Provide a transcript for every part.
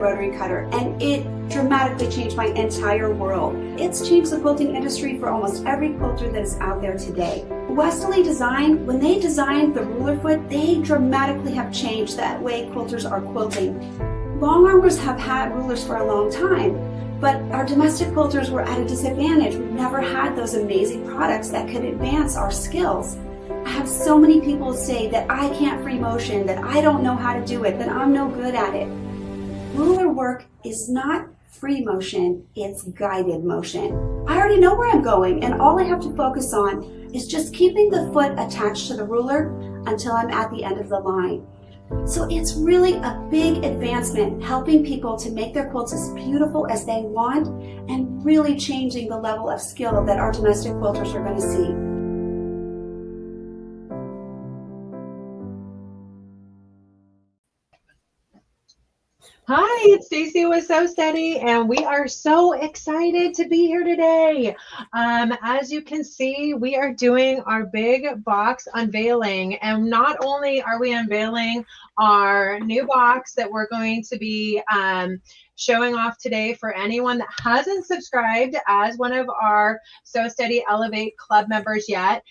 rotary cutter, and it dramatically changed my entire world. It's changed the quilting industry for almost every quilter that is out there today. Embroidelee Design, when they designed the ruler foot, they dramatically have changed that way quilters are quilting. Long armers have had rulers for a long time, but our domestic quilters were at a disadvantage. We've never had those amazing products that could advance our skills. I have so many people say that I can't free motion, that I don't know how to do it, that I'm no good at it. Ruler work is not free motion, it's guided motion. I already know where I'm going, and all I have to focus on is just keeping the foot attached to the ruler until I'm at the end of the line. So it's really a big advancement, helping people to make their quilts as beautiful as they want and really changing the level of skill that our domestic quilters are going to see. Hi, it's Stacy with Sew Steady, and we are so excited to be here today. As you can see, we are doing our big box unveiling, and not only are we unveiling our new box that we're going to be showing off today for anyone that hasn't subscribed as one of our Sew Steady Elevate Club members yet.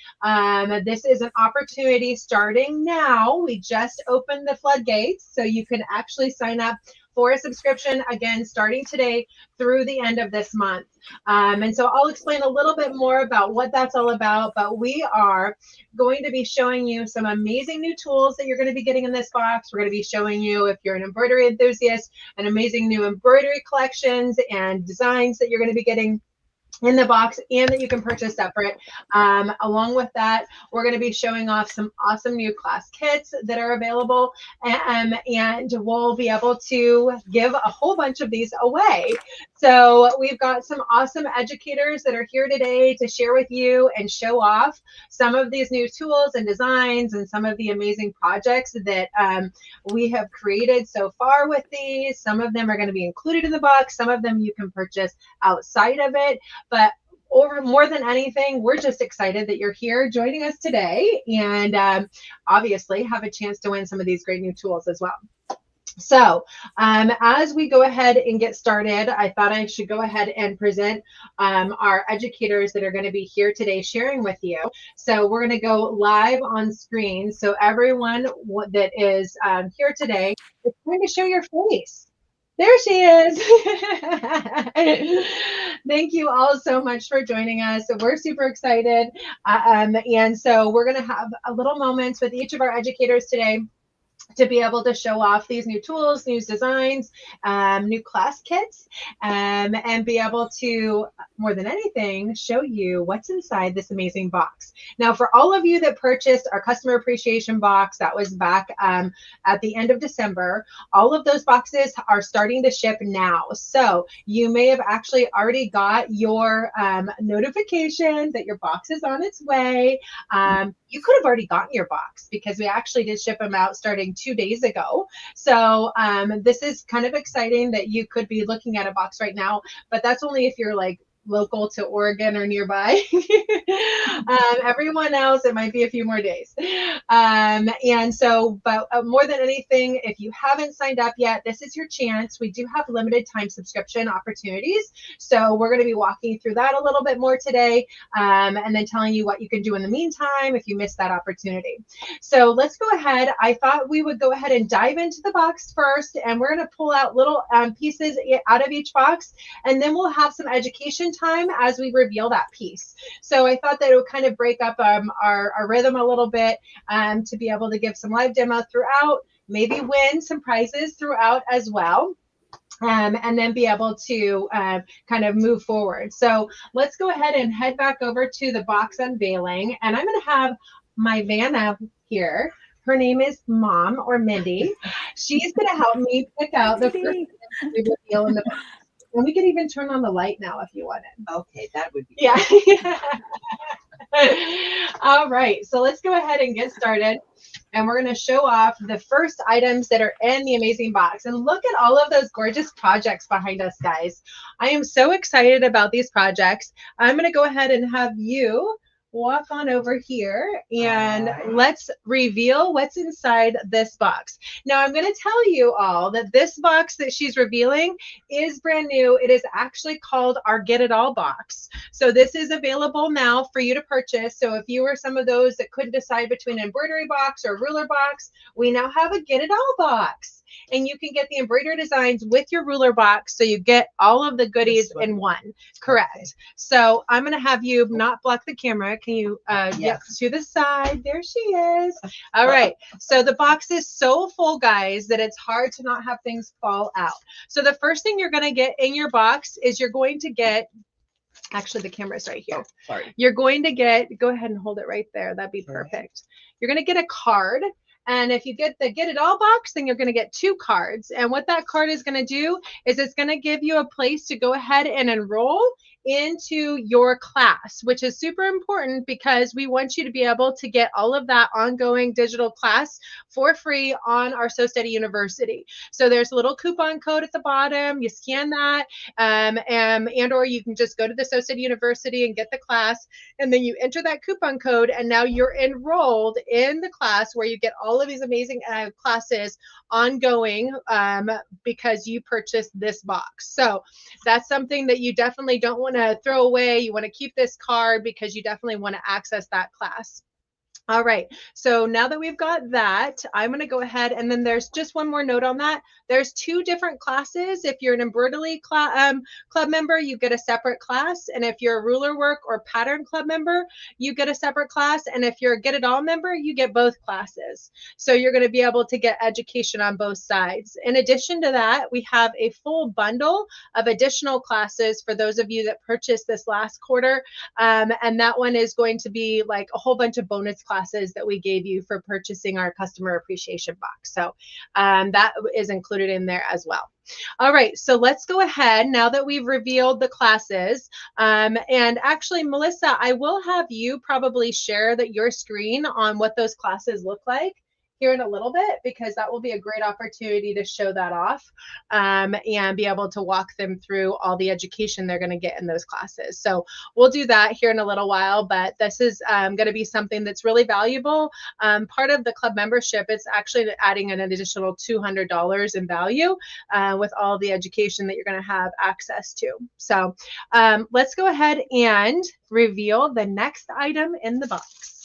This is an opportunity starting now. We just opened the floodgates, so you can actually sign up for a subscription again starting today through the end of this month. And so I'll explain a little bit more about what that's all about, but we are going to be showing you some amazing new tools that you're going to be getting in this box. We're going to be showing you, if you're an embroidery enthusiast, an amazing new embroidery collections and designs that you're going to be getting in the box and that you can purchase separate. Along with that, we're going to be showing off some awesome new class kits that are available, and we'll be able to give a whole bunch of these away. So we've got some awesome educators that are here today to share with you and show off some of these new tools and designs and some of the amazing projects that we have created so far with these. Some of them are going to be included in the box. Some of them you can purchase outside of it. But more than anything, we're just excited that you're here joining us today, and obviously have a chance to win some of these great new tools as well. So as we go ahead and get started, I thought I should go ahead and present our educators that are going to be here today sharing with you. So we're going to go live on screen. So everyone that is here today is going to show your face. There she is. Thank you all so much for joining us. We're super excited. And so we're going to have a little moments with each of our educators today to be able to show off these new tools, new designs, new class kits, and be able to, more than anything, show you what's inside this amazing box. Now, for all of you that purchased our customer appreciation box, that was back at the end of December, all of those boxes are starting to ship now. So you may have actually already got your notification that your box is on its way. You could have already gotten your box because we actually did ship them out starting 2 days ago. So this is kind of exciting that you could be looking at a box right now, but that's only if you're like local to Oregon or nearby. Everyone else, it might be a few more days. And so, but more than anything, if you haven't signed up yet, this is your chance. We do have limited time subscription opportunities. So we're going to be walking through that a little bit more today, and then telling you what you can do in the meantime if you missed that opportunity. So let's go ahead. I thought we would go ahead and dive into the box first, and we're going to pull out little pieces out of each box, and then we'll have some education time as we reveal that piece. So I thought that it would kind of break up our rhythm a little bit, to be able to give some live demo throughout, maybe win some prizes throughout as well. And then be able to kind of move forward. So let's go ahead and head back over to the box unveiling. And I'm going to have my Vanna here. Her name is Mom, or Mindy. She's going to help me pick out the first thing we reveal in the box. And we can even turn on the light now if you wanted. Okay, that would be yeah. All right, so let's go ahead and get started. And we're going to show off the first items that are in the amazing box. And look at all of those gorgeous projects behind us, guys. I am so excited about these projects. I'm going to go ahead and have you walk on over here and let's reveal what's inside this box. Now I'm going to tell you all that this box that she's revealing is brand new. It is actually called our Get It All box. So this is available now for you to purchase. So if you were some of those that couldn't decide between an embroidery box or ruler box, we now have a Get It All box. And you can get the embroidery designs with your ruler box, so you get all of the goodies in one. Correct. Okay. So I'm going to have you not block the camera. Can you, yep, to the side. There she is. All right. So the box is so full, guys, that it's hard to not have things fall out. So the first thing you're going to get in your box is you're going to get, actually the camera's right here. Oh, sorry. You're going to get, go ahead and hold it right there. That'd be perfect. You're going to get a card. And if you get the Get It All box, then you're going to get 2 cards. And what that card is going to do is it's going to give you a place to go ahead and enroll into your class, which is super important because we want you to be able to get all of that ongoing digital class for free on our So Steady University. So there's a little coupon code at the bottom. You scan that, and or you can just go to the So Steady University and get the class, and then you enter that coupon code, and now you're enrolled in the class where you get all of these amazing classes ongoing because you purchased this box. So that's something that you definitely don't want to throw away. You want to keep this card because you definitely want to access that class. All right, so now that we've got that, I'm going to go ahead, and then there's just one more note on that. There's 2 different classes. If you're an Embroidery club member, you get a separate class. And if you're a ruler work or pattern club member, you get a separate class. And if you're a Get It All member, you get both classes. So you're going to be able to get education on both sides. In addition to that, we have a full bundle of additional classes for those of you that purchased this last quarter. And that one is going to be like a whole bunch of bonus classes that we gave you for purchasing our customer appreciation box. So that is included in there as well. All right, so let's go ahead now that we've revealed the classes. And actually, Melissa, I will have you probably share your screen on what those classes look like here in a little bit, because that will be a great opportunity to show that off and be able to walk them through all the education they're going to get in those classes. So we'll do that here in a little while, but this is going to be something that's really valuable. Part of the club membership, it's actually adding an additional $200 in value with all the education that you're going to have access to. So let's go ahead and reveal the next item in the box.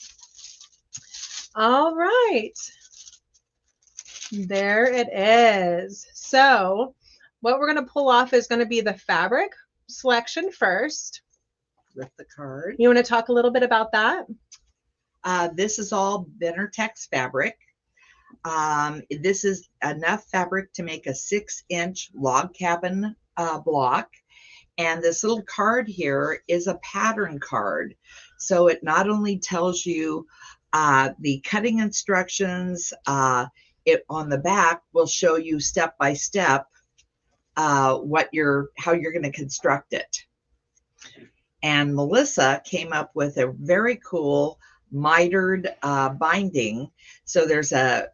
All right. There it is. So what we're going to pull off is going to be the fabric selection first. With the card. You want to talk a little bit about that? This is all Benartex fabric. This is enough fabric to make a 6-inch log cabin block. And this little card here is a pattern card. So it not only tells you the cutting instructions, it on the back will show you step by step how you're going to construct it. And Melissa came up with a very cool mitered binding. So there's a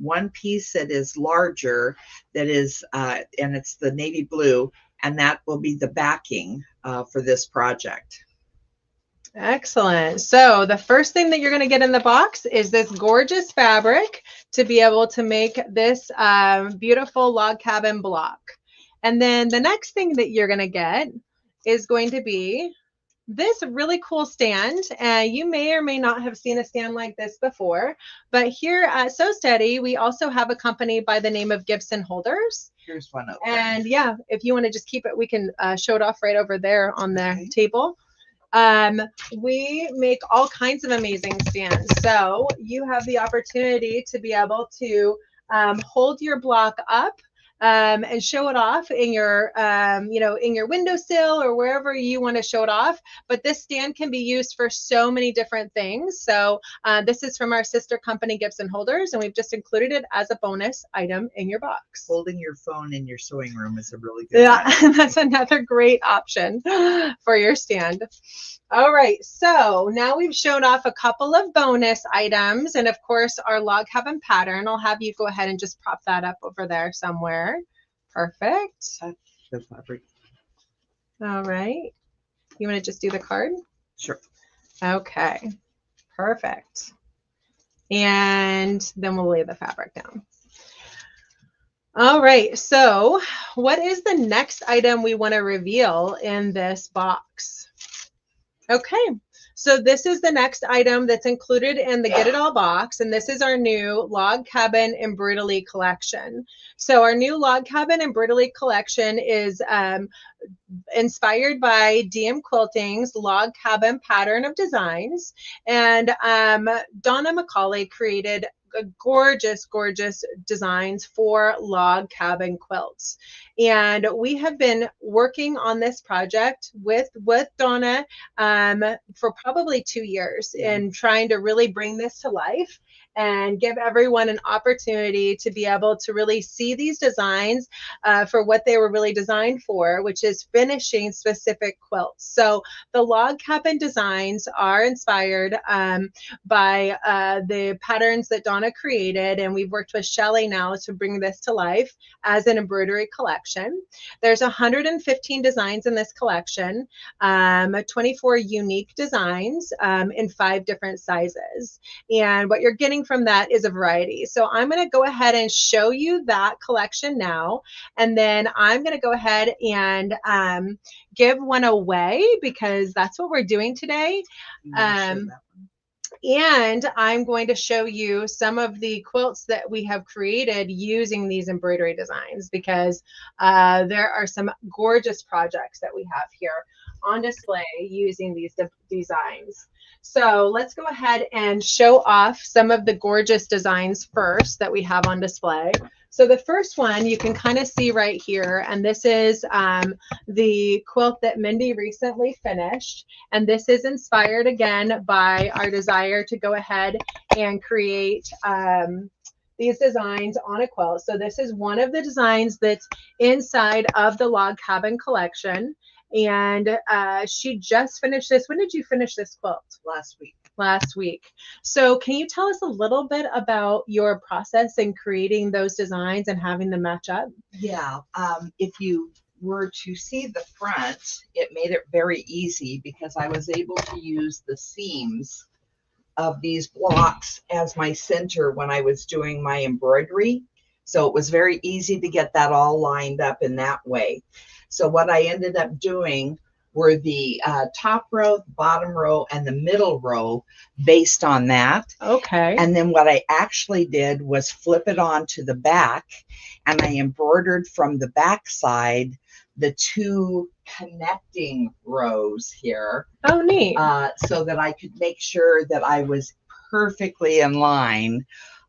one piece that is larger, that is and it's the navy blue, and that will be the backing for this project. Excellent. So the first thing that you're going to get in the box is this gorgeous fabric to be able to make this beautiful log cabin block. And then the next thing that you're going to get is going to be this really cool stand. You may or may not have seen a stand like this before, but here at So Steady, we also have a company by the name of Gibson Holders. Here's one of them. And yeah, if you want to just keep it, we can show it off right over there on the table. We make all kinds of amazing stands. So you have the opportunity to be able to hold your block up and show it off in your, in your windowsill or wherever you want to show it off. But this stand can be used for so many different things. So this is from our sister company, Gibson Holders, and we've just included it as a bonus item in your box. Holding your phone in your sewing room is a really good item. That's another great option for your stand. All right, so now we've shown off a couple of bonus items, and of course our log cabin pattern. I'll have you go ahead and just prop that up over there somewhere. Perfect. The fabric. All right. You want to just do the card? Sure. Okay, perfect. And then we'll lay the fabric down. All right, so what is the next item we want to reveal in this box? Okay, so this is the next item that's included in the Get It All box, and this is our new Log Cabin Embroidery Collection. So our new Log Cabin Embroidery Collection is inspired by DM Quilting's Log Cabin pattern of designs, and Donna McCauley created gorgeous, gorgeous designs for log cabin quilts. And we have been working on this project with Donna for probably 2 years and trying to really bring this to life and give everyone an opportunity to be able to really see these designs for what they were really designed for, which is finishing specific quilts. So the log cabin designs are inspired by the patterns that Donna created, and we've worked with Shelley now to bring this to life as an embroidery collection. There's 115 designs in this collection, 24 unique designs in 5 different sizes. And what you're getting from that is a variety. So I'm going to go ahead and show you that collection now, and then I'm going to go ahead and give one away because that's what we're doing today. And I'm going to show you some of the quilts that we have created using these embroidery designs, because there are some gorgeous projects that we have here on display using these designs. So let's go ahead and show off some of the gorgeous designs first that we have on display. So the first one you can kind of see right here, and this is the quilt that Mindy recently finished. And this is inspired again by our desire to go ahead and create these designs on a quilt. So this is one of the designs that's inside of the Log Cabin collection. And she just finished this. When did you finish this quilt? Last week. Last week. So can you tell us a little bit about your process in creating those designs and having them match up? Yeah, if you were to see the front, it made it very easy because I was able to use the seams of these blocks as my center when I was doing my embroidery. So it was very easy to get that all lined up in that way. So what I ended up doing were the top row, the bottom row, and the middle row based on that. Okay. And then what I actually did was flip it on to the back, and I embroidered from the back side the 2 connecting rows here. Oh, neat. So that I could make sure that I was perfectly in line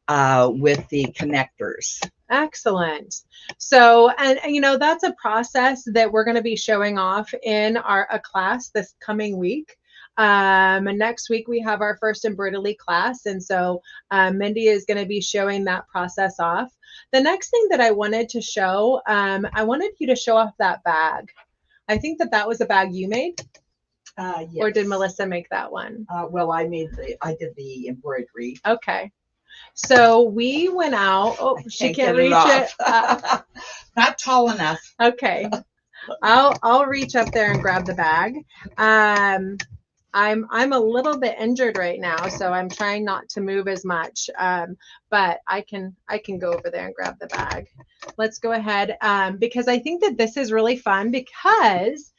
with the connectors. Excellent. So, and you know, that's a process that we're going to be showing off in a class this coming week. And next week we have our first Embroidery class, and so Mindy is going to be showing that process off. The next thing that I wanted to show, I wanted you to show off that bag. I think that was a bag you made. Yes. Or did Melissa make that one? Well, I did the embroidery. Okay. So we went out. Oh, she can't reach it. Not tall enough. Okay. I'll reach up there and grab the bag. I'm a little bit injured right now, so I'm trying not to move as much. But I can go over there and grab the bag. Let's go ahead because I think that this is really fun, because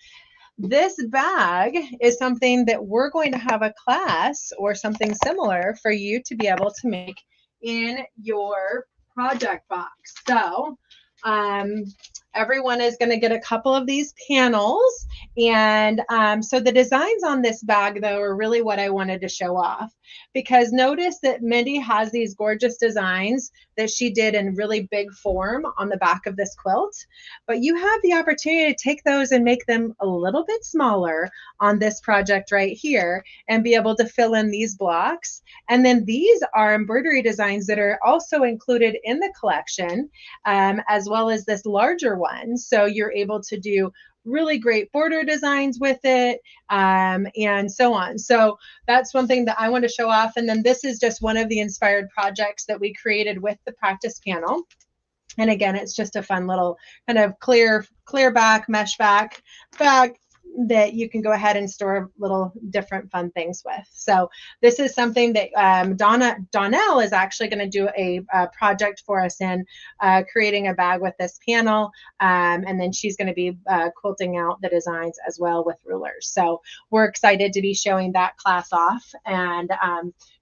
this bag is something that we're going to have a class or something similar for you to be able to make in your project box. So everyone is going to get a couple of these panels. And so the designs on this bag, though, are really what I wanted to show off, because notice that Mindy has these gorgeous designs that she did in really big form on the back of this quilt, but you have the opportunity to take those and make them a little bit smaller on this project right here and be able to fill in these blocks. And then these are embroidery designs that are also included in the collection, as well as this larger one. So you're able to do really great border designs with it, and so on. So that's one thing that I want to show off. And then this is just one of the inspired projects that we created with the practice panel. And again, it's just a fun little kind of clear back, mesh back bag that you can go ahead and store little different fun things with. So this is something that Donnell is actually going to do a project for us in creating a bag with this panel, and then she's going to be quilting out the designs as well with rulers. So we're excited to be showing that class off and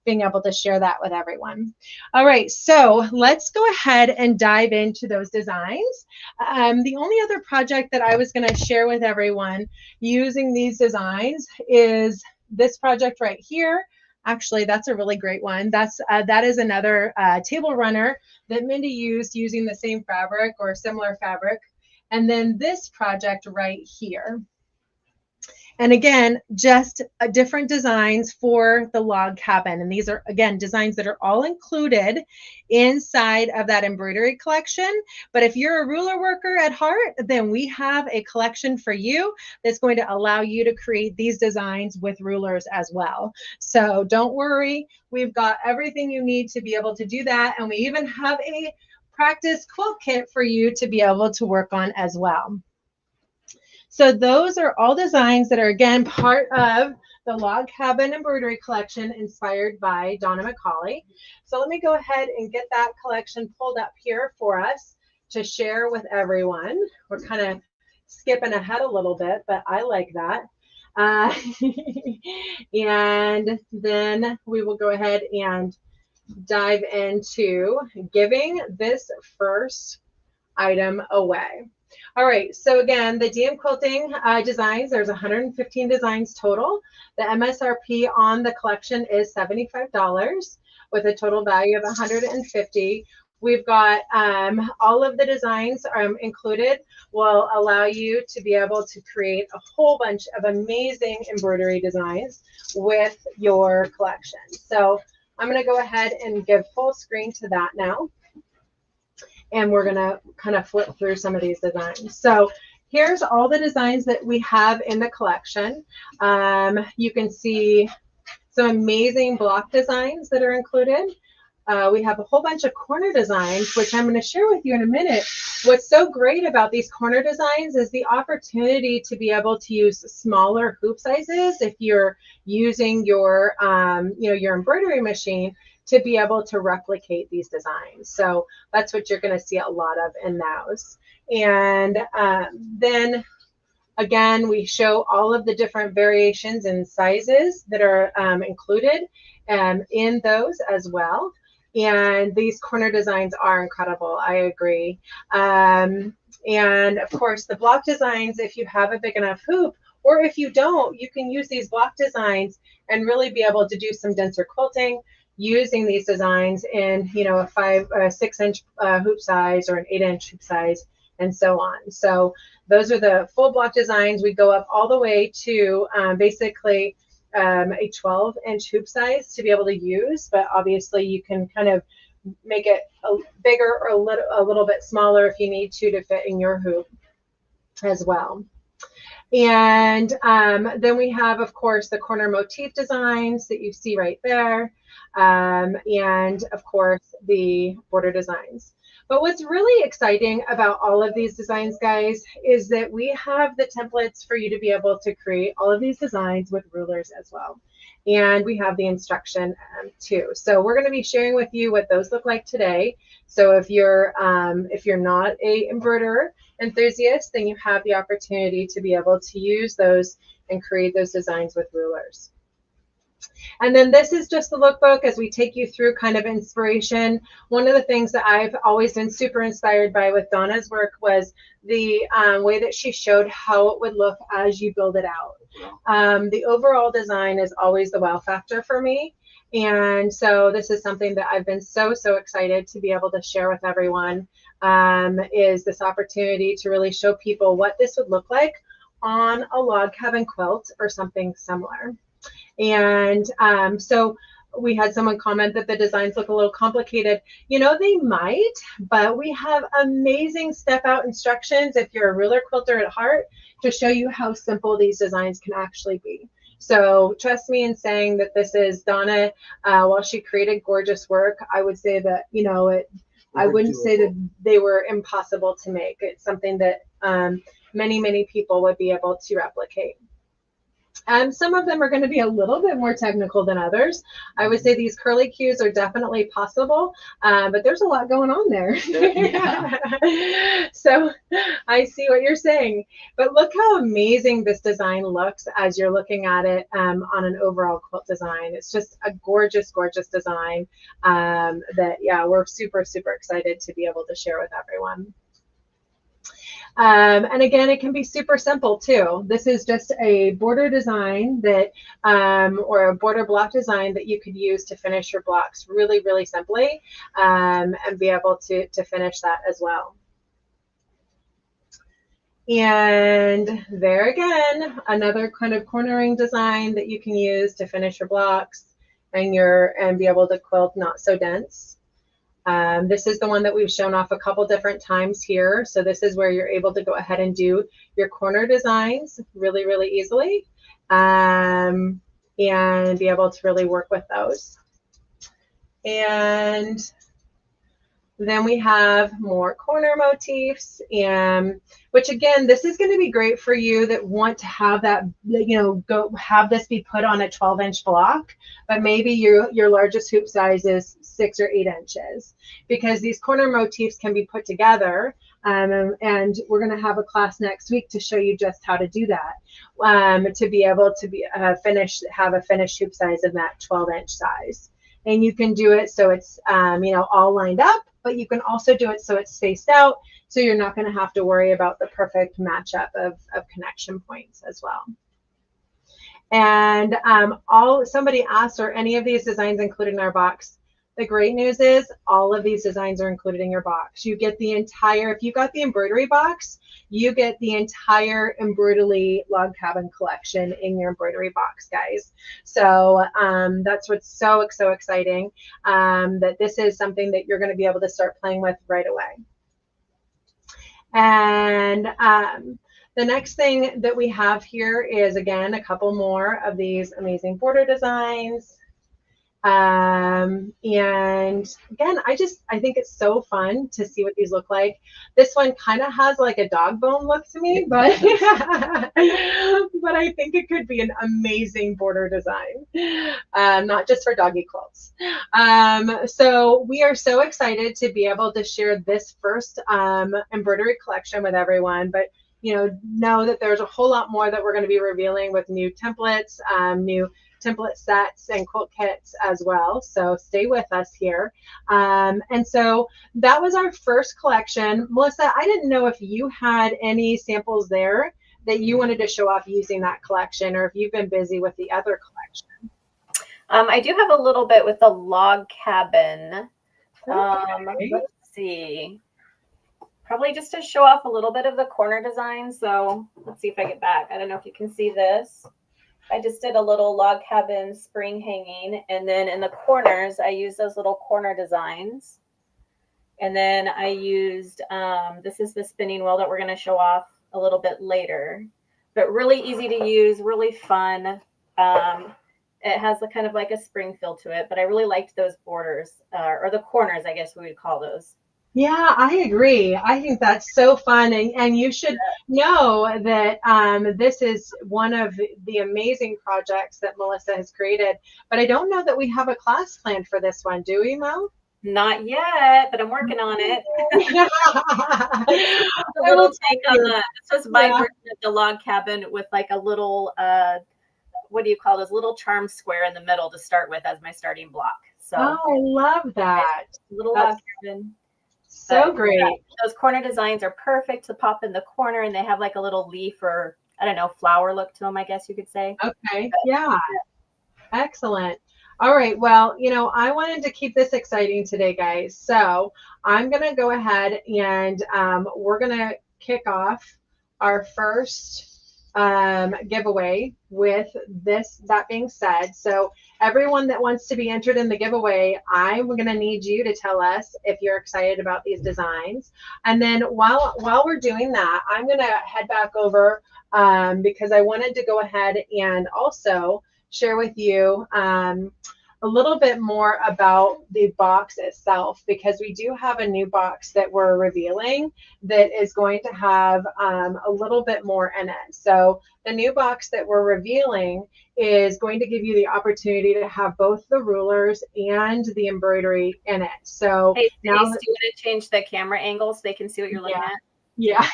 being able to share that with everyone. All right, so let's go ahead and dive into those designs. The only other project that I was going to share with everyone using these designs is this project right here. Actually, that's a really great one. That is another table runner that Mindy used using the same fabric or similar fabric. And then this project right here. And again, just different designs for the log cabin. And these are, again, designs that are all included inside of that embroidery collection. But if you're a ruler worker at heart, then we have a collection for you that's going to allow you to create these designs with rulers as well. So don't worry, we've got everything you need to be able to do that. And we even have a practice quilt kit for you to be able to work on as well. So those are all designs that are, again, part of the Log Cabin Embroidery Collection inspired by Donna McCauley. So let me go ahead and get that collection pulled up here for us to share with everyone. We're kind of skipping ahead a little bit, but I like that. And then we will go ahead and dive into giving this first item away. All right, so again, the DM Quilting designs, there's 115 designs total. The MSRP on the collection is $75 with a total value of $150. We've got all of the designs included will allow you to be able to create a whole bunch of amazing embroidery designs with your collection. So I'm going to go ahead and give full screen to that now. And we're going to kind of flip through some of these designs. So here's all the designs that we have in the collection. You can see some amazing block designs that are included. We have a whole bunch of corner designs, which I'm going to share with you in a minute. What's so great about these corner designs is the opportunity to be able to use smaller hoop sizes if you're using your, your embroidery machine, to be able to replicate these designs. So that's what you're going to see a lot of in those. And then again, we show all of the different variations and sizes that are included in those as well. And these corner designs are incredible. I agree. And of course, the block designs, if you have a big enough hoop, or if you don't, you can use these block designs and really be able to do some denser quilting using these designs in, a 6-inch hoop size or an 8-inch hoop size, and so on. So those are the full block designs. We go up all the way to basically a 12-inch hoop size to be able to use, but obviously you can kind of make it a bigger or a little bit smaller if you need to fit in your hoop as well. And then we have, of course, the corner motif designs that you see right there. And of course, the border designs. But what's really exciting about all of these designs, guys, is that we have the templates for you to be able to create all of these designs with rulers as well. And we have the instruction too. So we're going to be sharing with you what those look like today. So if you're not a embroiderer enthusiast, then you have the opportunity to be able to use those and create those designs with rulers. And then this is just the lookbook as we take you through kind of inspiration. One of the things that I've always been super inspired by with Donna's work was the way that she showed how it would look as you build it out. The overall design is always the wow factor for me. And so this is something that I've been so excited to be able to share with everyone, is this opportunity to really show people what this would look like on a log cabin quilt or something similar. And so we had someone comment that the designs look a little complicated. They might, but we have amazing step out instructions if you're a ruler quilter at heart to show you how simple these designs can actually be. So trust me in saying that this is Donna. While she created gorgeous work, I would say that, I wouldn't say that they were impossible to make. It's something that many people would be able to replicate. And some of them are going to be a little bit more technical than others. I would say these curly cues are definitely possible, but there's a lot going on there. So I see what you're saying. But look how amazing this design looks as you're looking at it on an overall quilt design. It's just a gorgeous, gorgeous design that, yeah, we're super, super excited to be able to share with everyone. And again, it can be super simple too. This is just a border design that, or a border block design that you could use to finish your blocks really, really simply, and be able to finish that as well. And there again, another kind of cornering design that you can use to finish your blocks and be able to quilt not so dense. This is the one that we've shown off a couple different times here. So this is where you're able to go ahead and do your corner designs really, really easily, and be able to really work with those. And then we have more corner motifs, and which again, this is going to be great for you that want to have that, you know, go have this be put on a 12-inch block, but maybe your largest hoop size is 6 or 8 inches, because these corner motifs can be put together. And we're going to have a class next week to show you just how to do that, to be able to be have a finished hoop size of that 12-inch size. And you can do it so it's you know, all lined up, but you can also do it so it's spaced out, so you're not going to have to worry about the perfect matchup of connection points as well. And somebody asked, are any of these designs included in our box? The great news is all of these designs are included in your box. You get the entire, if you got the embroidery box, you get the entire Embroidelee log cabin collection in your embroidery box, guys. So that's what's so exciting, that this is something that you're going to be able to start playing with right away. And the next thing that we have here is, again, a couple more of these amazing border designs. And again, I think it's so fun to see what these look like. This one kind of has like a dog bone look to me, but but I think it could be an amazing border design, not just for doggy quilts. So we are so excited to be able to share this first embroidery collection with everyone, but know that there's a whole lot more that we're going to be revealing with new templates, new template sets and quilt kits as well. So stay with us here. And so that was our first collection. Melissa, I didn't know if you had any samples there that you wanted to show off using that collection, or if you've been busy with the other collection. I do have a little bit with the log cabin. Okay. Let's see. Probably just to show off a little bit of the corner design. So let's see if I get back. I don't know if you can see this. I just did a little log cabin spring hanging, and then in the corners, I used those little corner designs. And then I used, this is the spinning wheel that we're going to show off a little bit later, but really easy to use, really fun. It has a kind of like a spring feel to it, but I really liked those borders, or the corners, I guess we would call those. Yeah, I agree. I think that's so fun. And you should know that this is one of the amazing projects that Melissa has created. But I don't know that we have a class planned for this one. Do we, Mel? Not yet, but I'm working on it. A little take on that. This was my version of the log cabin with like a little, what do you call those, little charm square in the middle to start with as my starting block. So I love that. Little log cabin. So great. Yeah, those corner designs are perfect to pop in the corner, and they have like a little leaf or, I don't know, flower look to them, I guess you could say. Okay. Yeah. Excellent. All right. Well, I wanted to keep this exciting today, guys. So I'm going to go ahead and we're going to kick off our first giveaway with this. That being said, so everyone that wants to be entered in the giveaway, I'm going to need you to tell us if you're excited about these designs. And then while we're doing that, I'm going to head back over because I wanted to go ahead and also share with you a little bit more about the box itself, because we do have a new box that we're revealing that is going to have a little bit more in it. So the new box that we're revealing is going to give you the opportunity to have both the rulers and the embroidery in it. So Hey, now, Denise, do you want to change the camera angle so they can see what you're looking at? yeah.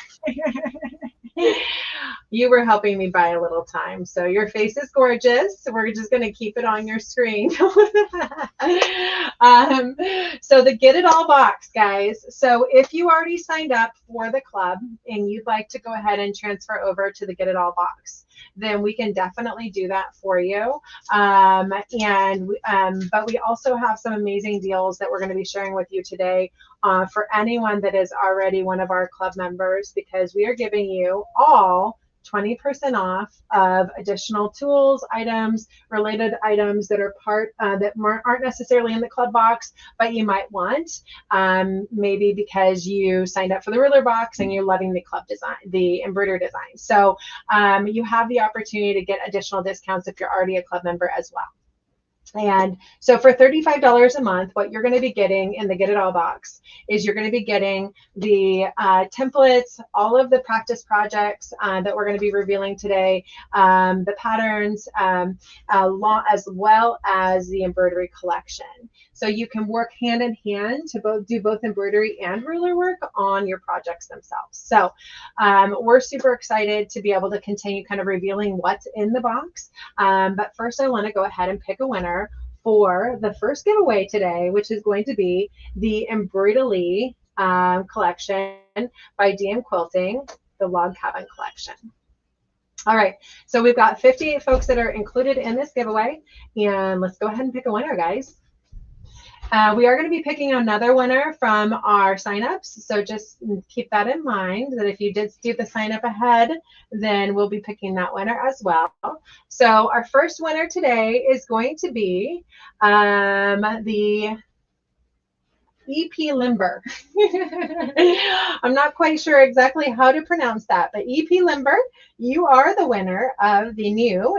You were helping me buy a little time. So your face is gorgeous. So we're just going to keep it on your screen. So the Get It All box, guys. So if you already signed up for the club and you'd like to go ahead and transfer over to the Get It All box, then we can definitely do that for you. But we also have some amazing deals that we're going to be sharing with you today for anyone that is already one of our club members, because we are giving you all 20% off of additional tools, items, related items that are that aren't necessarily in the club box, but you might want, maybe because you signed up for the ruler box and you're loving the club design, the embroidery design. So you have the opportunity to get additional discounts if you're already a club member as well. And so for $35 a month, what you're going to be getting in the Get It All box is you're going to be getting the templates, all of the practice projects that we're going to be revealing today, the patterns, as well as the embroidery collection. So you can work hand in hand to do both embroidery and ruler work on your projects themselves. So we're super excited to be able to continue kind of revealing what's in the box. But first, I want to go ahead and pick a winner for the first giveaway today, which is going to be the Embroidelee collection by DM Quilting, the Log Cabin collection. All right, so we've got 58 folks that are included in this giveaway, and let's go ahead and pick a winner, guys. We are going to be picking another winner from our signups, so just keep that in mind, that if you did do the sign up ahead, then we'll be picking that winner as well. So our first winner today is going to be the EP Limber. I'm not quite sure exactly how to pronounce that, but EP Limber, you are the winner of the new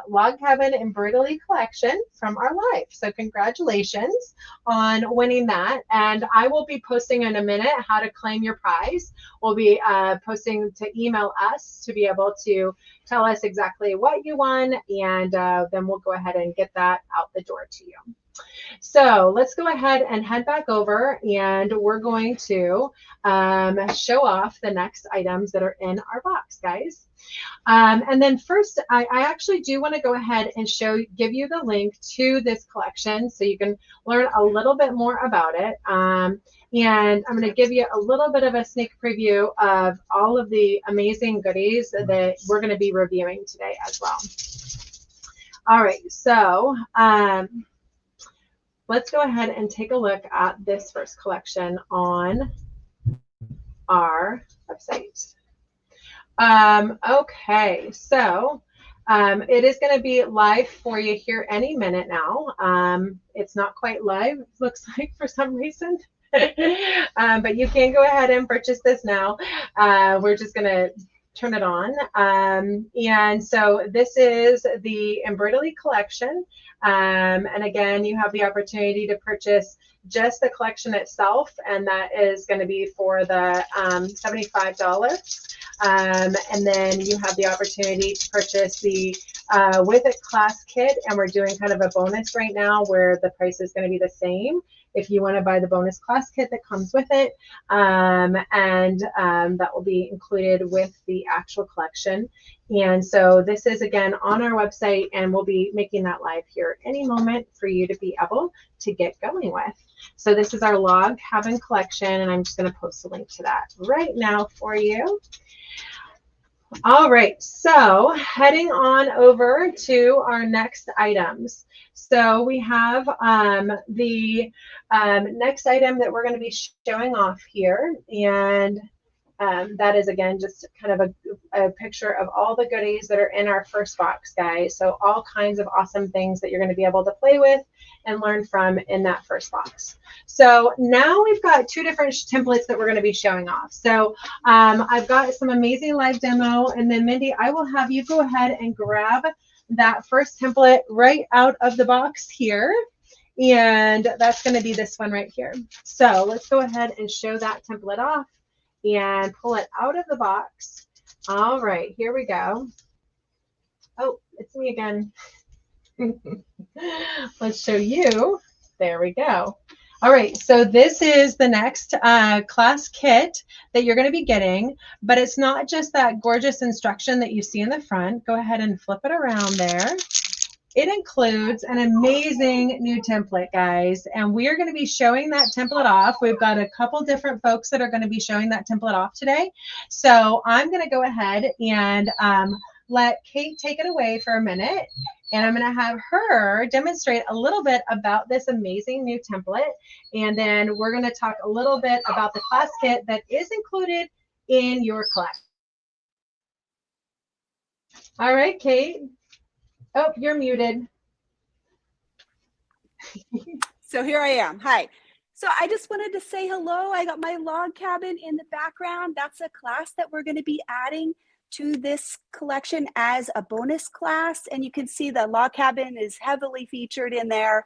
Log Cabin Embroidery collection from our live. So congratulations on winning that. And I will be posting in a minute how to claim your prize. We'll be posting to email us to be able to tell us exactly what you won, and then we'll go ahead and get that out the door to you. So let's go ahead and head back over, and we're going to show off the next items that are in our box, guys. And then first, I actually do want to go ahead and give you the link to this collection so you can learn a little bit more about it. And I'm going to give you a little bit of a sneak preview of all of the amazing goodies that we're going to be reviewing today as well. All right, so let's go ahead and take a look at this first collection on our website. Okay, so it is going to be live for you here any minute now. It's not quite live, looks like, for some reason. But you can go ahead and purchase this now. We're just going to turn it on. And so this is the Embroidelee collection. And again, you have the opportunity to purchase just the collection itself, and that is going to be for the $75. And then you have the opportunity to purchase the with a class kit, and we're doing kind of a bonus right now where the price is going to be the same if you want to buy the bonus class kit that comes with it, and that will be included with the actual collection. And so this is, again, on our website, and we'll be making that live here any moment for you to be able to get going with. So this is our Log Cabin collection, and I'm just going to post a link to that right now for you. All right, so heading on over to our next items. So we have the next item that we're going to be showing off here, and that is, again, just kind of a picture of all the goodies that are in our first box, guys. So all kinds of awesome things that you're going to be able to play with and learn from in that first box. So now we've got two different templates that we're going to be showing off. So I've got some amazing live demo, and then Mindy, I will have you go ahead and grab that first template right out of the box here. And that's going to be this one right here. So let's go ahead and show that template off and pull it out of the box. All right, here we go. Oh, it's me again. Let's show you. There we go. All right, so this is the next class kit that you're going to be getting, but it's not just that gorgeous instruction that you see in the front. Go ahead and flip it around there. It includes an amazing new template, guys, and we are going to be showing that template off. We've got a couple different folks that are going to be showing that template off today. So I'm going to go ahead and let Kate take it away for a minute, and I'm going to have her demonstrate a little bit about this amazing new template, and then we're going to talk a little bit about the class kit that is included in your collection. All right, Kate. Oh, you're muted. So here I am. Hi. So I just wanted to say hello. I got my log cabin in the background. That's a class that we're going to be adding to this collection as a bonus class. And you can see the log cabin is heavily featured in there.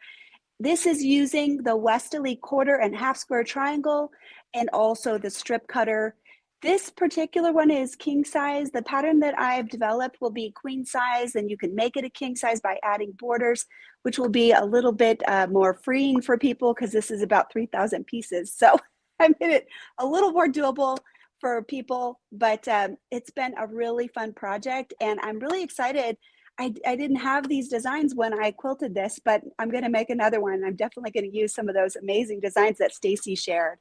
This is using the Embroidelee quarter and half square triangle and also the strip cutter. This particular one is king size. The pattern that I've developed will be queen size, and you can make it a king size by adding borders, which will be a little bit more freeing for people because this is about 3,000 pieces. So I made it a little more doable for people, but it's been a really fun project, and I'm really excited. I didn't have these designs when I quilted this, but I'm going to make another one. I'm definitely going to use some of those amazing designs that Stacy shared.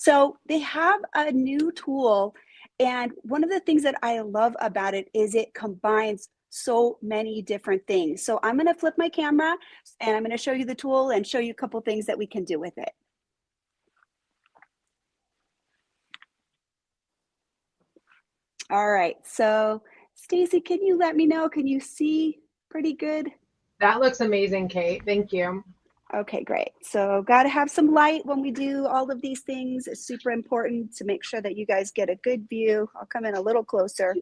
So they have a new tool, and one of the things that I love about it is it combines so many different things. So I'm going to flip my camera and I'm going to show you the tool and show you a couple things that we can do with it. All right, so Stacy, can you let me know? Can you see pretty good? That looks amazing, Kate. Thank you. Okay, great. So got to have some light when we do all of these things. It's super important to make sure that you guys get a good view. I'll come in a little closer.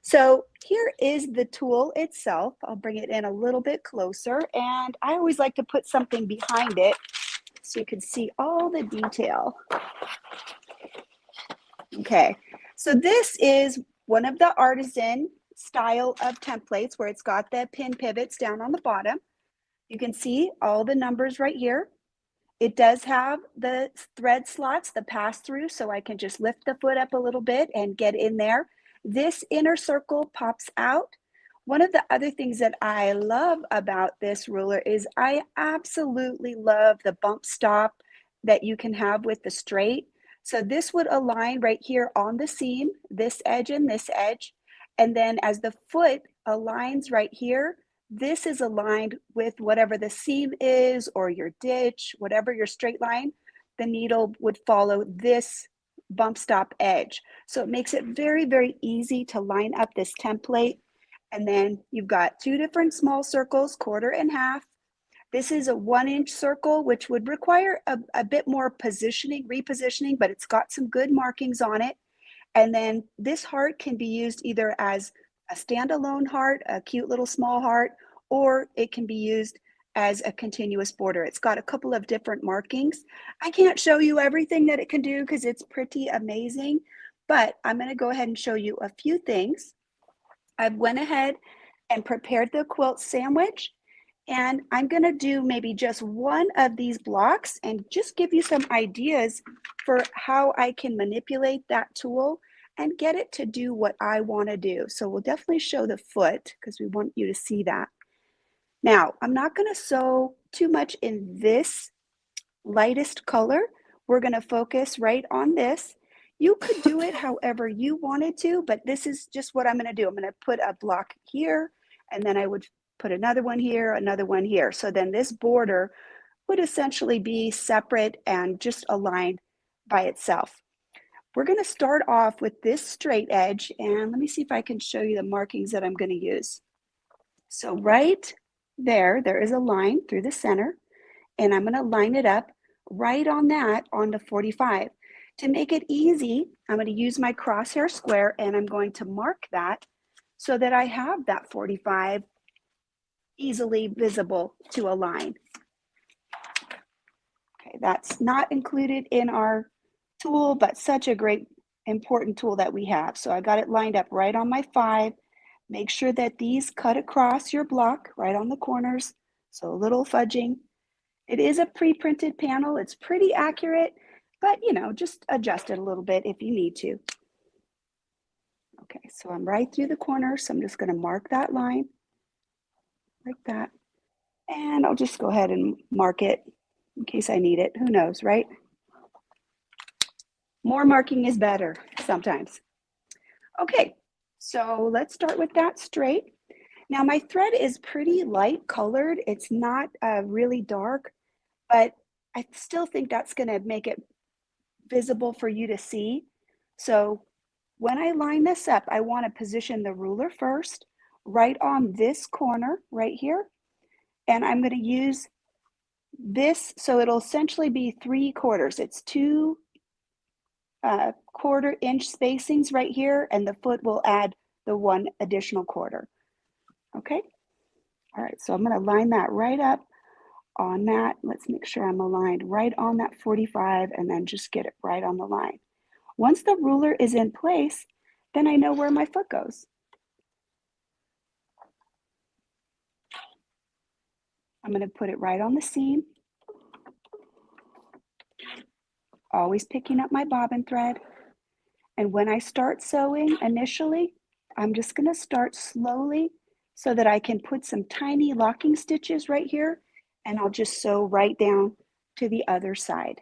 So here is the tool itself. I'll bring it in a little bit closer, and I always like to put something behind it so you can see all the detail. Okay, so this is one of the artisan style of templates where it's got the pin pivots down on the bottom. You can see all the numbers right here. It does have the thread slots, the pass through, so I can just lift the foot up a little bit and get in there. This inner circle pops out. One of the other things that I love about this ruler is I absolutely love the bump stop that you can have with the straight. So this would align right here on the seam, this edge and this edge. And then as the foot aligns right here, this is aligned with whatever the seam is or your ditch, whatever your straight line, the needle would follow this bump stop edge. So it makes it very, very easy to line up this template. And then you've got two different small circles, quarter and half. This is a 1-inch circle, which would require a bit more repositioning, but it's got some good markings on it. And then this heart can be used either as a standalone heart, a cute little small heart, or it can be used as a continuous border. It's got a couple of different markings. I can't show you everything that it can do because it's pretty amazing, but I'm going to go ahead and show you a few things. I went ahead and prepared the quilt sandwich, and I'm going to do maybe just one of these blocks and just give you some ideas for how I can manipulate that tool and get it to do what I want to do. So we'll definitely show the foot because we want you to see that. Now, I'm not going to sew too much in this lightest color. We're going to focus right on this. You could do it however you wanted to, but this is just what I'm going to do. I'm going to put a block here, and then I would put another one here, another one here. So then this border would essentially be separate and just aligned by itself. We're going to start off with this straight edge, and let me see if I can show you the markings that I'm going to use. So right there is a line through the center, and I'm going to line it up right on that on the 45. To make it easy, I'm going to use my crosshair square, and I'm going to mark that so that I have that 45 easily visible to a line. Okay, that's not included in our tool, but such a great important tool that we have. So I got it lined up right on my 5. Make sure that these cut across your block right on the corners. So a little fudging. It is a pre-printed panel. It's pretty accurate, but you know, just adjust it a little bit if you need to. Okay, so I'm right through the corner. So I'm just going to mark that line like that. And I'll just go ahead and mark it in case I need it. Who knows, right? More marking is better sometimes. Okay, so let's start with that straight. Now my thread is pretty light colored. It's not really dark, but I still think that's going to make it visible for you to see. So when I line this up, I want to position the ruler first, right on this corner right here. And I'm going to use this, so it'll essentially be 3/4. It's 2 1/4-inch spacings right here, and the foot will add the 1 additional quarter. Okay. All right, so I'm going to line that right up on that. Let's make sure I'm aligned right on that 45 and then just get it right on the line. Once the ruler is in place, then I know where my foot goes. I'm going to put it right on the seam. Always picking up my bobbin thread. And when I start sewing initially, I'm just going to start slowly so that I can put some tiny locking stitches right here, and I'll just sew right down to the other side.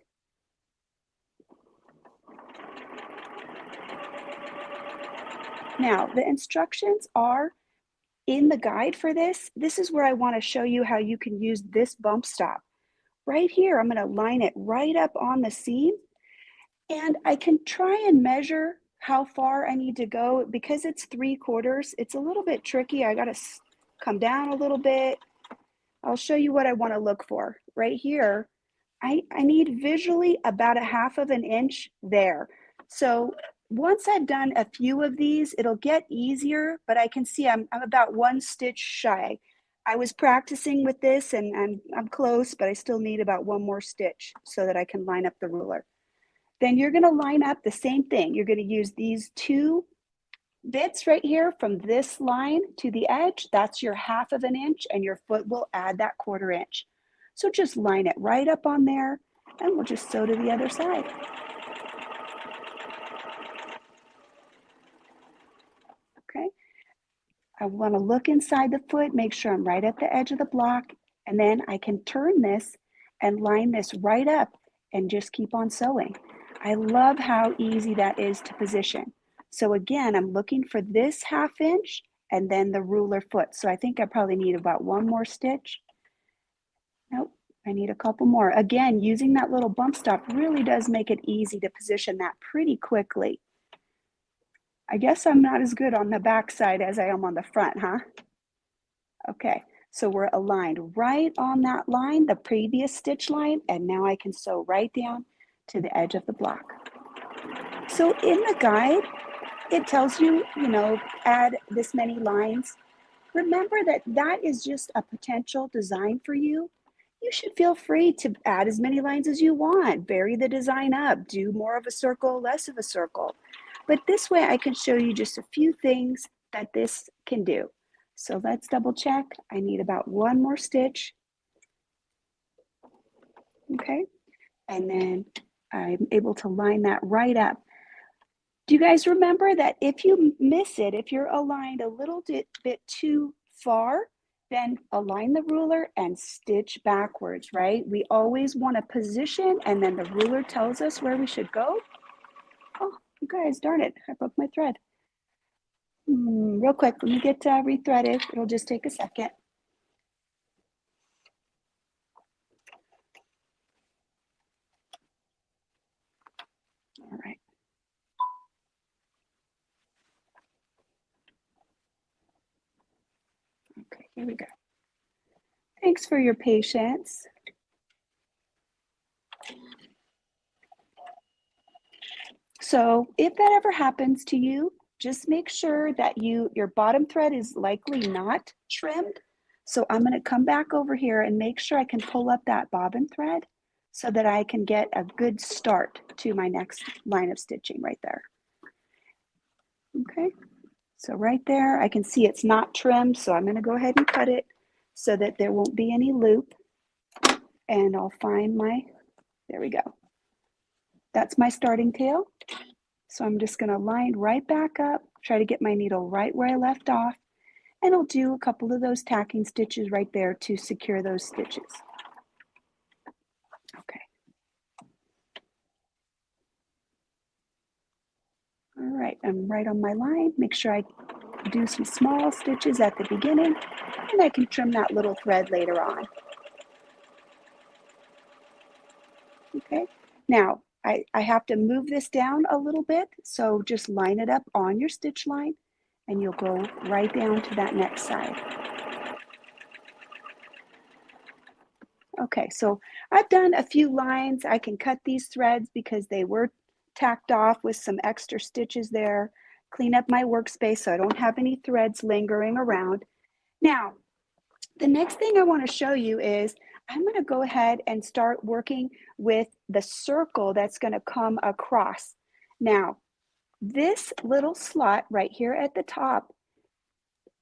Now, the instructions are in the guide for this. This is where I want to show you how you can use this bump stop. Right here, I'm going to line it right up on the seam, and I can try and measure how far I need to go. Because it's 3/4, it's a little bit tricky. I got to come down a little bit. I'll show you what I want to look for. Right here, I need visually about 1/2 of an inch there. So once I've done a few of these, it'll get easier, but I can see I'm about 1 stitch shy. I was practicing with this and I'm close, but I still need about 1 more stitch so that I can line up the ruler. Then you're going to line up the same thing. You're going to use these 2 bits right here from this line to the edge. That's your 1/2 of an inch, and your foot will add that 1/4 inch. So just line it right up on there, and we'll just sew to the other side. Okay. I want to look inside the foot, make sure I'm right at the edge of the block, and then I can turn this and line this right up and just keep on sewing. I love how easy that is to position. So again, I'm looking for this 1/2 inch and then the ruler foot. So I think I probably need about 1 more stitch. Nope, I need a couple more. Again, using that little bump stop really does make it easy to position that pretty quickly. I guess I'm not as good on the back side as I am on the front, huh? Okay, so we're aligned right on that line, the previous stitch line, and now I can sew right down to the edge of the block. So in the guide, it tells you, add this many lines. Remember that that is just a potential design for you. You should feel free to add as many lines as you want, vary the design up, do more of a circle, less of a circle. But this way I can show you just a few things that this can do. So let's double check. I need about 1 more stitch. Okay, and then I'm able to line that right up. Do you guys remember that if you miss it, if you're aligned a little bit too far, then align the ruler and stitch backwards, right? We always want to position, and then the ruler tells us where we should go. Oh, you guys, darn it, I broke my thread. Real quick, let me get rethreaded. It'll just take a second. All right. Okay, here we go. Thanks for your patience. So if that ever happens to you, just make sure that your bottom thread is likely not trimmed So I'm going to come back over here and make sure I can pull up that bobbin thread so that I can get a good start to my next line of stitching right there. Okay, so right there, I can see it's not trimmed, so I'm going to go ahead and cut it so that there won't be any loop. And I'll find my, there we go. That's my starting tail. So I'm just going to line right back up, try to get my needle right where I left off, and I'll do a couple of those tacking stitches right there to secure those stitches. Okay. All right, I'm right on my line. Make sure I do some small stitches at the beginning, and I can trim that little thread later on. Okay, now I have to move this down a little bit, so just line it up on your stitch line, and you'll go right down to that next side. Okay, so I've done a few lines. I can cut these threads because they were tacked off with some extra stitches there. Clean up my workspace so I don't have any threads lingering around. Now, the next thing I want to show you is I'm going to go ahead and start working with the circle that's going to come across. Now, this little slot right here at the top,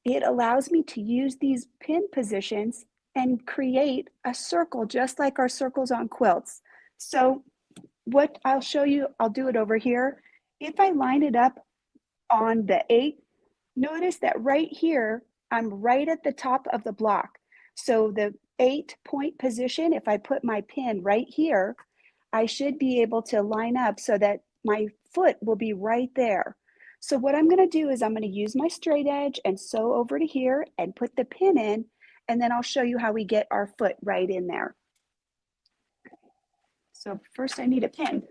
it allows me to use these pin positions and create a circle just like our circles on quilts. So what I'll show you, I'll do it over here. If I line it up on the 8, notice that right here, I'm right at the top of the block. So the 8-point position, if I put my pin right here, I should be able to line up so that my foot will be right there. So what I'm going to do is I'm going to use my straight edge and sew over to here and put the pin in, and then I'll show you how we get our foot right in there. So first I need a pin.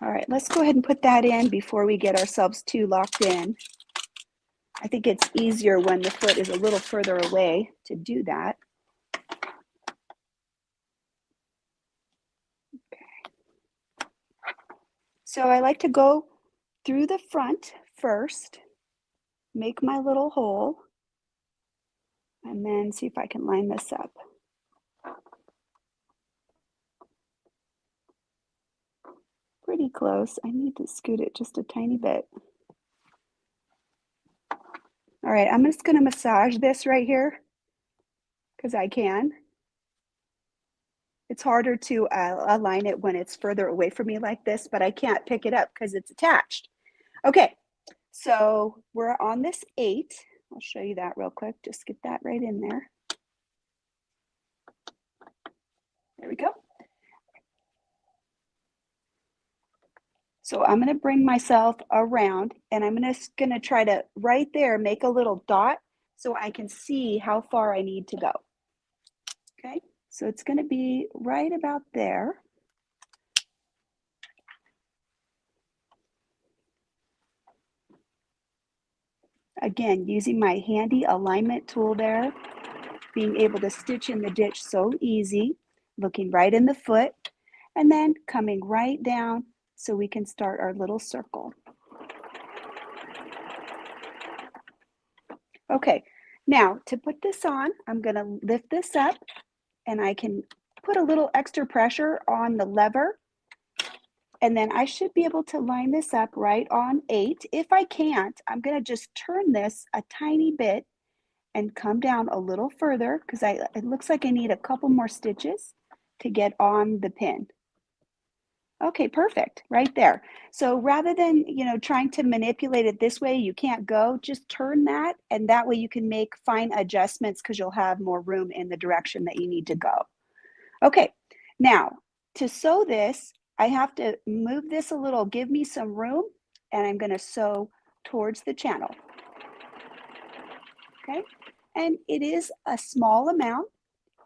All right, let's go ahead and put that in before we get ourselves too locked in. I think it's easier when the foot is a little further away to do that. Okay. So I like to go through the front first, make my little hole, and then see if I can line this up. Pretty close. I need to scoot it just a tiny bit. All right, I'm just going to massage this right here because I can. It's harder to align it when it's further away from me like this, but I can't pick it up because it's attached. Okay, so we're on this 8. I'll show you that real quick. Just get that right in there. There we go. So I'm going to bring myself around, and I'm just going to try to right there make a little dot so I can see how far I need to go. Okay, so it's going to be right about there. Again, using my handy alignment tool there, being able to stitch in the ditch so easy, looking right in the foot, and then coming right down so we can start our little circle. Okay, now to put this on, I'm going to lift this up, and I can put a little extra pressure on the lever, and then I should be able to line this up right on 8. If I can't, I'm going to just turn this a tiny bit and come down a little further because it looks like I need a couple more stitches to get on the pin. Okay, perfect, right there. So rather than, trying to manipulate it this way, you can't go, just turn that, and that way you can make fine adjustments because you'll have more room in the direction that you need to go. Okay, now to sew this, I have to move this a little, give me some room, and I'm going to sew towards the channel. Okay, and it is a small amount,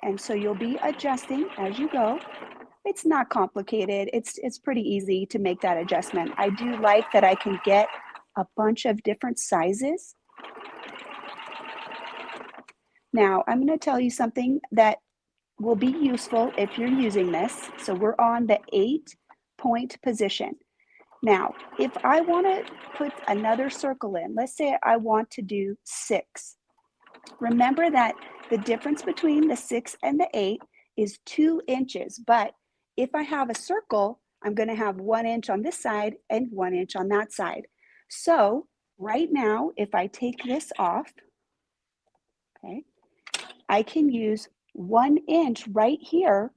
and so you'll be adjusting as you go. It's not complicated. It's pretty easy to make that adjustment. I do like that I can get a bunch of different sizes. Now, I'm going to tell you something that will be useful if you're using this. So we're on the 8-point position. Now, if I want to put another circle in, let's say I want to do 6. Remember that the difference between the 6 and the 8 is 2 inches. But if I have a circle, I'm going to have 1 inch on this side and 1 inch on that side. So right now, if I take this off, okay, I can use 1 inch right here,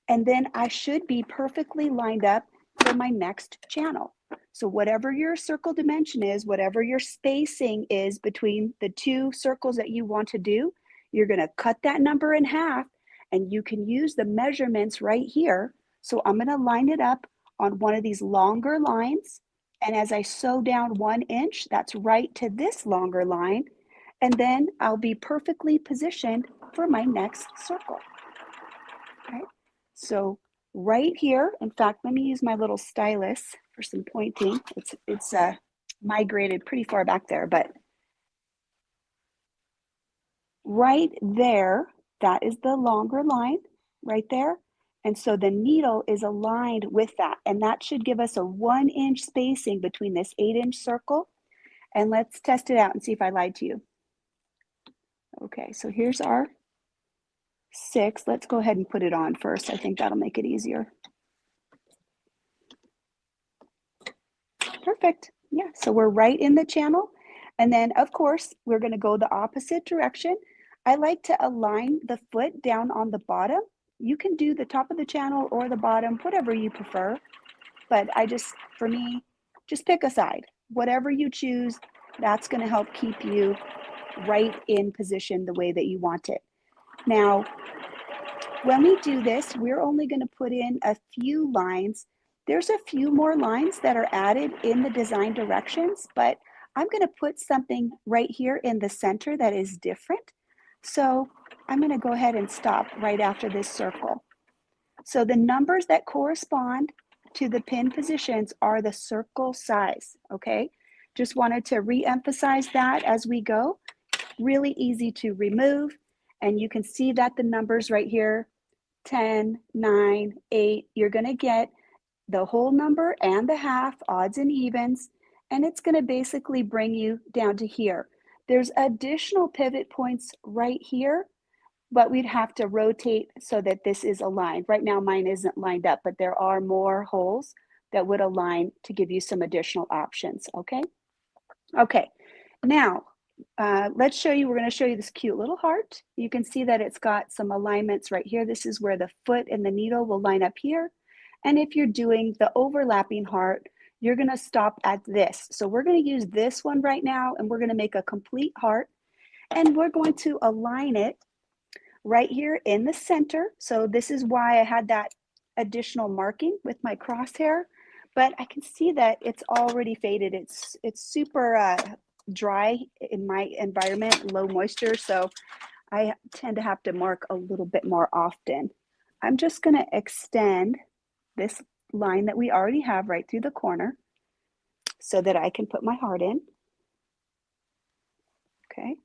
and then I should be perfectly lined up for my next channel. So whatever your circle dimension is, whatever your spacing is between the 2 circles that you want to do, you're going to cut that number in half, and you can use the measurements right here. So I'm going to line it up on one of these longer lines. And as I sew down 1 inch, that's right to this longer line. And then I'll be perfectly positioned for my next circle. Okay. So right here, in fact, let me use my little stylus for some pointing. It's migrated pretty far back there, but right there, that is the longer line right there. And so the needle is aligned with that, and that should give us a 1 inch spacing between this 8-inch circle. And let's test it out and see if I lied to you. Okay, so here's our 6. Let's go ahead and put it on first. I think that'll make it easier. Perfect. Yeah, so we're right in the channel. And then, of course, we're going to go the opposite direction. I like to align the foot down on the bottom. You can do the top of the channel or the bottom, whatever you prefer. But for me, just pick a side. Whatever you choose, that's going to help keep you right in position the way that you want it. Now, when we do this, we're only going to put in a few lines. There's a few more lines that are added in the design directions, but I'm going to put something right here in the center that is different. So I'm going to go ahead and stop right after this circle. So the numbers that correspond to the pin positions are the circle size, okay? Just wanted to re-emphasize that as we go. Really easy to remove. And you can see that the numbers right here, 10, 9, 8, you're going to get the whole number and the half, odds and evens, and it's going to basically bring you down to here. There's additional pivot points right here, but we'd have to rotate so that this is aligned. Right now mine isn't lined up, but there are more holes that would align to give you some additional options, okay? Okay, now let's show you, we're going to show you this cute little heart. You can see that it's got some alignments right here. This is where the foot and the needle will line up here. And if you're doing the overlapping heart, you're going to stop at this. So we're going to use this one right now, and we're going to make a complete heart. And we're going to align it right here in the center. So this is why I had that additional marking with my crosshair. But I can see that it's already faded. It's super dry in my environment, low moisture. So I tend to have to mark a little bit more often. I'm just going to extend this line that we already have right through the corner so that I can put my heart in. Okay.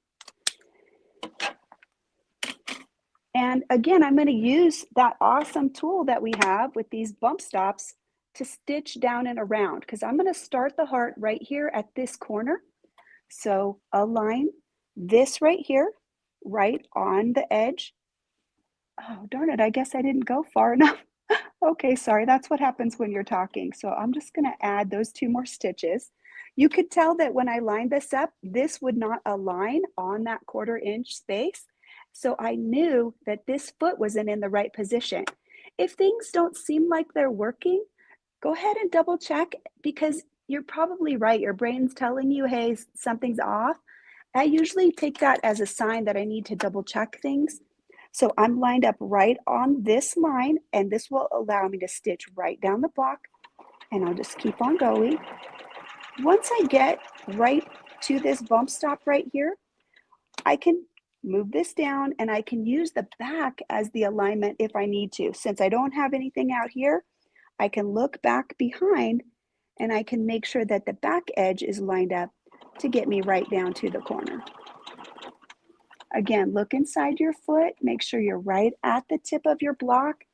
And again, I'm going to use that awesome tool that we have with these bump stops to stitch down and around, because I'm going to start the heart right here at this corner. So align this right here, right on the edge. Oh, darn it, I guess I didn't go far enough. Okay, sorry, that's what happens when you're talking. So I'm just going to add those 2 more stitches. You could tell that when I lined this up, this would not align on that 1/4 inch space. So I knew that this foot wasn't in the right position. If things don't seem like they're working, go ahead and double check, because you're probably right. Your brain's telling you, hey, something's off. I usually take that as a sign that I need to double check things. So I'm lined up right on this line, and this will allow me to stitch right down the block, and I'll just keep on going. Once I get right to this bump stop right here, I can move this down, and I can use the back as the alignment if I need to. Since I don't have anything out here, I can look back behind, and I can make sure that the back edge is lined up to get me right down to the corner. Again, look inside your foot, make sure you're right at the tip of your block.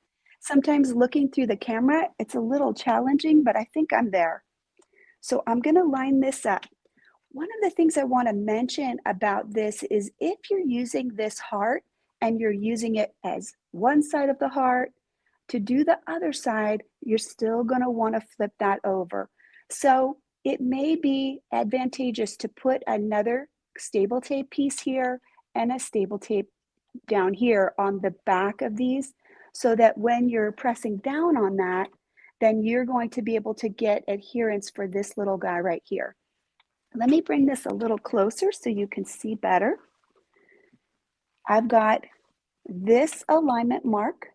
Sometimes looking through the camera, it's a little challenging, but I think I'm there. So I'm going to line this up. One of the things I want to mention about this is if you're using this heart and you're using it as one side of the heart, to do the other side, you're still going to want to flip that over. So it may be advantageous to put another stable tape piece here and a stable tape down here on the back of these, so that when you're pressing down on that, then you're going to be able to get adherence for this little guy right here. Let me bring this a little closer so you can see better. I've got this alignment mark.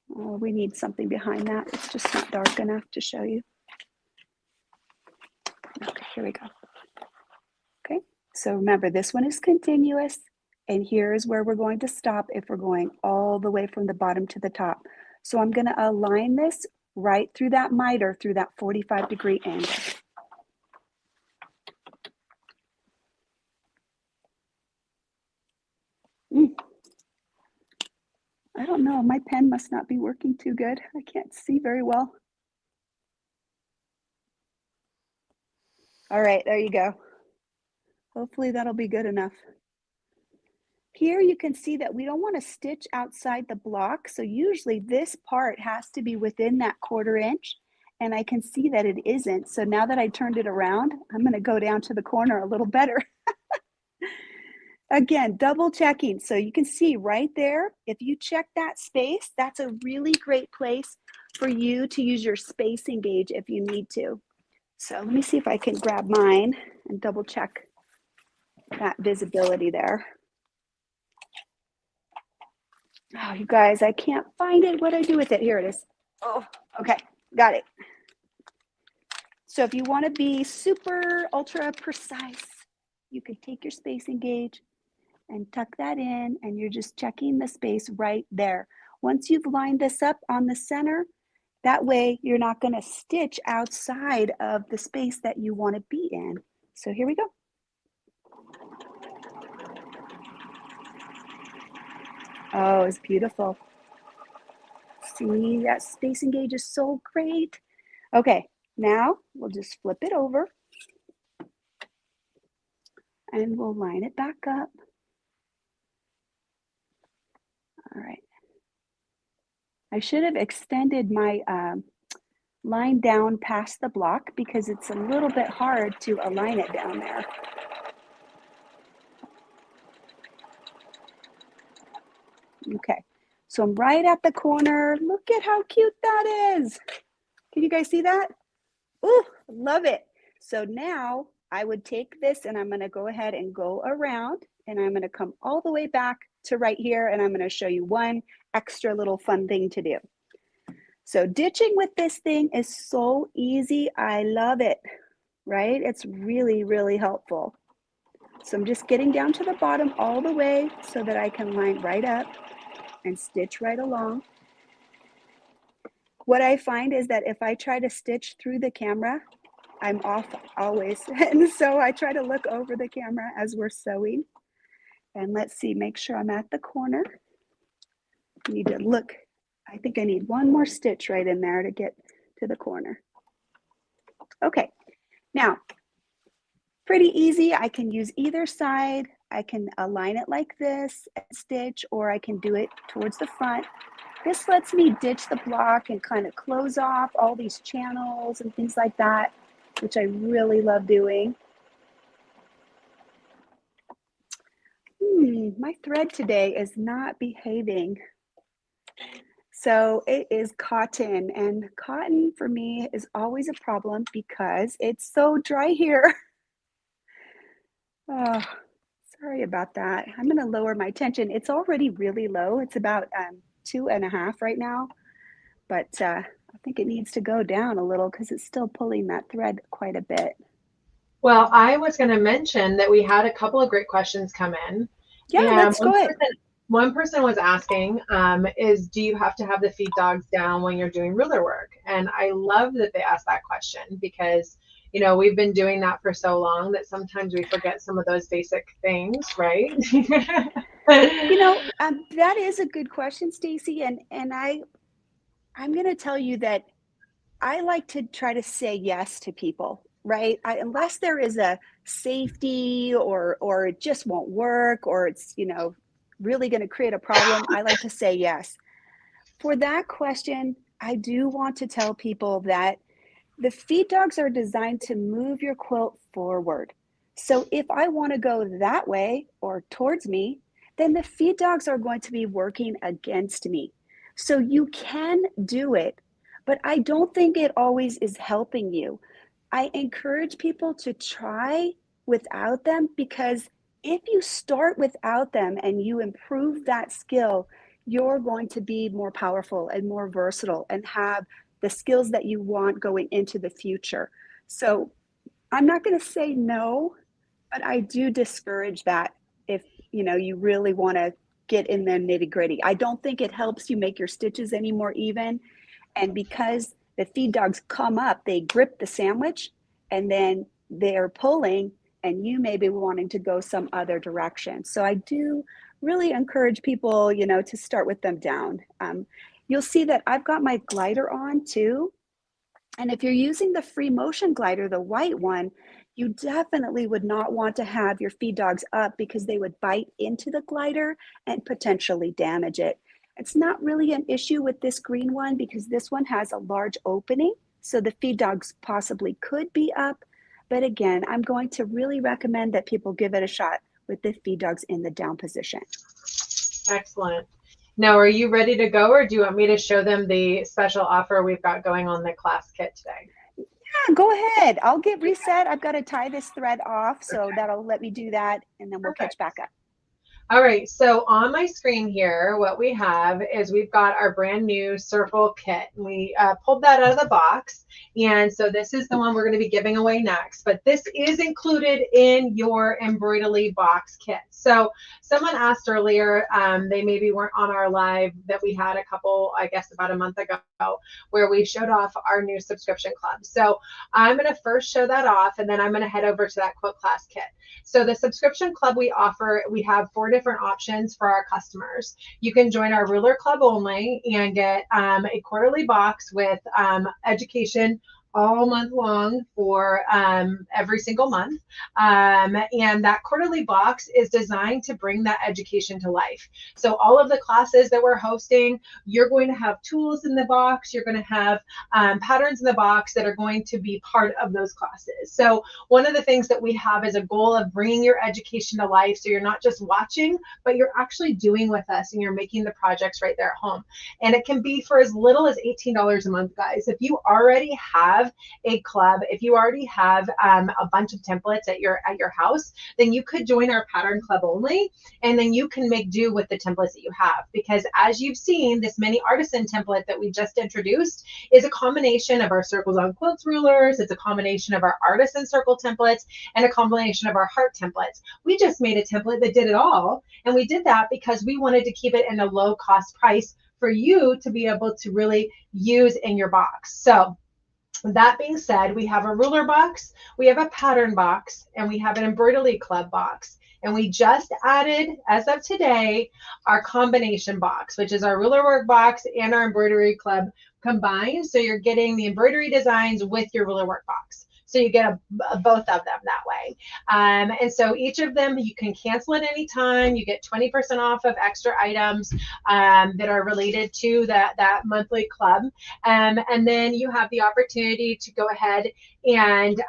We need something behind that. It's just not dark enough to show you. Okay, here we go. Okay, so remember, this one is continuous, and here is where we're going to stop if we're going all the way from the bottom to the top. So I'm going to align this right through that miter, through that 45-degree angle. I don't know, my pen must not be working too good. I can't see very well. All right, there you go. Hopefully that'll be good enough. Here you can see that we don't want to stitch outside the block. So usually this part has to be within that 1/4 inch. And I can see that it isn't. So now that I turned it around, I'm going to go down to the corner a little better. Again, double checking. So you can see right there, if you check that space, that's a really great place for you to use your spacing gauge if you need to. So let me see if I can grab mine and double check that visibility there. Oh, you guys, I can't find it. What do I do with it? Here it is. Oh, okay, got it. So if you want to be super ultra precise, you could take your spacing gauge and tuck that in, and you're just checking the space right there. Once you've lined this up on the center, that way you're not going to stitch outside of the space that you want to be in. So here we go. Oh, it's beautiful. See, that spacing gauge is so great. Okay, now we'll just flip it over and we'll line it back up. All right. I should have extended my line down past the block because it's a little bit hard to align it down there. Okay, so I'm right at the corner. Look at how cute that is. Can you guys see that? Ooh, love it. So now I would take this and I'm going to go ahead and go around, and I'm going to come all the way back to right here, and I'm going to show you one extra little fun thing to do. So ditching with this thing is so easy. I love it, right? It's really, really helpful. So I'm just getting down to the bottom all the way so that I can line right up and stitch right along. What I find is that if I try to stitch through the camera, I'm off always. And so I try to look over the camera as we're sewing. And let's see, make sure I'm at the corner. I need to look. I think I need one more stitch right in there to get to the corner. Okay, now, pretty easy. I can use either side. I can align it like this, and stitch, or I can do it towards the front. This lets me ditch the block and kind of close off all these channels and things like that, which I really love doing. My thread today is not behaving. So it is cotton, and cotton for me is always a problem because it's so dry here. Oh, sorry about that. I'm going to lower my tension. It's already really low. It's about 2.5 right now, but I think it needs to go down a little because it's still pulling that thread quite a bit. Well, I was going to mention that we had a couple of great questions come in. Yeah, let's go ahead. One person was asking, do you have to have the feed dogs down when you're doing ruler work? And I love that they asked that question because, you know, we've been doing that for so long that sometimes we forget some of those basic things, right? You know, that is a good question, Stacy. And I'm going to tell you that I like to try to say yes to people, right? Unless there is a safety or it just won't work or it's, really going to create a problem, I like to say yes. For that question, I do want to tell people that the feed dogs are designed to move your quilt forward. So if I want to go that way or towards me, then the feed dogs are going to be working against me. So you can do it, but I don't think it always is helping you. I encourage people to try without them, because if you start without them and you improve that skill, you're going to be more powerful and more versatile and have the skills that you want going into the future. So I'm not going to say no, but I do discourage that if you really want to get in the nitty gritty. I don't think it helps you make your stitches any more even. And because the feed dogs come up, they grip the sandwich and then they're pulling, and you may be wanting to go some other direction. So I do really encourage people, to start with them down. You'll see that I've got my glider on too. And if you're using the free motion glider, the white one, you definitely would not want to have your feed dogs up, because they would bite into the glider and potentially damage it. It's not really an issue with this green one because this one has a large opening, so the feed dogs possibly could be up. But again, I'm going to really recommend that people give it a shot with the feed dogs in the down position. Excellent. Now, are you ready to go, or do you want me to show them the special offer we've got going on the class kit today? Yeah, go ahead. I'll get reset. I've got to tie this thread off, so that'll let me do that, and then we'll catch back up. All right, so on my screen here, what we have is we've got our brand new circle kit. We pulled that out of the box, and so this is the one we're going to be giving away next, but this is included in your Embroidery box kit. So someone asked earlier, they maybe weren't on our live that we had a couple, I guess about a month ago, where we showed off our new subscription club. So I'm going to first show that off, and then I'm going to head over to that quilt class kit. So the subscription club we offer, we have 4 different options for our customers. You can join our ruler club only and get a quarterly box with education all month long for every single month. And that quarterly box is designed to bring that education to life. So all of the classes that we're hosting, you're going to have tools in the box, you're going to have patterns in the box that are going to be part of those classes. So one of the things that we have is a goal of bringing your education to life, so you're not just watching, but you're actually doing with us and you're making the projects right there at home. And it can be for as little as $18 a month, guys. If you already have a club, if you already have a bunch of templates at your house, then you could join our pattern club only, and then you can make do with the templates that you have. Because as you've seen, this mini artisan template that we just introduced is a combination of our circles on quilts rulers, it's a combination of our artisan circle templates, and a combination of our heart templates. We just made a template that did it all, and we did that because we wanted to keep it in a low cost price for you to be able to really use in your box. So that being said, we have a ruler box, we have a pattern box, and we have an Embroidery Club box. And we just added, as of today, our combination box, which is our ruler work box and our Embroidery Club combined. So you're getting the embroidery designs with your ruler work box. So you get both of them that way. And so each of them, you can cancel at any time. You get 20% off of extra items that are related to that monthly club. And then you have the opportunity to go ahead and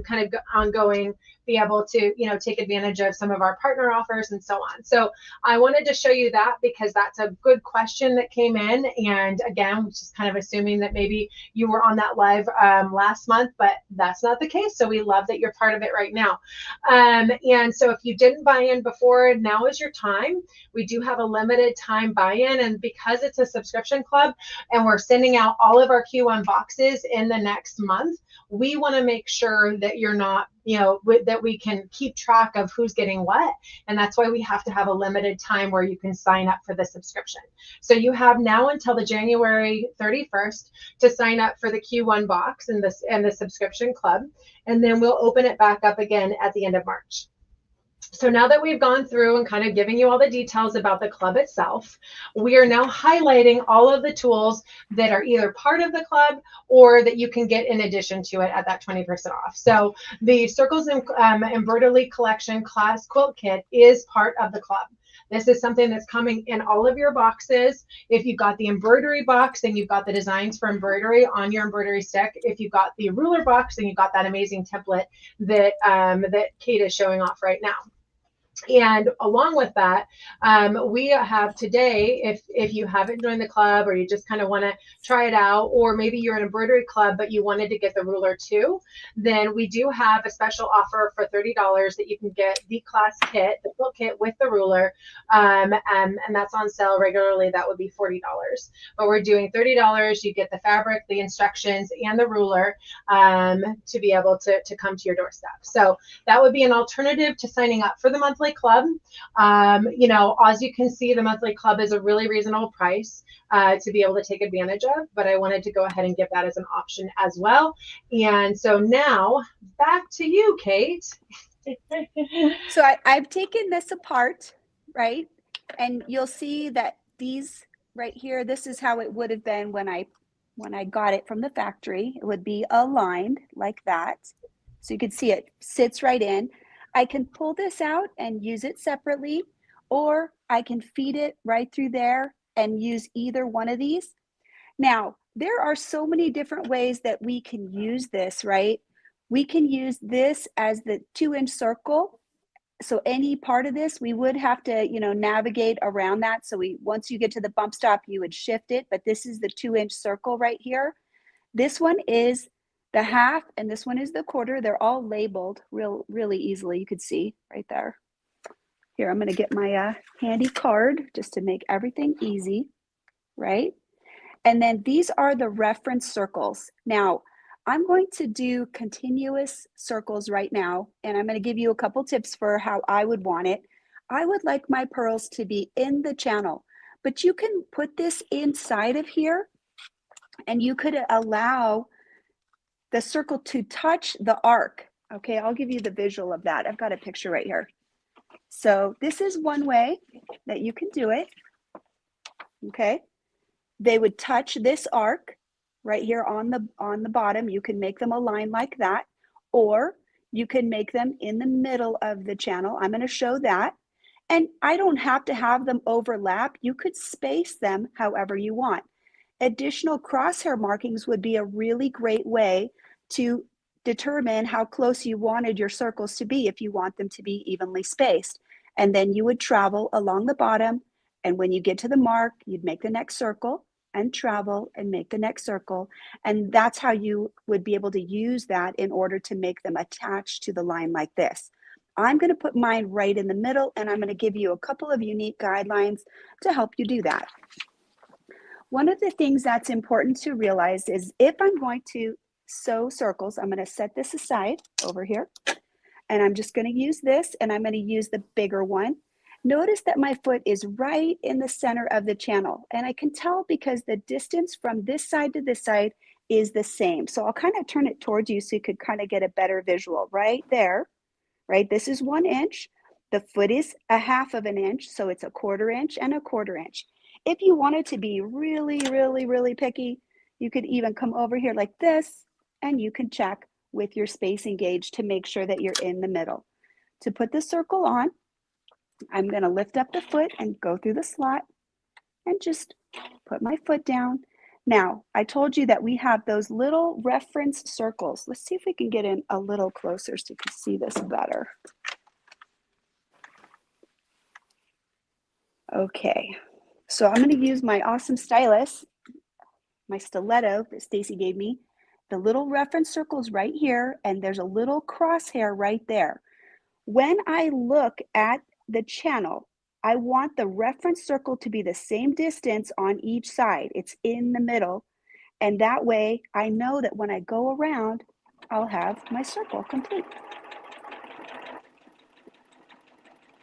kind of ongoing be able to, take advantage of some of our partner offers and so on. So I wanted to show you that because that's a good question that came in. And again, just kind of assuming that maybe you were on that live last month, but that's not the case. So we love that you're part of it right now. And so if you didn't buy in before, now is your time. We do have a limited time buy-in, and because it's a subscription club and we're sending out all of our Q1 boxes in the next month, we want to make sure that you're not, that we can keep track of who's getting what. And that's why we have to have a limited time where you can sign up for the subscription. So you have now until the January 31st to sign up for the Q1 box and the subscription club. And then we'll open it back up again at the end of March. So now that we've gone through and kind of giving you all the details about the club itself, we are now highlighting all of the tools that are either part of the club or that you can get in addition to it at that 20% off. So the Circles and Embroidery Collection class quilt kit is part of the club. This is something that's coming in all of your boxes. If you've got the embroidery box, then you've got the designs for embroidery on your embroidery stick. If you've got the ruler box, then you've got that amazing template that that Kate is showing off right now. And along with that, we have today, if you haven't joined the club or you just kind of want to try it out, or maybe you're an embroidery club but you wanted to get the ruler too, then we do have a special offer for $30 that you can get the class kit, the quilt kit with the ruler, and that's on sale regularly. That would be $40, but we're doing $30. You get the fabric, the instructions, and the ruler to be able to come to your doorstep. So that would be an alternative to signing up for the monthly club. You know, as you can see, the monthly club is a really reasonable price to be able to take advantage of, but I wanted to go ahead and give that as an option as well. And so now back to you, Kate. So I've taken this apart, right? And you'll see that these right here, this is how it would have been when I got it from the factory. It would be aligned like that. So you can see it sits right in. I can pull this out and use it separately, or I can feed it right through there and use either one of these. Now, there are so many different ways that we can use this, right? We can use this as the 2-inch circle. So any part of this, we would have to, you know, navigate around that. So once you get to the bump stop, you would shift it, but this is the 2-inch circle right here. This one is the half and this one is the quarter. They're all labeled really easily. You could see right there. Here, I'm going to get my handy card just to make everything easy, right? And then these are the reference circles. Now, I'm going to do continuous circles right now, and I'm going to give you a couple tips for how I would want it. I would like my pearls to be in the channel, but you can put this inside of here, and you could allow the circle to touch the arc. Okay, I'll give you the visual of that. I've got a picture right here. So this is one way that you can do it. Okay, they would touch this arc right here on the bottom. You can make them align like that, or you can make them in the middle of the channel. I'm going to show that. And I don't have to have them overlap. You could space them however you want. Additional crosshair markings would be a really great way to determine how close you wanted your circles to be if you want them to be evenly spaced. And then you would travel along the bottom, and when you get to the mark, you'd make the next circle and travel and make the next circle. And that's how you would be able to use that in order to make them attached to the line like this. I'm going to put mine right in the middle, and I'm going to give you a couple of unique guidelines to help you do that. One of the things that's important to realize is if I'm going to sew circles, I'm going to set this aside over here, and I'm just going to use this, and I'm going to use the bigger one. Notice that my foot is right in the center of the channel, and I can tell because the distance from this side to this side is the same. So I'll kind of turn it towards you so you could kind of get a better visual right there, right? This is 1 inch. The foot is a half of an inch, so it's a 1/4 inch and a 1/4 inch. If you wanted to be really picky, you could even come over here like this, and you can check with your spacing gauge to make sure that you're in the middle. To put the circle on, I'm going to lift up the foot and go through the slot and just put my foot down. Now, I told you that we have those little reference circles. Let's see if we can get in a little closer so you can see this better. Okay, so I'm going to use my awesome stylus, my stiletto that Stacy gave me. The little reference circles right here, and there's a little crosshair right there. When I look at the channel, I want the reference circle to be the same distance on each side. It's in the middle, and that way I know that when I go around, I'll have my circle complete.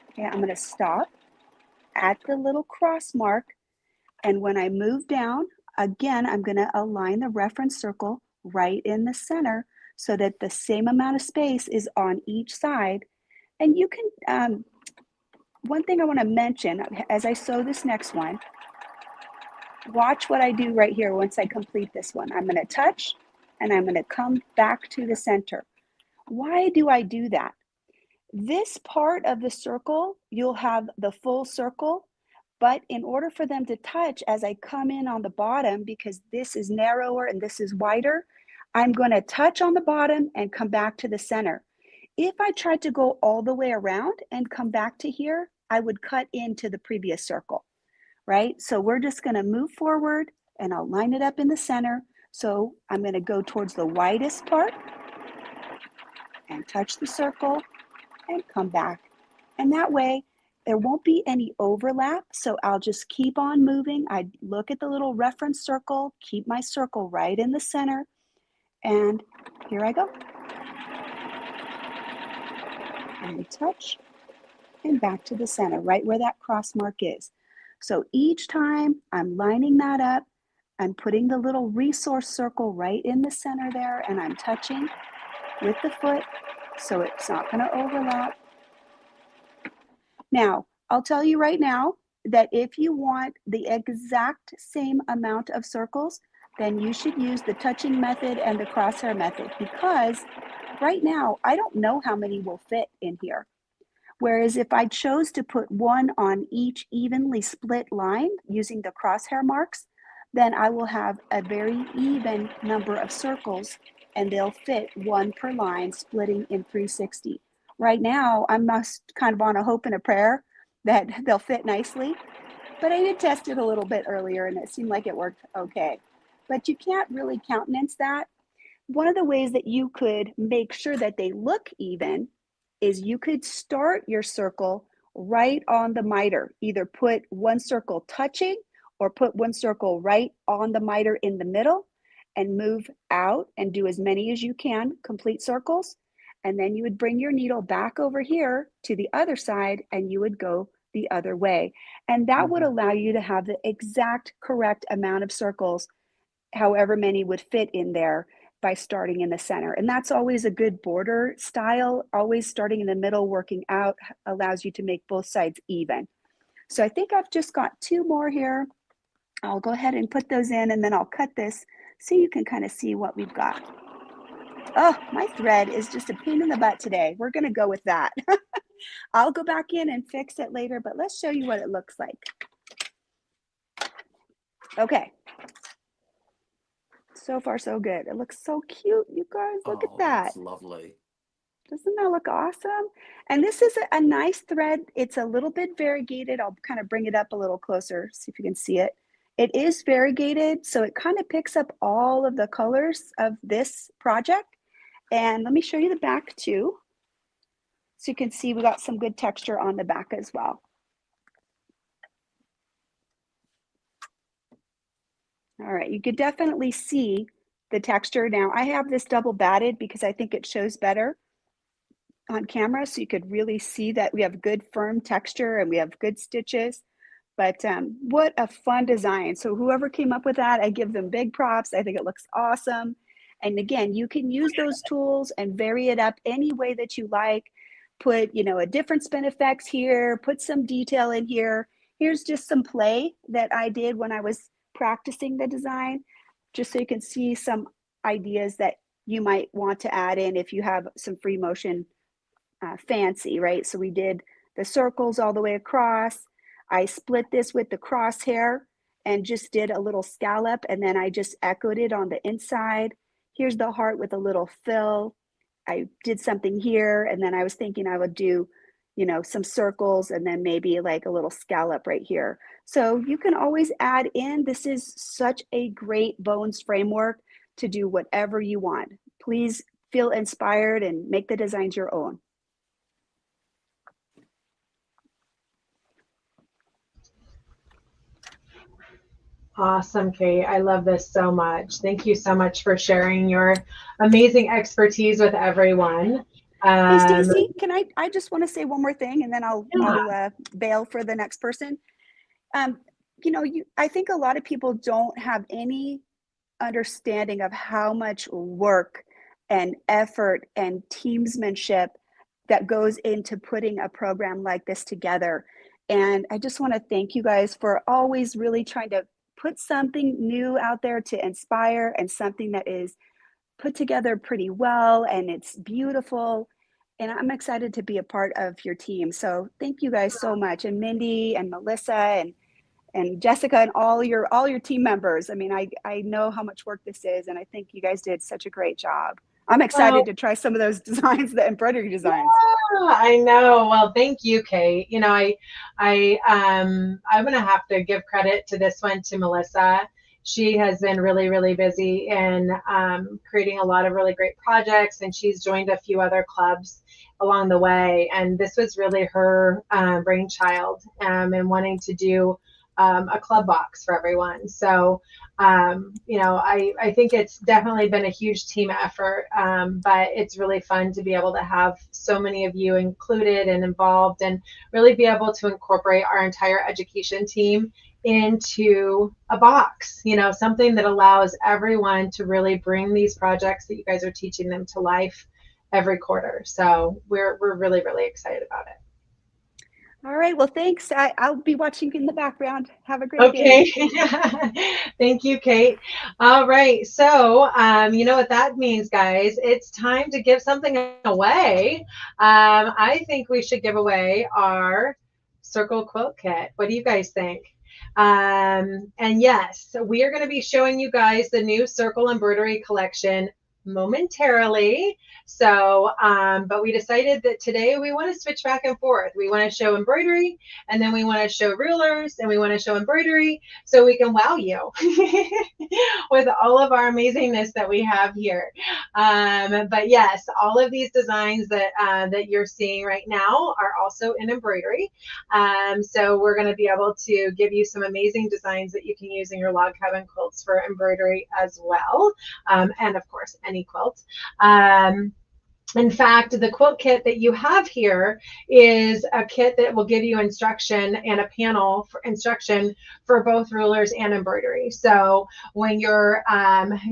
Okay, I'm going to stop at the little cross mark, and when I move down, again, I'm going to align the reference circle right in the center so that the same amount of space is on each side. And you can, one thing I want to mention as I sew this next one, watch what I do right here once I complete this one. I'm going to touch and I'm going to come back to the center. Why do I do that? This part of the circle, you'll have the full circle, but in order for them to touch as I come in on the bottom, because this is narrower and this is wider, I'm going to touch on the bottom and come back to the center. If I tried to go all the way around and come back to here, I would cut into the previous circle, right? So we're just going to move forward and I'll line it up in the center. So I'm going to go towards the widest part and touch the circle and come back. And that way there won't be any overlap. So I'll just keep on moving. I look at the little reference circle, keep my circle right in the center. And here I go. And touch and back to the center, right where that cross mark is. So each time I'm lining that up, I'm putting the little resource circle right in the center there, and I'm touching with the foot so it's not going to overlap. Now, I'll tell you right now that if you want the exact same amount of circles, then you should use the touching method and the crosshair method, because right now I don't know how many will fit in here. Whereas if I chose to put one on each evenly split line using the crosshair marks, then I will have a very even number of circles and they'll fit one per line, splitting in 360. Right now, I'm kind of on a hope and a prayer that they'll fit nicely, but I did test it a little bit earlier and it seemed like it worked okay. But you can't really countenance that. One of the ways that you could make sure that they look even is you could start your circle right on the miter. Either put one circle touching or put one circle right on the miter in the middle and move out and do as many as you can, complete circles. And then you would bring your needle back over here to the other side and you would go the other way. And that would allow you to have the exact correct amount of circles, however many would fit in there, by starting in the center. And that's always a good border style. Always starting in the middle, working out allows you to make both sides even. So I think I've just got two more here. I'll go ahead and put those in and then I'll cut this so you can kind of see what we've got. Oh, my thread is just a pain in the butt today. We're going to go with that. I'll go back in and fix it later, but let's show you what it looks like. Okay. So far, so good. It looks so cute, you guys. Look at that. That's lovely. Doesn't that look awesome? And this is a nice thread. It's a little bit variegated. I'll kind of bring it up a little closer, see if you can see it. It is variegated, so it kind of picks up all of the colors of this project. And let me show you the back too. So you can see we got some good texture on the back as well. All right, you could definitely see the texture. Now I have this double batted because I think it shows better on camera, so you could really see that we have good firm texture and we have good stitches. But what a fun design. So whoever came up with that, I give them big props. I think it looks awesome. And again, you can use those tools and vary it up any way that you like. Put, you know, a different spin effects here, put some detail in here. Here's just some play that I did when I was practicing the design, just so you can see some ideas that you might want to add in if you have some free motion fancy, right? So we did the circles all the way across. I split this with the crosshair and just did a little scallop, and then I just echoed it on the inside. Here's the heart with a little fill. I did something here, and then I was thinking I would do, you know, some circles and then maybe like a little scallop right here. So you can always add in. This is such a great bones framework to do whatever you want. Please feel inspired and make the designs your own. Awesome, Kate. I love this so much. Thank you so much for sharing your amazing expertise with everyone. Hey, Stacy, can I just want to say one more thing and then I'll bail for the next person. You know, I think a lot of people don't have any understanding of how much work and effort and teamsmanship that goes into putting a program like this together. And I just want to thank you guys for always really trying to put something new out there to inspire, and something that is put together pretty well and it's beautiful. And I'm excited to be a part of your team. So thank you guys so much. And Mindy and Melissa and Jessica and all your team members. I mean, I know how much work this is, and I think you guys did such a great job. I'm excited to try some of those designs, the embroidery designs. Yeah, I know. Well, thank you, Kate. You know, I'm gonna have to give credit to this one to Melissa. She has been really, really busy in creating a lot of really great projects, and she's joined a few other clubs along the way. And this was really her brainchild, and wanting to do a club box for everyone. So, you know, I think it's definitely been a huge team effort, but it's really fun to be able to have so many of you included and involved, and really be able to incorporate our entire education team into a box, you know, something that allows everyone to really bring these projects that you guys are teaching them to life every quarter. So we're really, really excited about it. All right. Well, thanks. I'll be watching in the background. Have a great day. Okay. Thank you, Kate. All right. So, you know what that means, guys. It's time to give something away. I think we should give away our circle quilt kit. What do you guys think? And yes, we are going to be showing you guys the new Circle Embroidery collection momentarily. So, but we decided that today we want to switch back and forth. We want to show embroidery, and then we want to show rulers, and we want to show embroidery, so we can wow you with all of our amazingness that we have here. But yes, all of these designs that that you're seeing right now are also in embroidery. So we're going to be able to give you some amazing designs that you can use in your log cabin quilts for embroidery as well, and of course any quilt. In fact, the quilt kit that you have here is a kit that will give you instruction and a panel for instruction for both rulers and embroidery. So when you're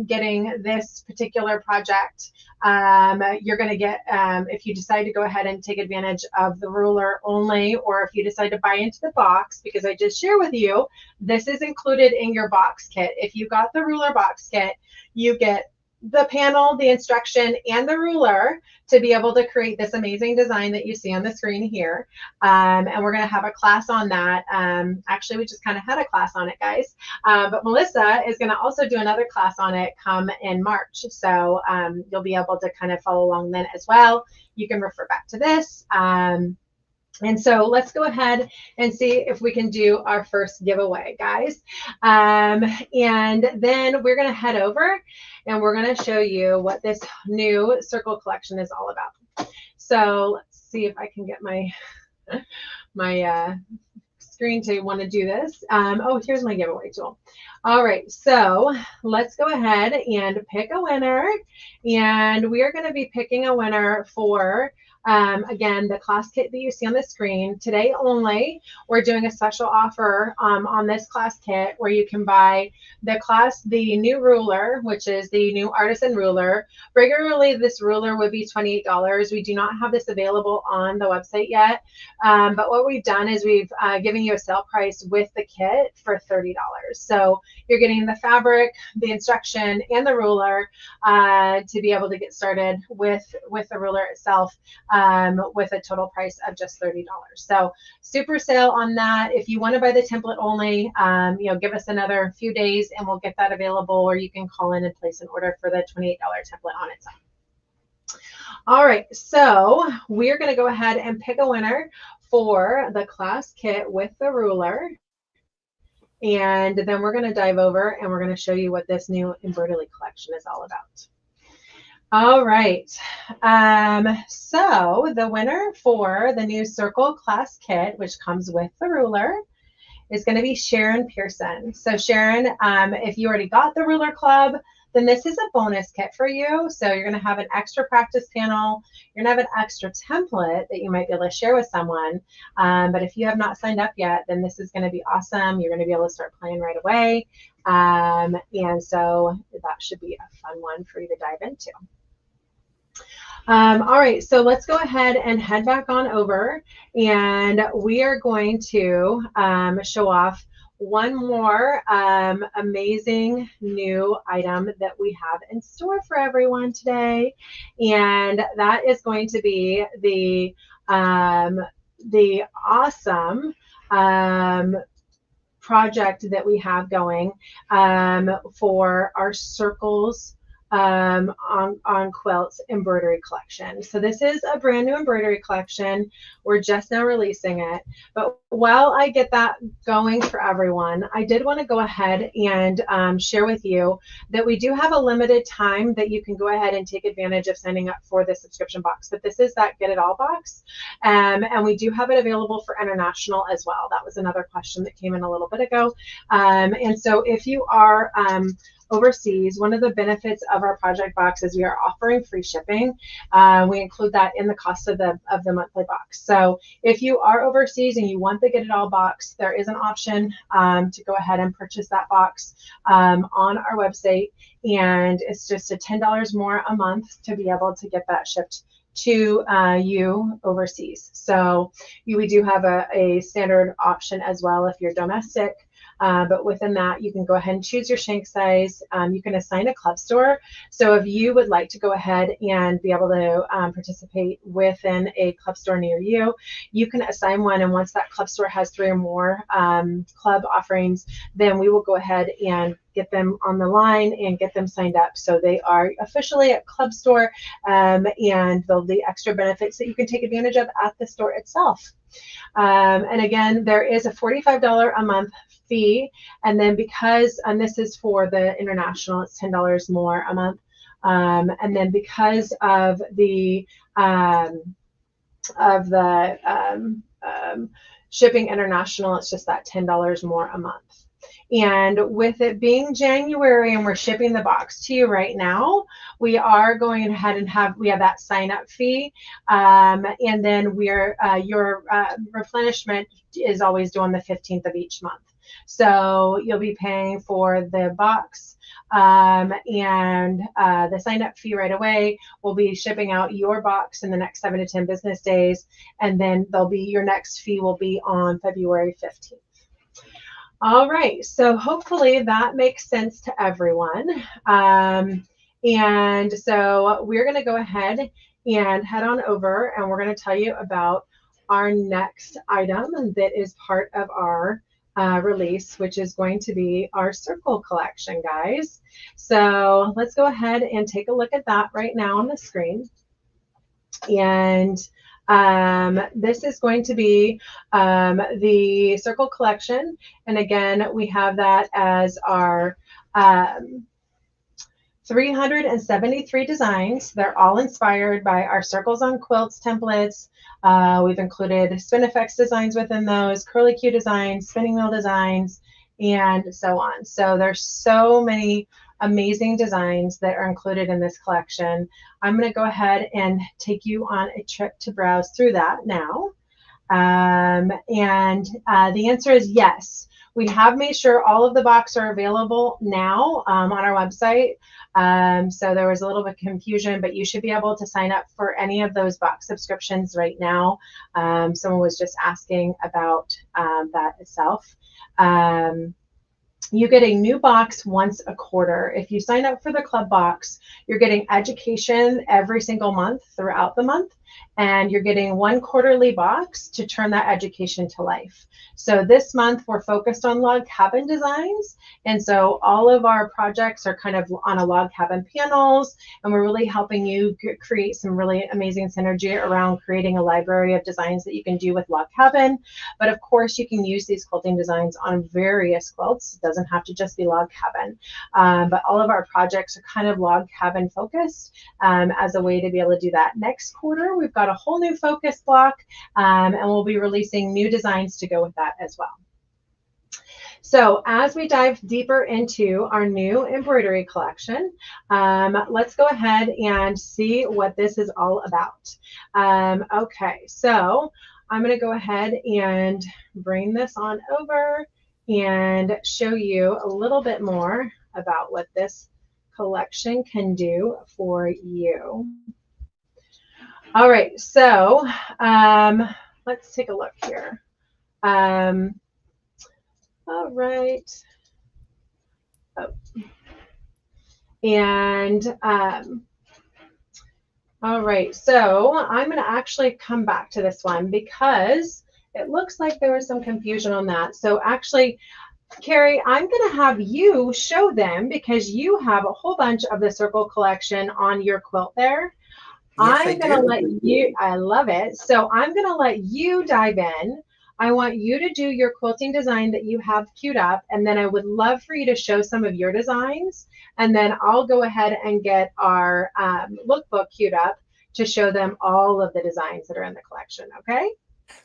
getting this particular project, you're going to get, if you decide to go ahead and take advantage of the ruler only, or if you decide to buy into the box, because I just share with you, this is included in your box kit. If you got the ruler box kit, you get the panel, the instruction, and the ruler to be able to create this amazing design that you see on the screen here. And we're going to have a class on that. Actually, we just kind of had a class on it, guys. But Melissa is going to also do another class on it come in March. So you'll be able to kind of follow along then as well. You can refer back to this. And so let's go ahead and see if we can do our first giveaway, guys. And then we're going to head over and we're going to show you what this new circle collection is all about. So let's see if I can get my screen to want to do this. Oh, here's my giveaway tool. All right, so let's go ahead and pick a winner. And we are going to be picking a winner for again, the class kit that you see on the screen. Today only, we're doing a special offer on this class kit where you can buy the new ruler, which is the new artisan ruler. Regularly, this ruler would be $28. We do not have this available on the website yet, but what we've done is we've given you a sale price with the kit for $30. So you're getting the fabric, the instruction, and the ruler to be able to get started with the ruler itself. With a total price of just $30. So super sale on that. If you want to buy the template only, you know, give us another few days and we'll get that available, or you can call in and place an order for the $28 template on its own. All right, so we're going to go ahead and pick a winner for the class kit with the ruler. And then we're going to dive over and we're going to show you what this new Embroidery collection is all about. All right, so the winner for the new Circle class kit, which comes with the ruler, is going to be Sharon Pearson. So Sharon, if you already got the ruler club, then this is a bonus kit for you. So you're going to have an extra practice panel. You're going to have an extra template that you might be able to share with someone. But if you have not signed up yet, then this is going to be awesome. You're going to be able to start playing right away. And so that should be a fun one for you to dive into. All right, so let's go ahead and head back on over, and we are going to show off one more amazing new item that we have in store for everyone today, and that is going to be the awesome project that we have going for our circles on quilts embroidery collection. So this is a brand new embroidery collection. We're just now releasing it. But while I get that going for everyone, I did want to go ahead and share with you that we do have a limited time that you can go ahead and take advantage of signing up for the subscription box. But this is that Get It All box. And we do have it available for international as well. That was another question that came in a little bit ago. And so if you are overseas, one of the benefits of our project box is we are offering free shipping. We include that in the cost of the monthly box. So if you are overseas and you want the Get It All box, there is an option to go ahead and purchase that box on our website, and it's just a $10 more a month to be able to get that shipped to you overseas. So we do have a standard option as well if you're domestic. But within that, you can go ahead and choose your shank size. You can assign a club store. So if you would like to go ahead and be able to participate within a club store near you, you can assign one. And once that club store has 3 or more club offerings, then we will go ahead and get them on the line and get them signed up. So they are officially a club store, and there'll be extra benefits that you can take advantage of at the store itself. And again, there is a $45 a month fee, and then and this is for the international, it's $10 more a month. And then because of the shipping international, it's just that $10 more a month. And with it being January and we're shipping the box to you right now, we are going ahead and we have that sign up fee. And then your replenishment is always due on the 15th of each month. So you'll be paying for the box and the sign up fee right away. We'll be shipping out your box in the next 7 to 10 business days. And then your next fee will be on February 15th. All right, so hopefully that makes sense to everyone. And so we're going to go ahead and head on over, and we're going to tell you about our next item that is part of our release, which is going to be our circle collection, guys. So let's go ahead and take a look at that right now on the screen. And this is going to be the circle collection. And again, we have that as our 373 designs. They're all inspired by our Circles on Quilts templates. We've included Spinifex designs within those, curly Q designs, spinning wheel designs, and so on. So there's so many amazing designs that are included in this collection. I'm going to go ahead and take you on a trip to browse through that now. And the answer is yes. We have made sure all of the boxes are available now on our website. So there was a little bit of confusion, but you should be able to sign up for any of those box subscriptions right now. Someone was just asking about that itself. You get a new box once a quarter. If you sign up for the club box, you're getting education every single month throughout the month, and you're getting one quarterly box to turn that education to life. So this month we're focused on log cabin designs, and so all of our projects are kind of on a log cabin panels, and we're really helping you create some really amazing synergy around creating a library of designs that you can do with log cabin. But of course you can use these quilting designs on various quilts. It doesn't have to just be log cabin, but all of our projects are kind of log cabin focused as a way to be able to do that. Next quarter we've got a whole new focus block, and we'll be releasing new designs to go with that as well. So as we dive deeper into our new embroidery collection, let's go ahead and see what this is all about. Okay, so I'm going to go ahead and bring this on over and show you a little bit more about what this collection can do for you. All right, so let's take a look here. All right. Oh. And all right, so I'm going to actually come back to this one because it looks like there was some confusion on that. So actually, Carrie, I'm going to have you show them because you have a whole bunch of the circle collection on your quilt there. Yes, I I'm going to do. let you, I love it. So I'm going to let you dive in. I want you to do your quilting design that you have queued up, and then I would love for you to show some of your designs, and then I'll go ahead and get our lookbook queued up to show them all of the designs that are in the collection, okay?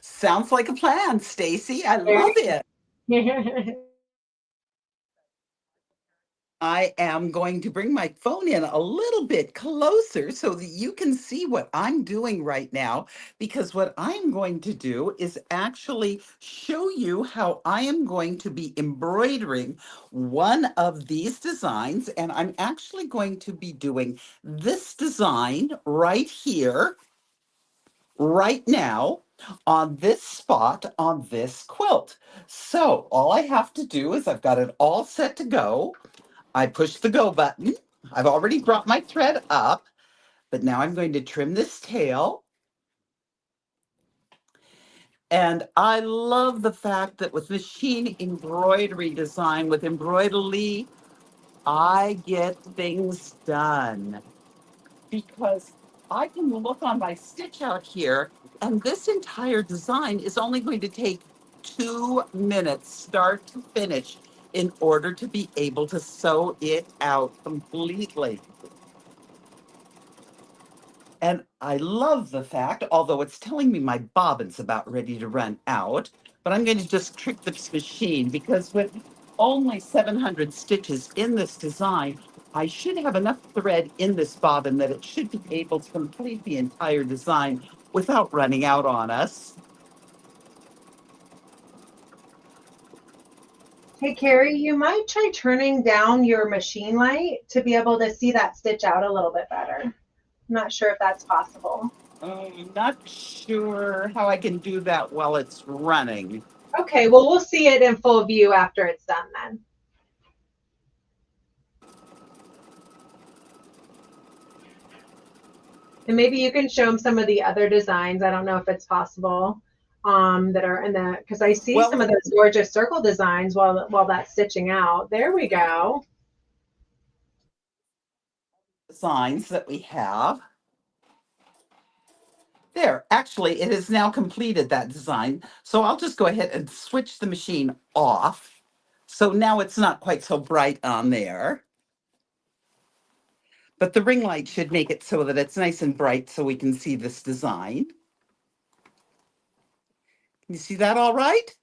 Sounds like a plan, Stacy. I love it. I am going to bring my phone in a little bit closer so that you can see what I'm doing right now, because what I'm going to do is actually show you how I am going to be embroidering one of these designs. And I'm actually going to be doing this design right here, right now, on this spot on this quilt. So all I have to do is I've got it all set to go. I push the go button. I've already brought my thread up, but now I'm going to trim this tail. And I love the fact that with machine embroidery design, with Embroidelee, I get things done because I can look on my stitch out here, and this entire design is only going to take 2 minutes, start to finish, in order to be able to sew it out completely. And I love the fact, although it's telling me my bobbin's about ready to run out, but I'm going to just trick this machine because with only 700 stitches in this design, I should have enough thread in this bobbin that it should be able to complete the entire design without running out on us. Hey, Carrie, you might try turning down your machine light to be able to see that stitch out a little bit better. I'm not sure if that's possible. Not sure how I can do that while it's running. Okay, well, we'll see it in full view after it's done then. And maybe you can show them some of the other designs. I don't know if it's possible that are in the, because I see some of those gorgeous circle designs while that's stitching out. There we go. Designs that we have. There, actually, it has now completed that design. So I'll just go ahead and switch the machine off. So now it's not quite so bright on there. But the ring light should make it so that it's nice and bright so we can see this design. Can you see that all right?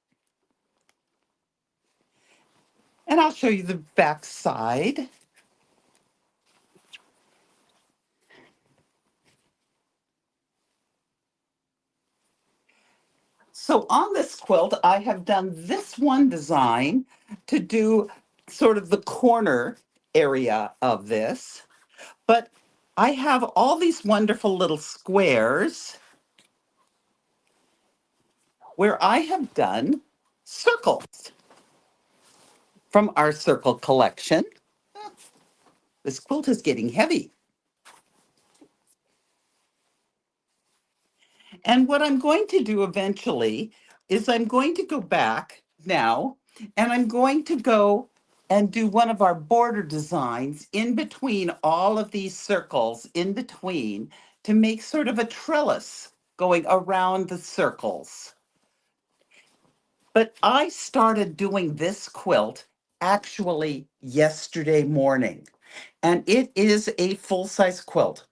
And I'll show you the back side. So on this quilt, I have done this one design to do sort of the corner area of this, but I have all these wonderful little squares where I have done circles from our circle collection. This quilt is getting heavy. And what I'm going to do eventually is I'm going to go back now and I'm going to go and do one of our border designs in between all of these circles in between to make sort of a trellis going around the circles. But I started doing this quilt actually yesterday morning, and it is a full-size quilt.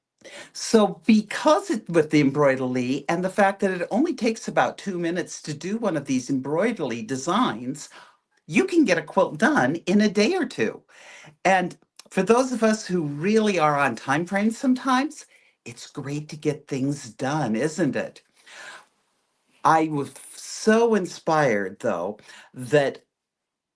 So because it with the embroidery and the fact that it only takes about 2 minutes to do one of these embroidery designs, you can get a quilt done in a day or two. And for those of us who really are on time frames sometimes, it's great to get things done, isn't it? I was so inspired, though, that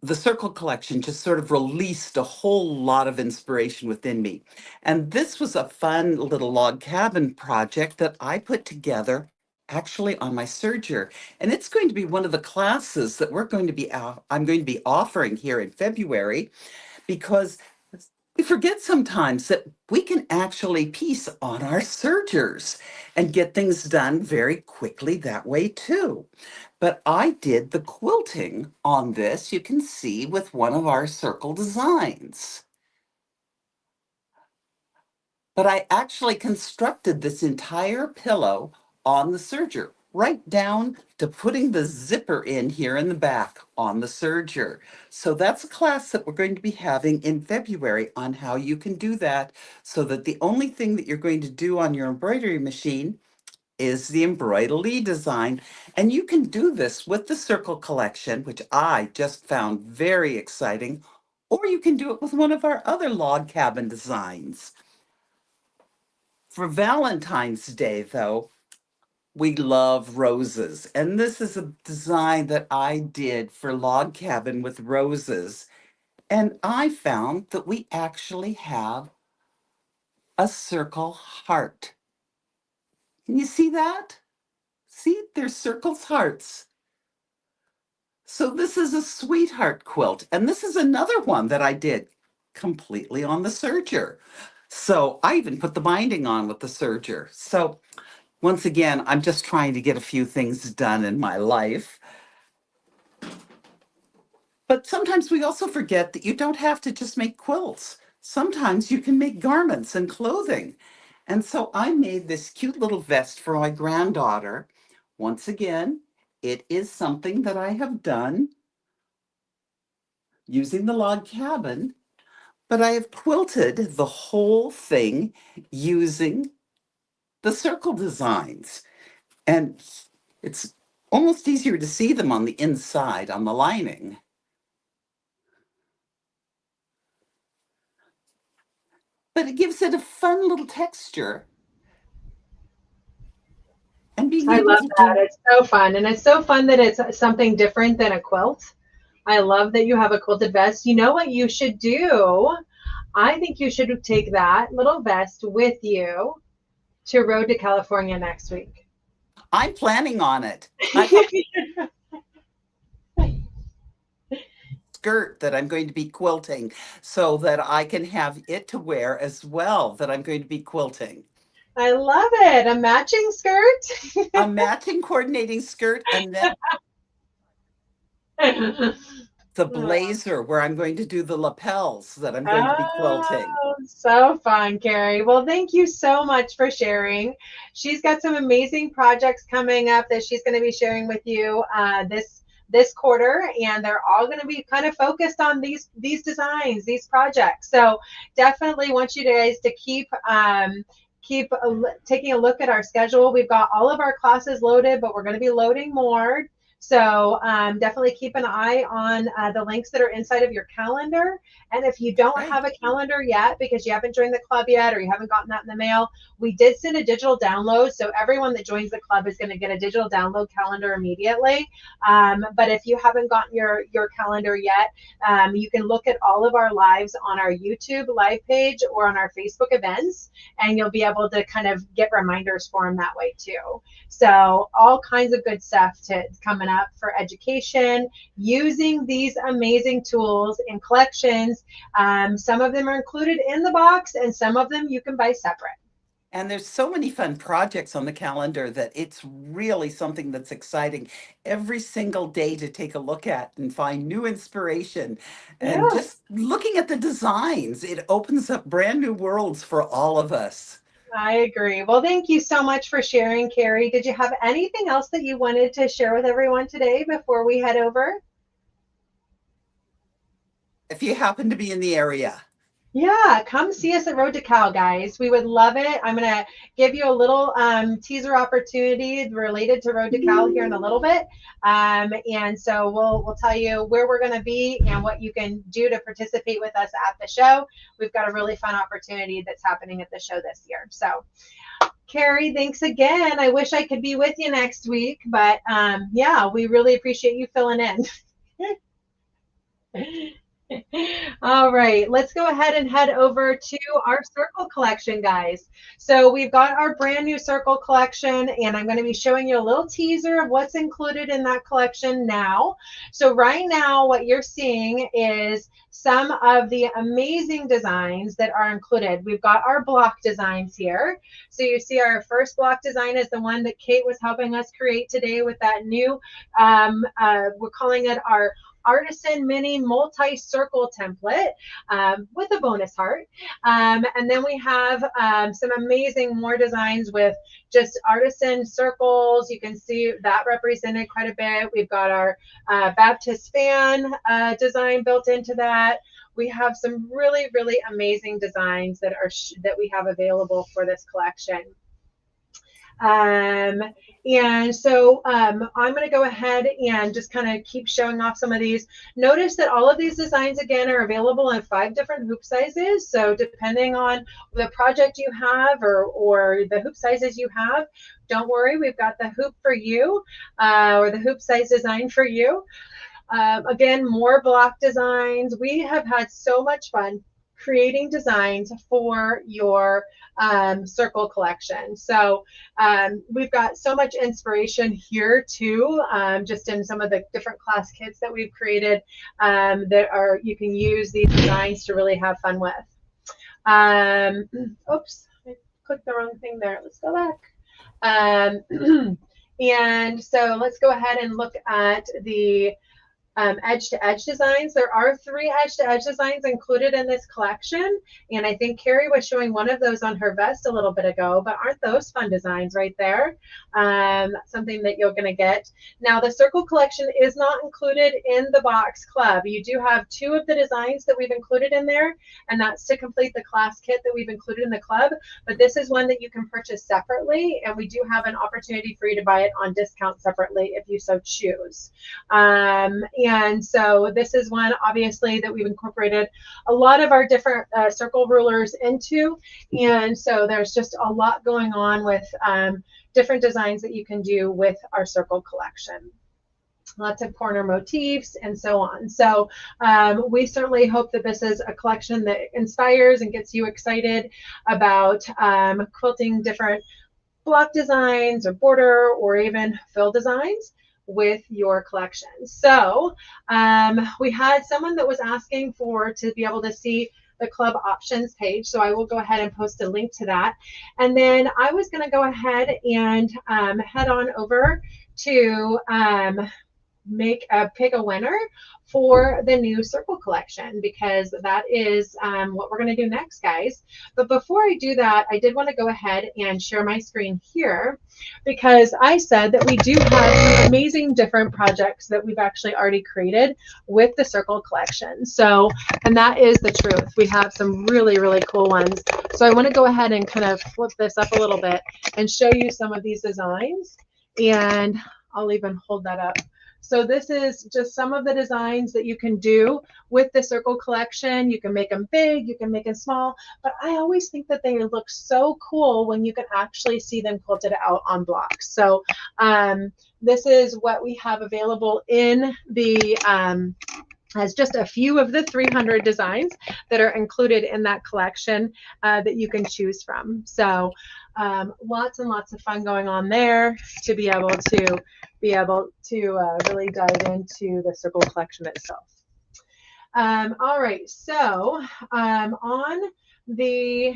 the Circle collection just sort of released a whole lot of inspiration within me. And this was a fun little log cabin project that I put together actually on my serger. And it's going to be one of the classes that I'm going to be offering here in February, because we forget sometimes that we can actually piece on our sergers and get things done very quickly that way too. But I did the quilting on this, you can see, with one of our circle designs. But I actually constructed this entire pillow on the serger, right down to putting the zipper in here in the back on the serger. So that's a class that we're going to be having in February on how you can do that, so that the only thing that you're going to do on your embroidery machine is the Embroidelee design. And you can do this with the Circle collection, which I just found very exciting, or you can do it with one of our other log cabin designs. For Valentine's Day, though, we love roses. And this is a design that I did for log cabin with roses. And I found that we actually have a circle heart. Can you see that? See, there's circles, hearts. So this is a sweetheart quilt. And this is another one that I did completely on the serger. So I even put the binding on with the serger. So once again, I'm just trying to get a few things done in my life. But sometimes we also forget that you don't have to just make quilts. Sometimes you can make garments and clothing. And so I made this cute little vest for my granddaughter. Once again, it is something that I have done using the log cabin, but I have quilted the whole thing using the circle designs. And it's almost easier to see them on the inside, on the lining. But it gives it a fun little texture. And being I able love to that. do, It's so fun. And it's so fun that it's something different than a quilt. I love that you have a quilted vest. You know what you should do? I think you should take that little vest with you to Road to California next week. I'm planning on it. I have a skirt that I'm going to be quilting so that I can have it to wear as well, that I'm going to be quilting. I love it. A matching skirt. A matching coordinating skirt, and then the blazer where I'm going to do the lapels that I'm going to be quilting. Oh, so fun, Carrie. Well, thank you so much for sharing. She's got some amazing projects coming up that she's going to be sharing with you this quarter, and they're all going to be kind of focused on these designs, these projects. So definitely want you guys to keep taking a look at our schedule. We've got all of our classes loaded, but we're going to be loading more. So definitely keep an eye on the links that are inside of your calendar. And if you don't have a calendar yet because you haven't joined the club yet or you haven't gotten that in the mail, we did send a digital download. So everyone that joins the club is going to get a digital download calendar immediately. But if you haven't gotten your calendar yet, you can look at all of our lives on our YouTube live page or on our Facebook events, and you'll be able to kind of get reminders for them that way too. So all kinds of good stuff coming up for education using these amazing tools and collections. Some of them are included in the box and some of them you can buy separate. And there's so many fun projects on the calendar that it's really something that's exciting every single day to take a look at and find new inspiration. And Yeah. just looking at the designs, it opens up brand new worlds for all of us. I agree. Well, thank you so much for sharing, Carrie. Did you have anything else that you wanted to share with everyone today before we head over? If you happen to be in the area. Yeah, come see us at Road to Cal, guys. We would love it. I'm going to give you a little teaser opportunity related to Road to Cal here in a little bit. And so we'll tell you where we're going to be and what you can do to participate with us at the show. We've got a really fun opportunity that's happening at the show this year. So, Carrie, thanks again. I wish I could be with you next week, but yeah, we really appreciate you filling in. All right, let's go ahead and head over to our circle collection, guys. So we've got our brand new circle collection, and I'm going to be showing you a little teaser of what's included in that collection now. So right now, what you're seeing is some of the amazing designs that are included. We've got our block designs here. So you see our first block design is the one that Kate was helping us create today with that new, we're calling it our artisan mini multi-circle template with a bonus heart. And then we have some amazing more designs with just artisan circles. You can see that represented quite a bit. We've got our Baptist fan design built into that. We have some really, really amazing designs that are that we have available for this collection. And so I'm going to go ahead and just kind of keep showing off some of these. Notice that all of these designs, again, are available in 5 different hoop sizes. So depending on the project you have or the hoop sizes you have, don't worry, we've got the hoop for you or the hoop size design for you. Again, more block designs. We have had so much fun creating designs for your circle collection. So we've got so much inspiration here too, just in some of the different class kits that we've created that are, you can use these designs to really have fun with. Oops, I clicked the wrong thing there. Let's go back. And so let's go ahead and look at the edge-to-edge designs. There are 3 edge-to-edge designs included in this collection, and I think Carrie was showing one of those on her vest a little bit ago, but aren't those fun designs right there? Something that you're going to get. Now, the circle collection is not included in the box club. You do have 2 of the designs that we've included in there, and that's to complete the class kit that we've included in the club, but this is one that you can purchase separately, and we do have an opportunity for you to buy it on discount separately if you so choose. And so this is one, obviously, that we've incorporated a lot of our different circle rulers into. And so there's just a lot going on with different designs that you can do with our circle collection. Lots of corner motifs and so on. So we certainly hope that this is a collection that inspires and gets you excited about quilting different block designs or border or even fill designs with your collection. So we had someone that was asking to be able to see the club options page. So I will go ahead and post a link to that. And then I was going to go ahead and head on over to pick a winner for the new circle collection, because that is what we're going to do next, guys. But before I do that, I did want to go ahead and share my screen here, because I said that we do have some amazing different projects that we've actually already created with the circle collection. So, and that is the truth. We have some really, really cool ones. So I want to go ahead and kind of flip this up a little bit and show you some of these designs. And I'll even hold that up. So this is just some of the designs that you can do with the circle collection. You can make them big, you can make them small, but I always think that they look so cool when you can actually see them quilted out on blocks. So this is what we have available in the as just a few of the 300 designs that are included in that collection that you can choose from. So lots and lots of fun going on there to be able to really dive into the circle collection itself. All right, so on the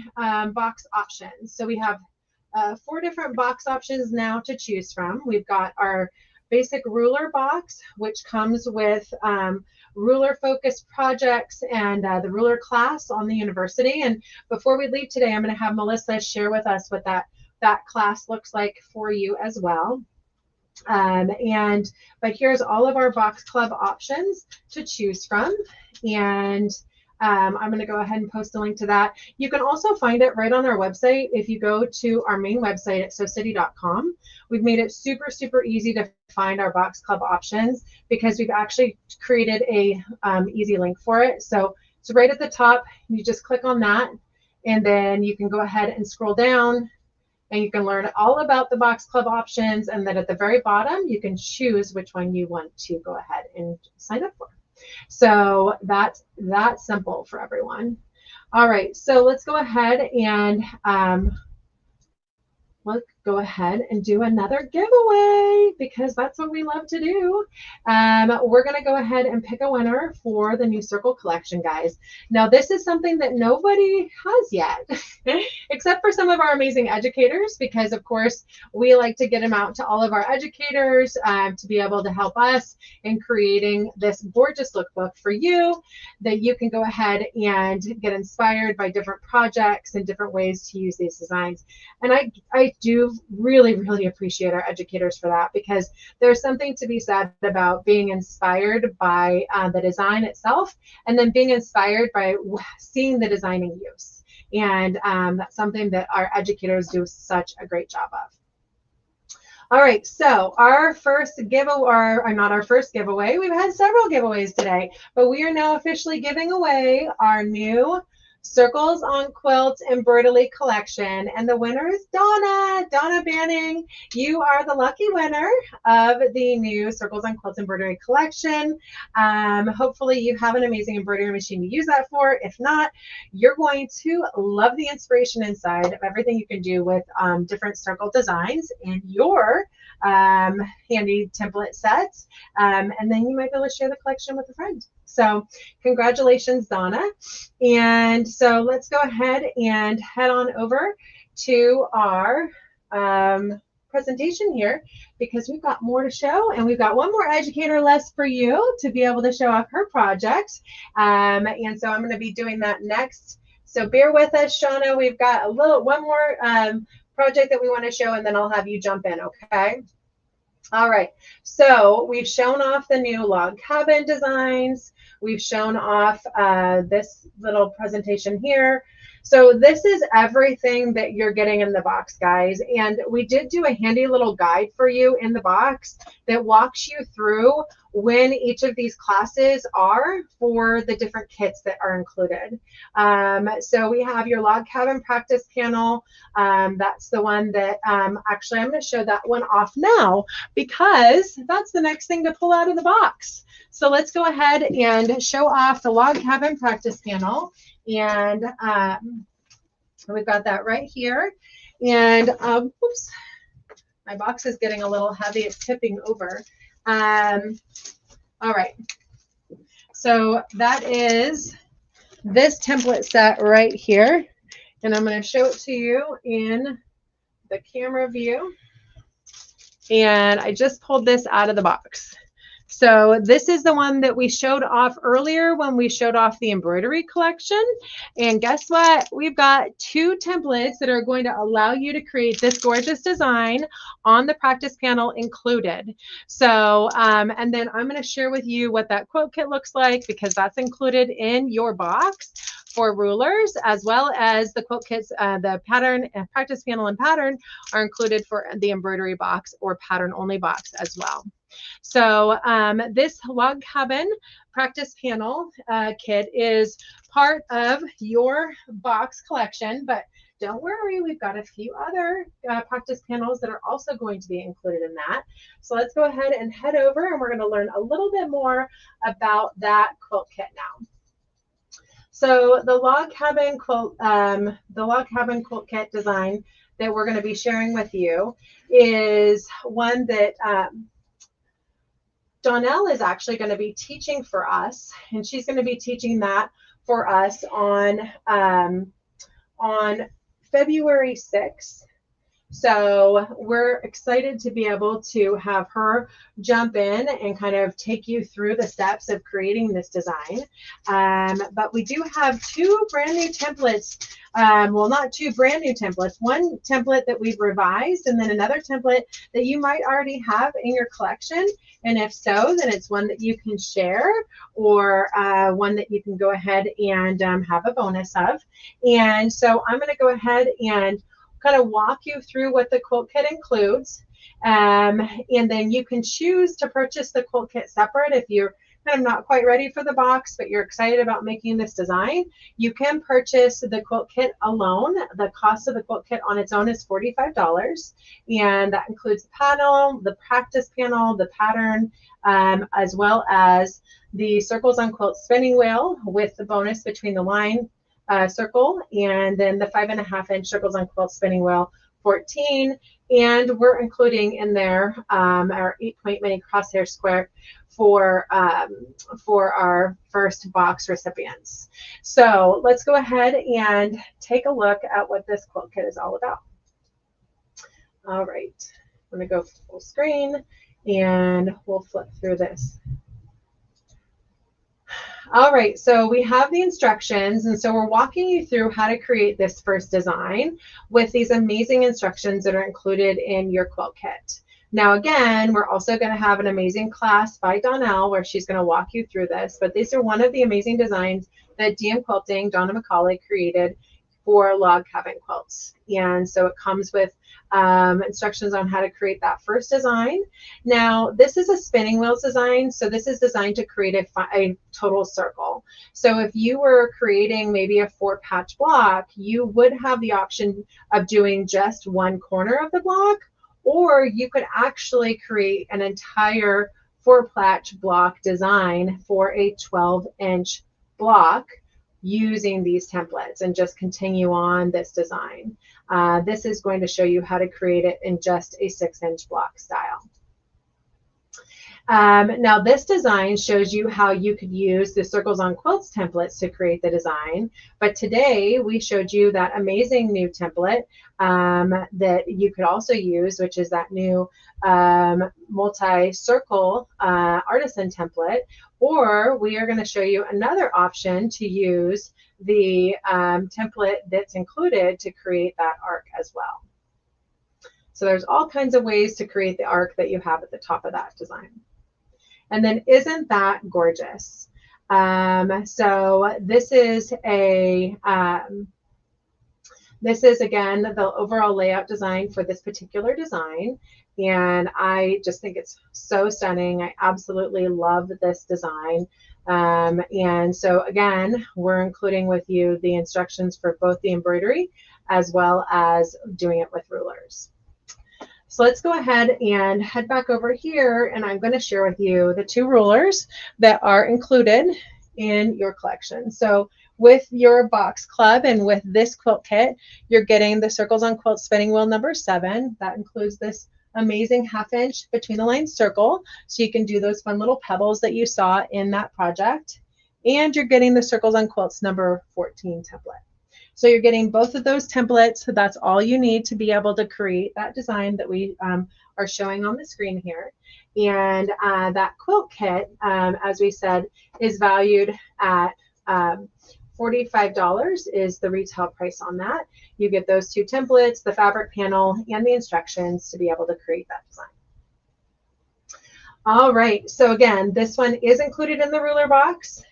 box options, so we have 4 different box options now to choose from. We've got our basic ruler box, which comes with ruler focused projects and the ruler class on the university. And before we leave today, I'm going to have Melissa share with us what that class looks like for you as well. But here's all of our box club options to choose from. And I'm going to go ahead and post a link to that. You can also find it right on our website. If you go to our main website at sewcity.com, we've made it super, super easy to find our box club options, because we've actually created a easy link for it. So it's right at the top. You just click on that, and then you can go ahead and scroll down, and you can learn all about the box club options. And then at the very bottom, you can choose which one you want to go ahead and sign up for. So that's that simple for everyone. All right, so let's go ahead and let's go ahead and do another giveaway because that's what we love to do. We're going to go ahead and pick a winner for the new circle collection, guys. Now, this is something that nobody has yet, except for some of our amazing educators, because of course, we like to get them out to all of our educators to be able to help us in creating this gorgeous lookbook for you that you can go ahead and get inspired by different projects and different ways to use these designs. And I do really, really appreciate our educators for that, because there's something to be said about being inspired by the design itself, and then being inspired by seeing the design in use. And that's something that our educators do such a great job of. All right, so our first giveaway, or not our first giveaway, we've had several giveaways today, but we are now officially giving away our new Circles on Quilts Embroidelee Collection, and the winner is Donna Banning. You are the lucky winner of the new Circles on Quilts Embroidery Collection. Hopefully you have an amazing embroidery machine to use that for. If not, you're going to love the inspiration inside of everything you can do with different circle designs in your handy template sets, and then you might be able to share the collection with a friend. So congratulations, Donna. And so let's go ahead and head on over to our presentation here, because we've got more to show, and we've got one more educator list for you to be able to show off her project. And so I'm going to be doing that next. So bear with us, Shauna. We've got one more project that we want to show, and then I'll have you jump in, okay? All right, so we've shown off the new log cabin designs. We've shown off this little presentation here. So this is everything that you're getting in the box, guys. And we did do a handy little guide for you in the box that walks you through when each of these classes are for the different kits that are included. So we have your log cabin practice panel. That's the one that actually I'm going to show that one off now, because that's the next thing to pull out of the box. So let's go ahead and show off the log cabin practice panel. And we've got that right here. And oops, my box is getting a little heavy. It's tipping over. All right. So that is this template set right here. And I'm going to show it to you in the camera view. And I just pulled this out of the box. So this is the one that we showed off earlier when we showed off the embroidery collection. And guess what? We've got 2 templates that are going to allow you to create this gorgeous design on the practice panel included. So, and then I'm going to share with you what that quote kit looks like, because that's included in your box for rulers, as well as the quote kits, the pattern and practice panel and pattern are included for the embroidery box or pattern only box as well. So this log cabin practice panel kit is part of your box collection, but don't worry, we've got a few other practice panels that are also going to be included in that. So let's go ahead and head over, and we're going to learn a little bit more about that quilt kit now. So the log cabin quilt kit design that we're going to be sharing with you is one that Donnell is actually going to be teaching for us, and she's going to be teaching that for us on February 6th. So we're excited to be able to have her jump in and kind of take you through the steps of creating this design. But we do have 2 brand new templates. Well, not 2 brand new templates, one template that we've revised, and then another template that you might already have in your collection. And if so, then it's one that you can share, or one that you can go ahead and have a bonus of. And so I'm going to go ahead and kind of walk you through what the quilt kit includes. And then you can choose to purchase the quilt kit separate if you're kind of not quite ready for the box, but you're excited about making this design, you can purchase the quilt kit alone. The cost of the quilt kit on its own is $45, and that includes the panel, the practice panel, the pattern, as well as the Circles on Quilt spinning wheel with the bonus between the line circle, and then the 5.5-inch Circles on Quilt spinning wheel 14, and we're including in there our 8-point mini crosshair square for our first box recipients. So let's go ahead and take a look at what this quilt kit is all about. All right, I'm gonna go full screen and we'll flip through this. All right, so we have the instructions, and so we're walking you through how to create this first design with these amazing instructions that are included in your quilt kit. Now, again, we're also going to have an amazing class by Donnell where she's going to walk you through this, but these are one of the amazing designs that DM Quilting, Donna McCauley, created for log cabin quilts. And so it comes with instructions on how to create that first design. Now, this is a spinning wheels design, so this is designed to create a total circle. So if you were creating maybe a 4-patch block, you would have the option of doing just one corner of the block, or you could actually create an entire 4-patch block design for a 12-inch block using these templates and just continue on this design. This is going to show you how to create it in just a 6-inch block style. Now this design shows you how you could use the Circles on Quilts templates to create the design, but today we showed you that amazing new template that you could also use, which is that new multi-circle artisan template, or we are going to show you another option to use the template that's included to create that arc as well. So there's all kinds of ways to create the arc that you have at the top of that design. And then isn't that gorgeous? So this is again the overall layout design for this particular design, and I just think it's so stunning. I absolutely love this design. And so again, we're including with you the instructions for both the embroidery as well as doing it with rulers. So let's go ahead and head back over here, and I'm going to share with you the 2 rulers that are included in your collection. So with your box club and with this quilt kit, you're getting the Circles on Quilt spinning wheel number 7. That includes this amazing 1/2-inch between the lines circle, so you can do those fun little pebbles that you saw in that project. And you're getting the Circles on Quilts number 14 template. So you're getting both of those templates. That's all you need to be able to create that design that we are showing on the screen here. And that quilt kit, as we said, is valued at $45 is the retail price on that. You get those 2 templates, the fabric panel, and the instructions to be able to create that design. All right, so again, this one is included in the ruler box.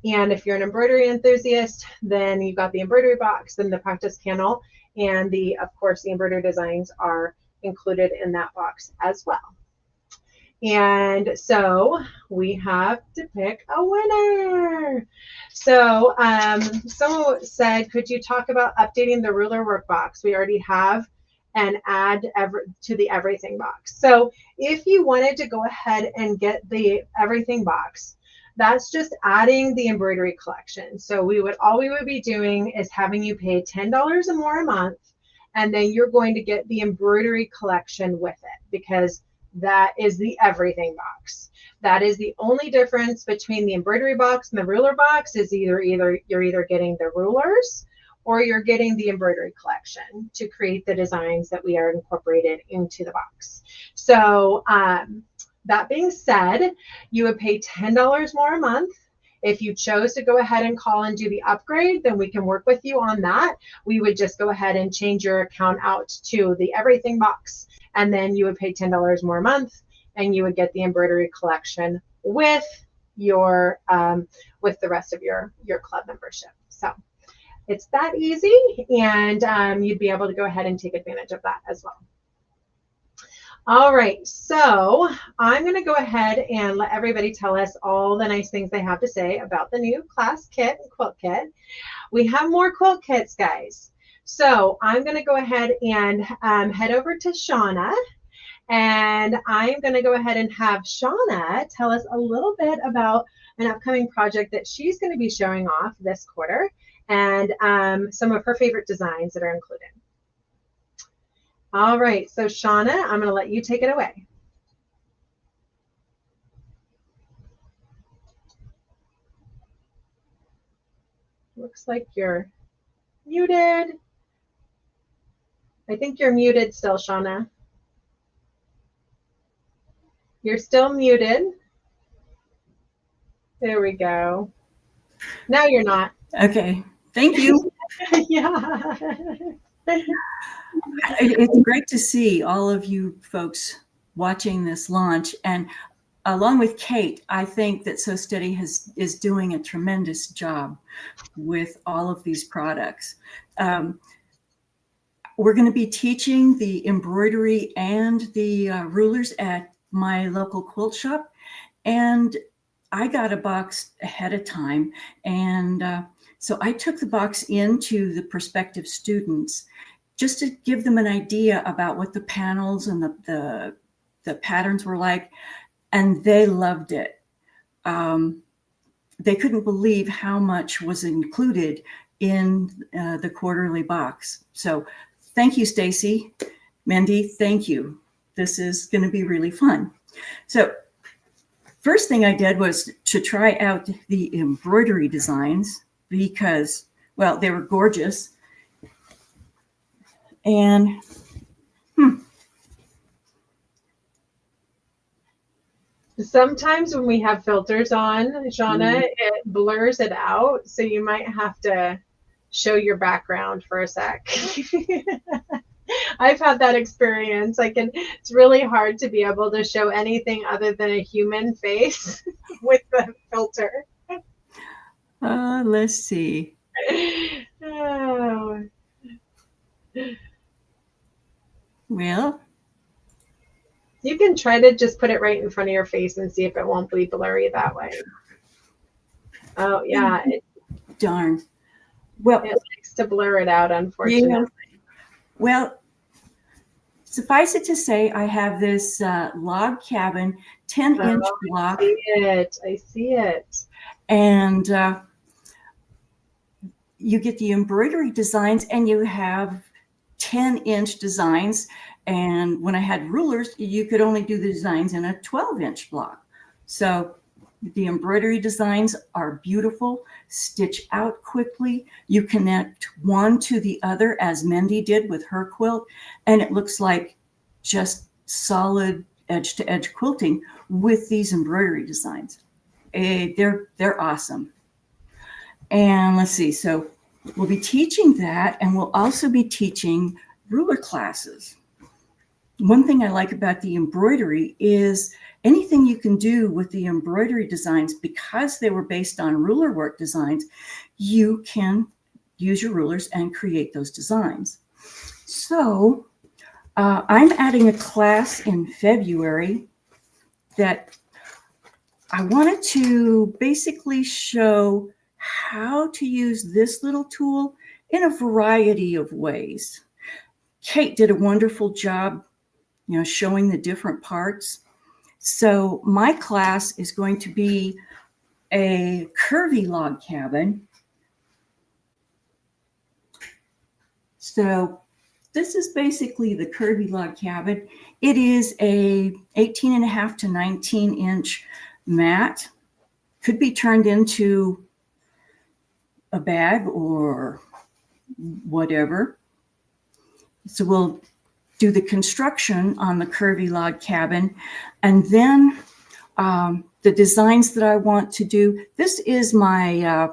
And if you're an embroidery enthusiast, then you've got the embroidery box, then the practice panel, and of course, the embroidery designs are included in that box as well. And so we have to pick a winner. So someone said, could you talk about updating the ruler workbox? We already have an add to the everything box. So if you wanted to go ahead and get the everything box, that's just adding the embroidery collection. So all we would be doing is having you pay $10 or more a month, and then you're going to get the embroidery collection with it, because that is the everything box. That is the only difference between the embroidery box and the ruler box, is you're either getting the rulers or you're getting the embroidery collection to create the designs that we are incorporated into the box. So that being said, you would pay $10 more a month. If you chose to go ahead and call and do the upgrade, then we can work with you on that. We would just go ahead and change your account out to the everything box, and then you would pay $10 more a month, and you would get the embroidery collection with your with the rest of your club membership. So it's that easy, and you'd be able to go ahead and take advantage of that as well. All right, so I'm going to go ahead and let everybody tell us all the nice things they have to say about the new class kit and quilt kit. We have more quilt kits, guys. So I'm going to go ahead and head over to Shauna, and I'm going to go ahead and have Shauna tell us a little bit about an upcoming project that she's going to be showing off this quarter, and some of her favorite designs that are included. All right, so Shauna, I'm going to let you take it away. Looks like you're muted. I think you're muted still, Shauna. You're still muted. There we go. Now you're not. Okay, thank you. Yeah. It's great to see all of you folks watching this launch. And along with Kate, I think that So Steady is doing a tremendous job with all of these products. We're going to be teaching the embroidery and the rulers at my local quilt shop. And I got a box ahead of time. And so I took the box into the prospective students just to give them an idea about what the panels and the patterns were like. And they loved it. They couldn't believe how much was included in the quarterly box. So thank you, Stacy. Mandy, thank you. This is going to be really fun. So first thing I did was to try out the embroidery designs because, well, they were gorgeous. And Sometimes when we have filters on, Shauna, it blurs it out. So you might have to show your background for a sec. I've had that experience. It's really hard to be able to show anything other than a human face with the filter. let's see. Oh. Well, You can try to just put it right in front of your face and see if it won't be blurry that way. Oh, yeah. darn. Well, It likes to blur it out, unfortunately. yeah. Well, suffice it to say, I have this log cabin 10-inch block. I see it. And you get the embroidery designs and you have 10-inch designs. And when I had rulers, you could only do the designs in a 12-inch block. So the embroidery designs are beautiful, stitch out quickly. You connect one to the other as Mendy did with her quilt. And it looks like just solid edge-to-edge quilting with these embroidery designs. They're awesome. And let's see, so we'll be teaching that, and we'll also be teaching ruler classes. One thing I like about the embroidery is anything you can do with the embroidery designs, because they were based on ruler work designs, you can use your rulers and create those designs. So I'm adding a class in February that I wanted to basically show how to use this little tool in a variety of ways. Kate did a wonderful job, showing the different parts. So my class is going to be a curvy log cabin. So this is basically the curvy log cabin. It is a 18.5 to 19-inch mat. Could be turned into a bag or whatever. So we'll do the construction on the curvy log cabin, and then the designs that I want to do. This is my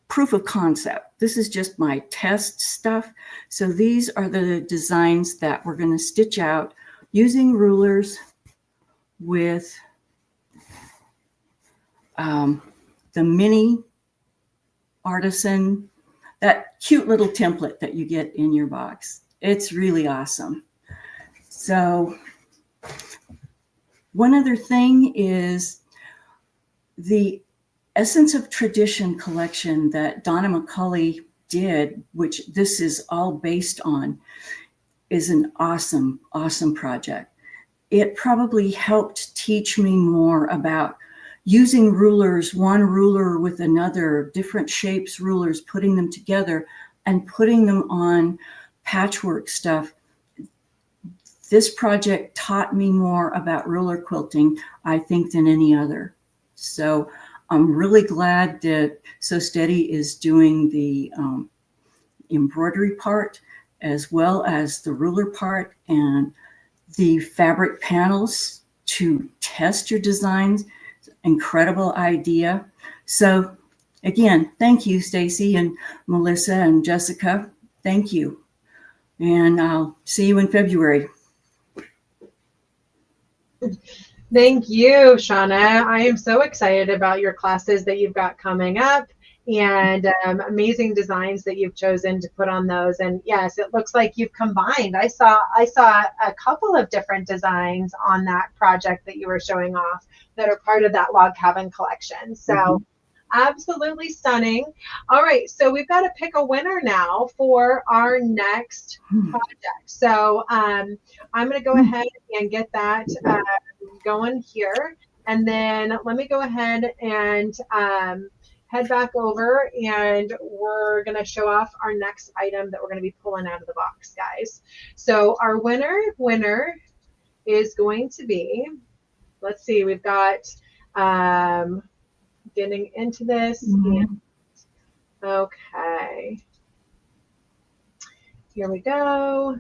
proof of concept. This is just my test stuff. So these are the designs that we're going to stitch out using rulers with the mini artisan, that cute little template that you get in your box. It's really awesome. So one other thing is the Essence of Tradition collection that Donna McCulley did, which this is all based on, is an awesome, awesome project. It probably helped teach me more about using rulers, one ruler with another, different shapes, rulers, putting them together and putting them on patchwork stuff. This project taught me more about ruler quilting, I think, than any other. So I'm really glad that So Steady is doing the embroidery part as well as the ruler part and the fabric panels to test your designs. Incredible idea. So again, thank you, Stacy and Melissa and Jessica. Thank you. And I'll see you in February. Thank you, Shauna. I am so excited about your classes that you've got coming up and amazing designs that you've chosen to put on those. And yes, it looks like you've combined. I saw a couple of different designs on that project that you were showing off that are part of that log cabin collection. So absolutely stunning. All right, so we've got to pick a winner now for our next project. So I'm going to go ahead and get that going here. And then let me go ahead and head back over and we're going to show off our next item that we're going to be pulling out of the box, guys. So our winner is going to be, let's see, we've got getting into this. And, okay. Here we go.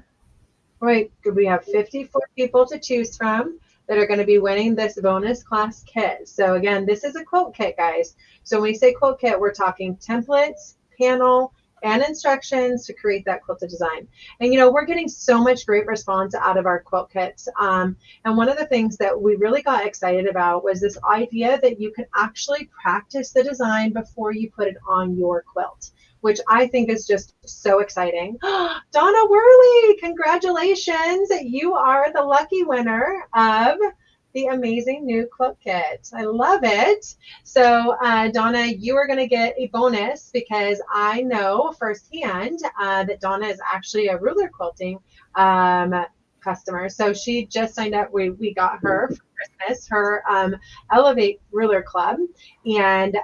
All right, we have 54 people to choose from that are going to be winning this bonus class kit. So again, this is a quilt kit, guys. So when we say quilt kit, we're talking templates, panel, and instructions to create that quilted design. And you know, we're getting so much great response out of our quilt kits. And one of the things that we really got excited about was this idea that you can actually practice the design before you put it on your quilt, which I think is just so exciting. Donna Worley, congratulations. You are the lucky winner of the amazing new quilt kit. I love it. So Donna, you are going to get a bonus because I know firsthand that Donna is actually a ruler quilting customer. So she just signed up. We got her for Christmas, her Elevate Ruler Club, and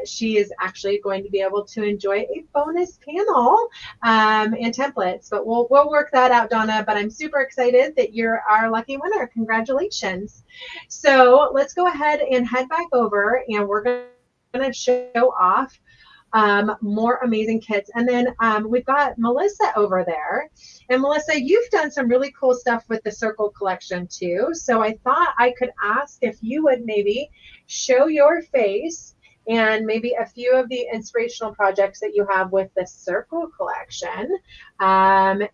she is actually going to be able to enjoy a bonus panel and templates. But we'll work that out, Donna. But I'm super excited that you're our lucky winner. Congratulations. So let's go ahead and head back over, and we're going to show off more amazing kits. And then we've got Melissa over there. And Melissa, you've done some really cool stuff with the Circle collection too. So I thought I could ask if you would maybe show your face and maybe a few of the inspirational projects that you have with the Circle collection,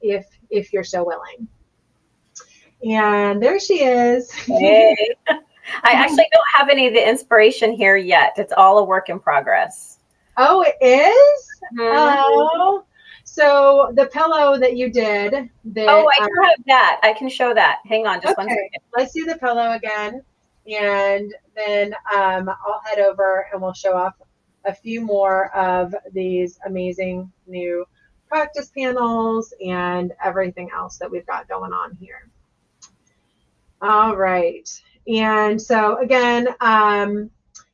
if you're so willing. And there she is. Hey. I actually don't have any of the inspiration here yet. It's all a work in progress. Oh, it is? Oh, so the pillow that you did. Oh, I do have that. I can show that. Hang on just one second. Let's do the pillow again. And then I'll head over and we'll show off a few more of these amazing new practice panels and everything else that we've got going on here. All right. And so again,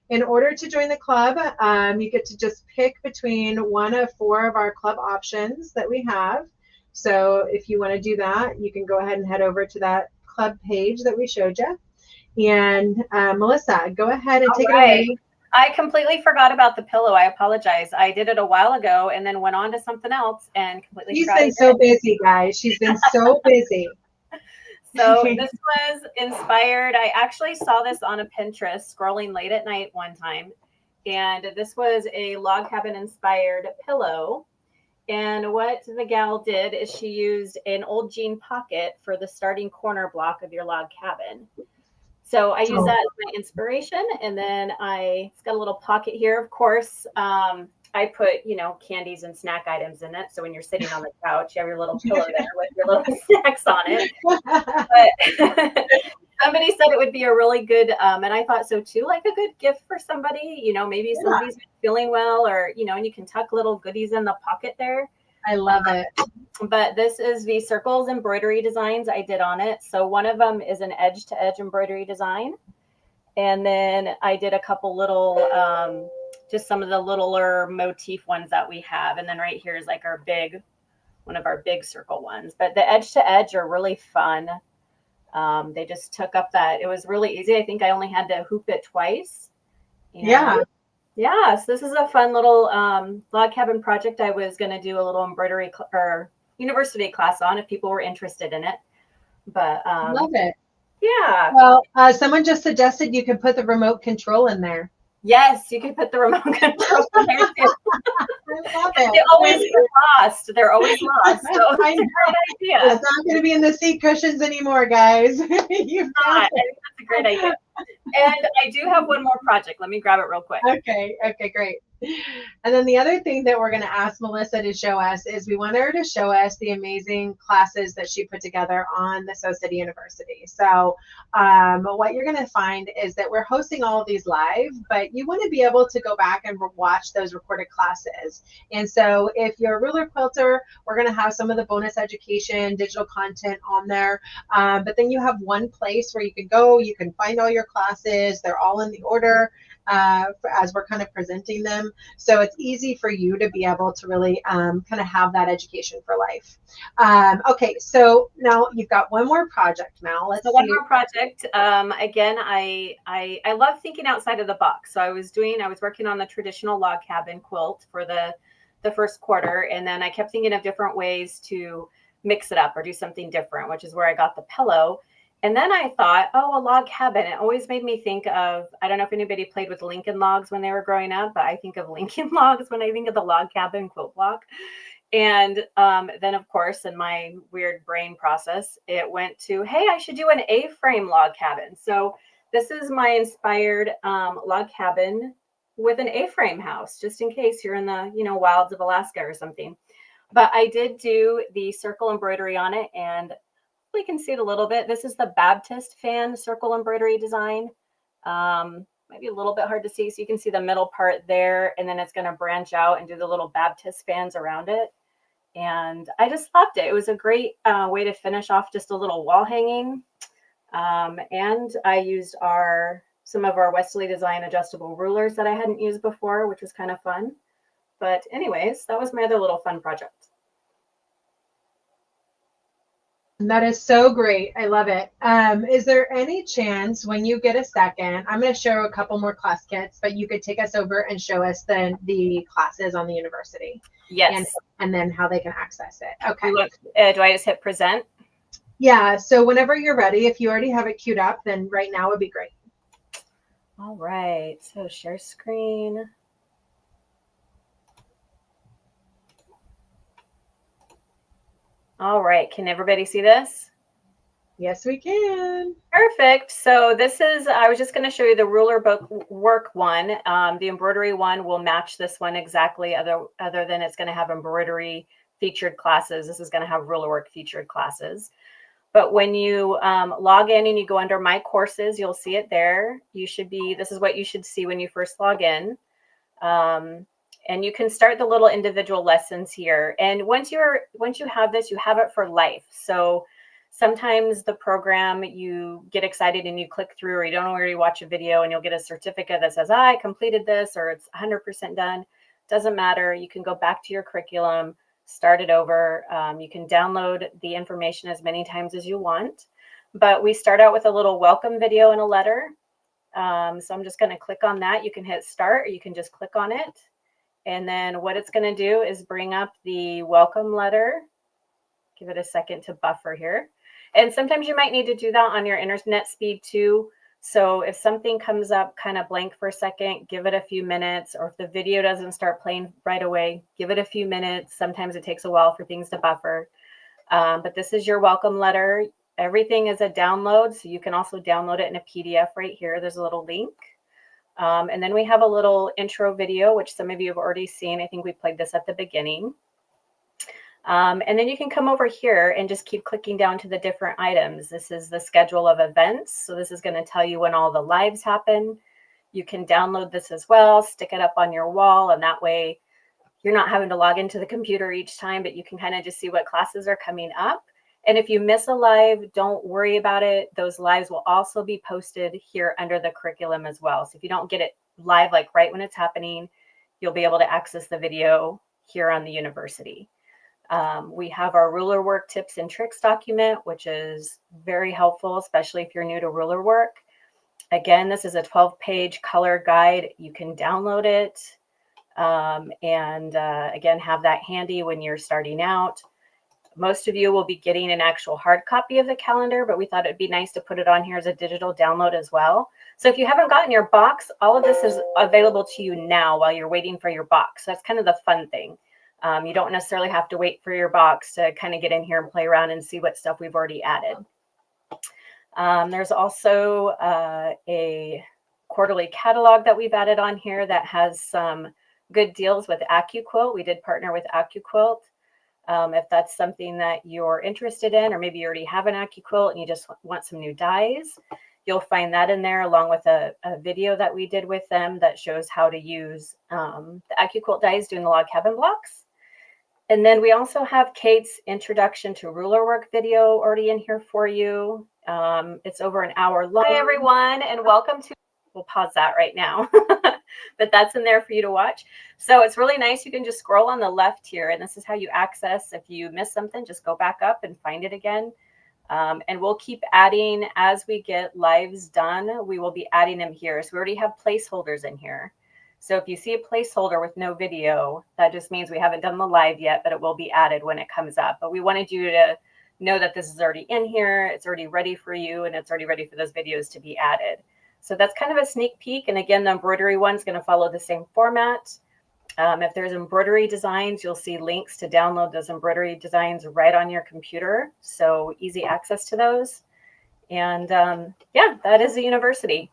in order to join the club, you get to just pick between one of 4 of our club options that we have. So if you want to do that, you can go ahead and head over to that club page that we showed you. And Melissa, go ahead and take it away. I completely forgot about the pillow. I apologize. I did it a while ago and then went on to something else and completely forgot. She's been so busy, guys. She's been so busy. So this was inspired. I actually saw this on a Pinterest scrolling late at night one time. And this was a log cabin inspired pillow. And what the gal did is she used an old jean pocket for the starting corner block of your log cabin. So I use that as my inspiration. And then it's got a little pocket here. Of course, I put, candies and snack items in it. So when you're sitting on the couch, you have your little pillow there with your little snacks on it. But somebody said it would be a really good, and I thought so too, like a good gift for somebody, maybe somebody's not feeling well, or, and you can tuck little goodies in the pocket there. I love it. But this is the circles embroidery designs I did on it. So one of them is an edge to edge embroidery design. And then I did a couple little, just some of the littler motif ones that we have. And then right here is like one of our big circle ones. But the edge to edge are really fun. They just took up it was really easy. I think I only had to hoop it twice. And yeah, so this is a fun little log cabin project I was going to do a little embroidery or university class on if people were interested in it. But love it. Yeah. Well, someone just suggested you could put the remote control in there. Yes, you can put the remote control in there too. I love it. They always get lost. They're always lost. So it's a great idea. It's not going to be in the seat cushions anymore, guys. I think that's a great idea. And I do have one more project. Let me grab it real quick. Okay, great. And then the other thing that we're going to ask Melissa to show us is we want her to show us the amazing classes that she put together on the Sioux City University. So what you're going to find is that we're hosting all of these live, but you want to be able to go back and watch those recorded classes. And so if you're a ruler quilter, we're going to have some of the bonus education, digital content on there. But then you have one place where you can go, you can find all your classes. They're all in the order as we're kind of presenting them. So it's easy for you to be able to really kind of have that education for life. Okay, so now you've got one more project, Mel. Let's see. One more project. Again, I love thinking outside of the box. So I was working on the traditional log cabin quilt for the first quarter, and then I kept thinking of different ways to mix it up or do something different, which is where I got the pillow. And then I thought, a log cabin. It always made me think of, I don't know if anybody played with Lincoln logs when they were growing up, but I think of Lincoln logs when I think of the log cabin quilt block. And then, of course, in my weird brain process, it went to, hey, I should do an A-frame log cabin. So this is my inspired log cabin with an A-frame house, just in case you're in the, wilds of Alaska or something. But I did do the circle embroidery on it, and we can see it a little bit. This is the Baptist fan circle embroidery design. Maybe a little bit hard to see. So you can see the middle part there, and then it's going to branch out and do the little Baptist fans around it. And I just loved it. It was a great way to finish off just a little wall hanging. And I used some of our Westerly Design adjustable rulers that I hadn't used before, which was kind of fun. But anyways, that was my other little fun project. That is so great. I love it. Is there any chance when you get a second, I'm going to show a couple more class kits, but you could take us over and show us the classes on the university. Yes. And then how they can access it. Okay. Do I just hit present? Yeah. So whenever you're ready, if you already have it queued up, then right now would be great. All right. So share screen. All right, can everybody see this? Yes, we can. Perfect. So this is, I was just going to show you the ruler book work one. The embroidery one will match this one exactly, other than it's going to have embroidery featured classes. This is going to have ruler work featured classes. But when you log in and you go under my courses, you'll see it there. This is what you should see when you first log in. And you can start the little individual lessons here. And once you have this, you have it for life. So sometimes the program, you get excited and you click through, or you don't know where you watch a video and you'll get a certificate that says, I completed this, or it's 100% done. Doesn't matter. You can go back to your curriculum, start it over. You can download the information as many times as you want. But we start out with a little welcome video and a letter. So I'm just going to click on that. You can hit start, or you can just click on it. And then what it's going to do is bring up the welcome letter. Give it a second to buffer here. And sometimes you might need to do that on your internet speed too. So if something comes up kind of blank for a second, give it a few minutes. Or if the video doesn't start playing right away, give it a few minutes. Sometimes it takes a while for things to buffer. But this is your welcome letter. Everything is a download. So you can also download it in a PDF right here. There's a little link. And then we have a little intro video, which some of you have already seen. I think we played this at the beginning. And then you can come over here and just keep clicking down to the different items. This is the schedule of events. So this is going to tell you when all the lives happen. You can download this as well, stick it up on your wall, and that way you're not having to log into the computer each time, but you can kind of just see what classes are coming up. And if you miss a live, don't worry about it. Those lives will also be posted here under the curriculum as well. So if you don't get it live, like right when it's happening, you'll be able to access the video here on the university. We have our ruler work tips and tricks document, which is very helpful, especially if you're new to ruler work. Again, this is a 12-page color guide. You can download it and again, have that handy when you're starting out. Most of you will be getting an actual hard copy of the calendar, but we thought it'd be nice to put it on here as a digital download as well. So if you haven't gotten your box, all of this is available to you now while you're waiting for your box. So that's kind of the fun thing. You don't necessarily have to wait for your box to kind of get in here and play around and see what stuff we've already added. There's also a quarterly catalog that we've added on here that has some good deals with AccuQuilt. We did partner with AccuQuilt. If that's something that you're interested in, or maybe you already have an AccuQuilt and you just want some new dies, you'll find that in there along with a video that we did with them that shows how to use the AccuQuilt dies doing the log cabin blocks. And then we also have Kate's introduction to ruler work video already in here for you. It's over an hour long. Hi everyone, and welcome to, we'll pause that right now, but that's in there for you to watch. So it's really nice. You can just scroll on the left here, and this is how you access. If you miss something, just go back up and find it again. And we'll keep adding as we get lives done. We will be adding them here. So we already have placeholders in here. So if you see a placeholder with no video, that just means we haven't done the live yet, but it will be added when it comes up. But we wanted you to know that this is already in here. It's already ready for you, and it's already ready for those videos to be added. So that's kind of a sneak peek. And again, the embroidery one's going to follow the same format. If there's embroidery designs, you'll see links to download those embroidery designs right on your computer. So easy access to those. And yeah, that is the university.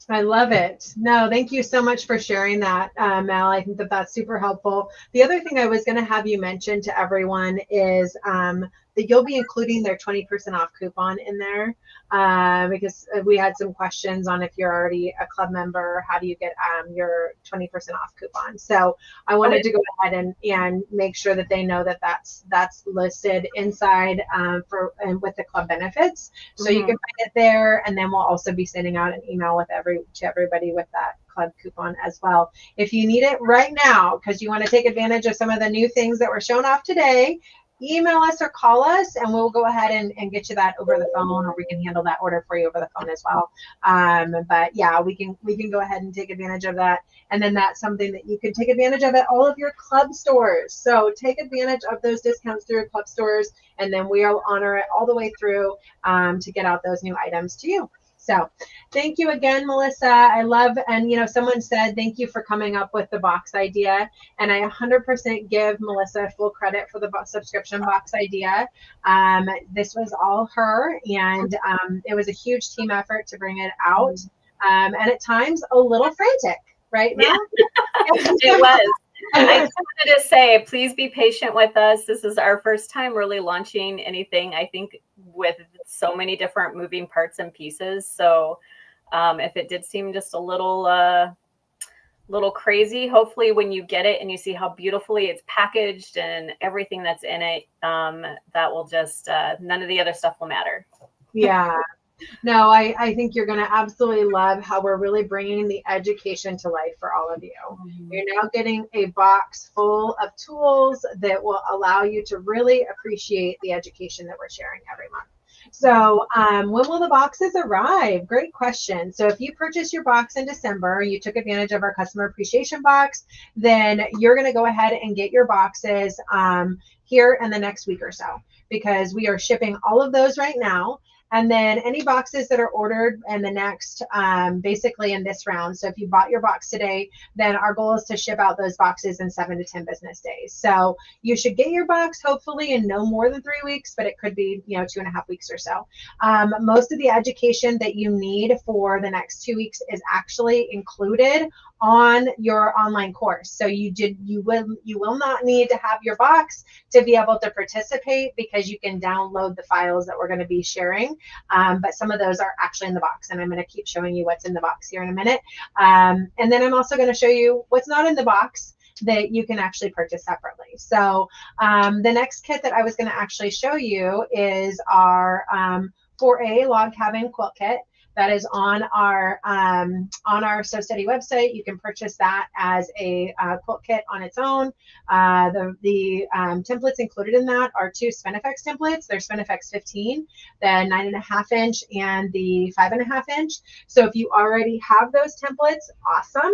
I love it. No, thank you so much for sharing that, Mel. I think that that's super helpful. The other thing I was going to have you mention to everyone is that you'll be including their 20% off coupon in there because we had some questions on if you're already a club member, how do you get your 20% off coupon? So I wanted to go ahead and make sure that they know that that's listed inside with the club benefits. So you can find it there, and then we'll also be sending out an email with to everybody with that club coupon as well. If you need it right now because you want to take advantage of some of the new things that were shown off today, email us or call us, and we'll go ahead and get you that over the phone, or we can handle that order for you over the phone as well. But yeah, we can go ahead and take advantage of that. And then that's something that you can take advantage of at all of your club stores. So take advantage of those discounts through your club stores, and then we'll honor it all the way through to get out those new items to you. So thank you again, Melissa. I love, and someone said, thank you for coming up with the box idea. And I 100% give Melissa full credit for the subscription box idea. This was all her, and it was a huge team effort to bring it out. And at times a little frantic, right, Mel? Yeah. It was. I just wanted to say, please be patient with us. This is our first time really launching anything, I think, with so many different moving parts and pieces. So if it did seem just a little crazy, hopefully when you get it and you see how beautifully it's packaged and everything that's in it, that will just, none of the other stuff will matter. Yeah. No, I think you're going to absolutely love how we're really bringing the education to life for all of you. You're now getting a box full of tools that will allow you to really appreciate the education that we're sharing every month. So when will the boxes arrive? Great question. So if you purchase your box in December, you took advantage of our customer appreciation box, then you're going to go ahead and get your boxes here in the next week or so, because we are shipping all of those right now. And then any boxes that are ordered in the next, basically in this round. So if you bought your box today, then our goal is to ship out those boxes in 7 to 10 business days. So you should get your box hopefully in no more than 3 weeks, but it could be, 2.5 weeks or so. Most of the education that you need for the next 2 weeks is actually included on your online course. So you will not need to have your box to be able to participate, because you can download the files that we're going to be sharing. But some of those are actually in the box, and I'm going to keep showing you what's in the box here in a minute. And then I'm also going to show you what's not in the box that you can actually purchase separately. So the next kit that I was going to actually show you is our 4A log cabin quilt kit. That is on our Sew Steady website. You can purchase that as a quilt kit on its own. The templates included in that are 2 Spinifex templates. They're Spinifex 15, the 9.5 inch and the 5.5 inch. So if you already have those templates, awesome.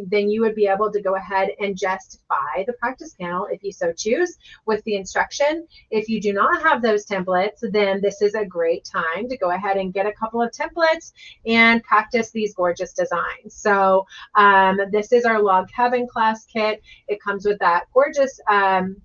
Then you would be able to go ahead and just buy the practice panel if you so choose with the instruction. If you do not have those templates, then this is a great time to go ahead and get a couple of templates and practice these gorgeous designs. So this is our log cabin class kit. It comes with that gorgeous pattern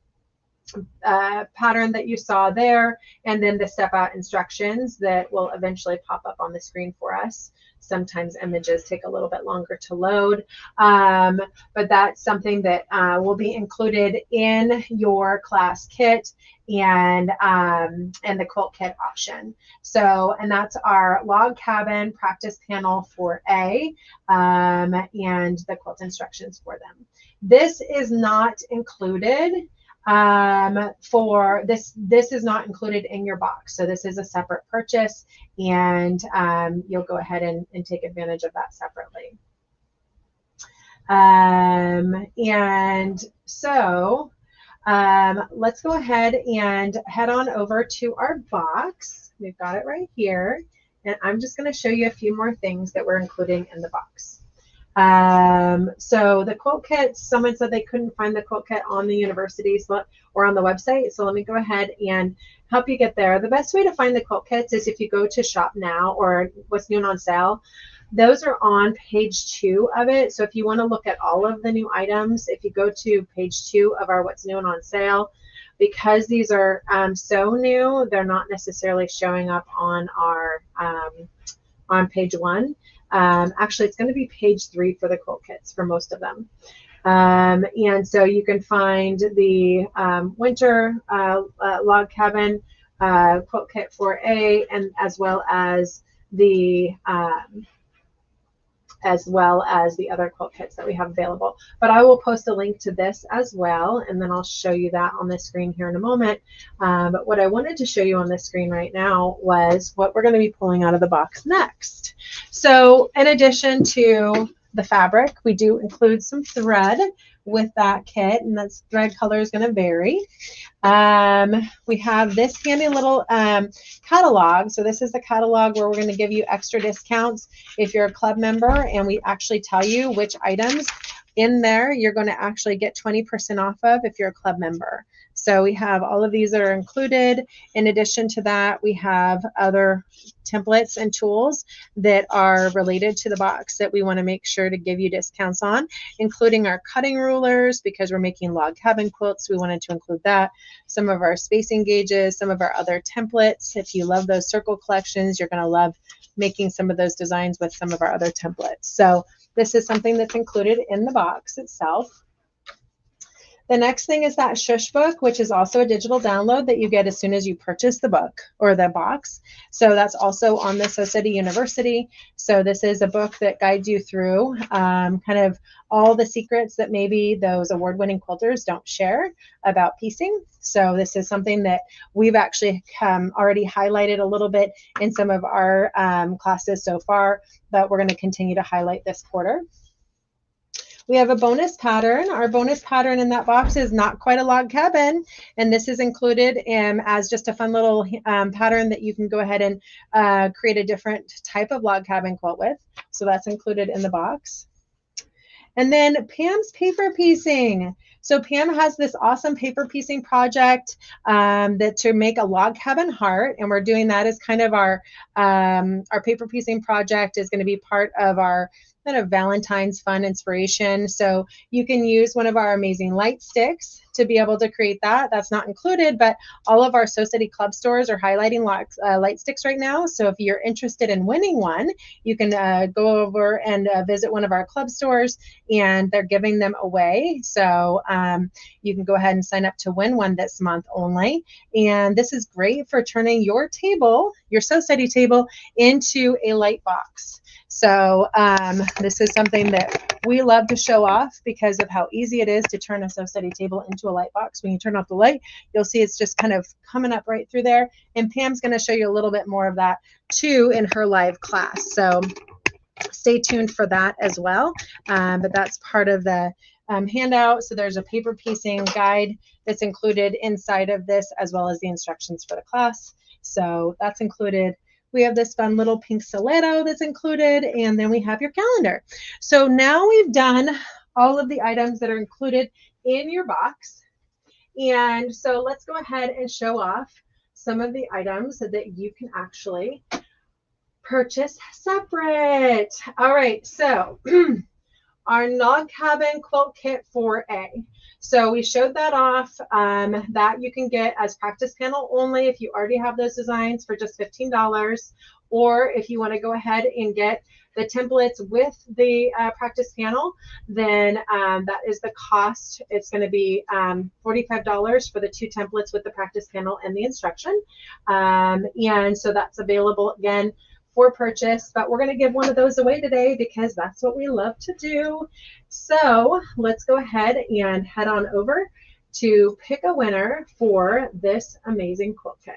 that you saw there, and then the step out instructions that will eventually pop up on the screen for us. Sometimes images take a little bit longer to load, but that's something that will be included in your class kit and the quilt kit option. So, and that's our log cabin practice panel for A, and the quilt instructions for them. This is not included for this is not included in your box, so this is a separate purchase, and you'll go ahead and take advantage of that separately. And so let's go ahead and head on over to our box. We've got it right here, and I'm just going to show you a few more things that we're including in the box. So the quilt kit, someone said they couldn't find the quilt kit on the university or on the website. So let me go ahead and help you get there. The best way to find the quilt kits is if you go to Shop Now or What's New and on Sale. Those are on page 2 of it. So if you want to look at all of the new items, if you go to page 2 of our What's New and on Sale, because these are so new, they're not necessarily showing up on our on page 1. Actually, it's going to be page 3 for the quilt kits for most of them. And so you can find the winter log cabin quilt kit for A, and as well as the other quilt kits that we have available. But I will post a link to this as well, and then I'll show you that on the screen here in a moment. But what I wanted to show you on the screen right now was what we're going to be pulling out of the box next. So in addition to the fabric, we do include some thread with that kit, and that thread color is going to vary. We have this handy little catalog. So this is the catalog where we're going to give you extra discounts if you're a club member, and we actually tell you which items in there you're going to actually get 20% off of if you're a club member. So we have all of these that are included. In addition to that, we have other templates and tools that are related to the box that we want to make sure to give you discounts on, including our cutting rulers, because we're making log cabin quilts. We wanted to include that. Some of our spacing gauges, some of our other templates. If you love those circle collections, you're going to love making some of those designs with some of our other templates. So this is something that's included in the box itself. The next thing is that shush book, which is also a digital download that you get as soon as you purchase the book or the box. So that's also on the Sew Steady University. So this is a book that guides you through kind of all the secrets that maybe those award-winning quilters don't share about piecing. So this is something that we've actually already highlighted a little bit in some of our classes so far, but we're going to continue to highlight this quarter. We have a bonus pattern. Our bonus pattern in that box is not quite a log cabin, and this is included as just a fun little pattern that you can go ahead and create a different type of log cabin quilt with. So that's included in the box. And then Pam's paper piecing. So Pam has this awesome paper piecing project that to make a log cabin heart, and we're doing that as kind of our paper piecing project is going to be part of our kind of Valentine's fun inspiration. So you can use one of our amazing light sticks to be able to create that. That's not included, but all of our Sew City Club stores are highlighting light sticks right now. So if you're interested in winning one, you can go over and visit one of our club stores, and they're giving them away. So you can go ahead and sign up to win one this month only. And this is great for turning your table, your Sew City table, into a light box. So this is something that we love to show off because of how easy it is to turn a Sew City table into a light box. When you turn off the light, you'll see it's just kind of coming up right through there. And Pam's going to show you a little bit more of that too in her live class. So stay tuned for that as well. But that's part of the handout. So there's a paper piecing guide that's included inside of this, as well as the instructions for the class. So that's included. We have this fun little pink stiletto that's included, and then we have your calendar. So now we've done all of the items that are included in your box. And so let's go ahead and show off some of the items that you can actually purchase separate. All right, so our log cabin quilt kit 4A. So we showed that off, that you can get as practice panel only if you already have those designs for just $15, or if you want to go ahead and get the templates with the practice panel, then that is the cost. It's going to be $45 for the 2 templates with the practice panel and the instruction. And so that's available again for purchase, but we're going to give one of those away today because that's what we love to do. So let's go ahead and head on over to pick a winner for this amazing quilt kit.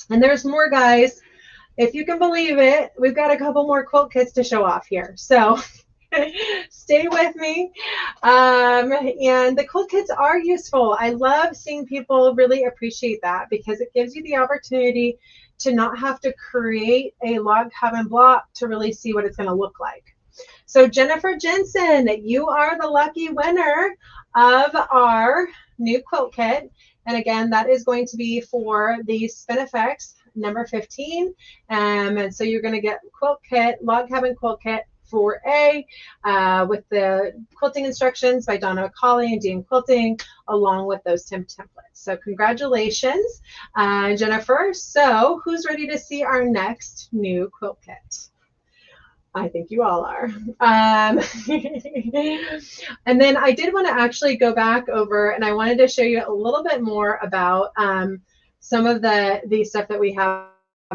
And there's more, guys. If you can believe it, we've got a couple more quilt kits to show off here. So stay with me. And the quilt kits are useful. I love seeing people really appreciate that because it gives you the opportunity to not have to create a log cabin block to really see what it's going to look like. So Jennifer Jensen, you are the lucky winner of our new quilt kit. And again, that is going to be for the Spinifex number 15. And so you're going to get quilt kit, log cabin quilt kit 4A with the quilting instructions by Donna McCauley and DM Quilting, along with those templates. So congratulations, Jennifer. So who's ready to see our next new quilt kit? I think you all are. And then I did want to actually go back over, and I wanted to show you a little bit more about some of the stuff that we have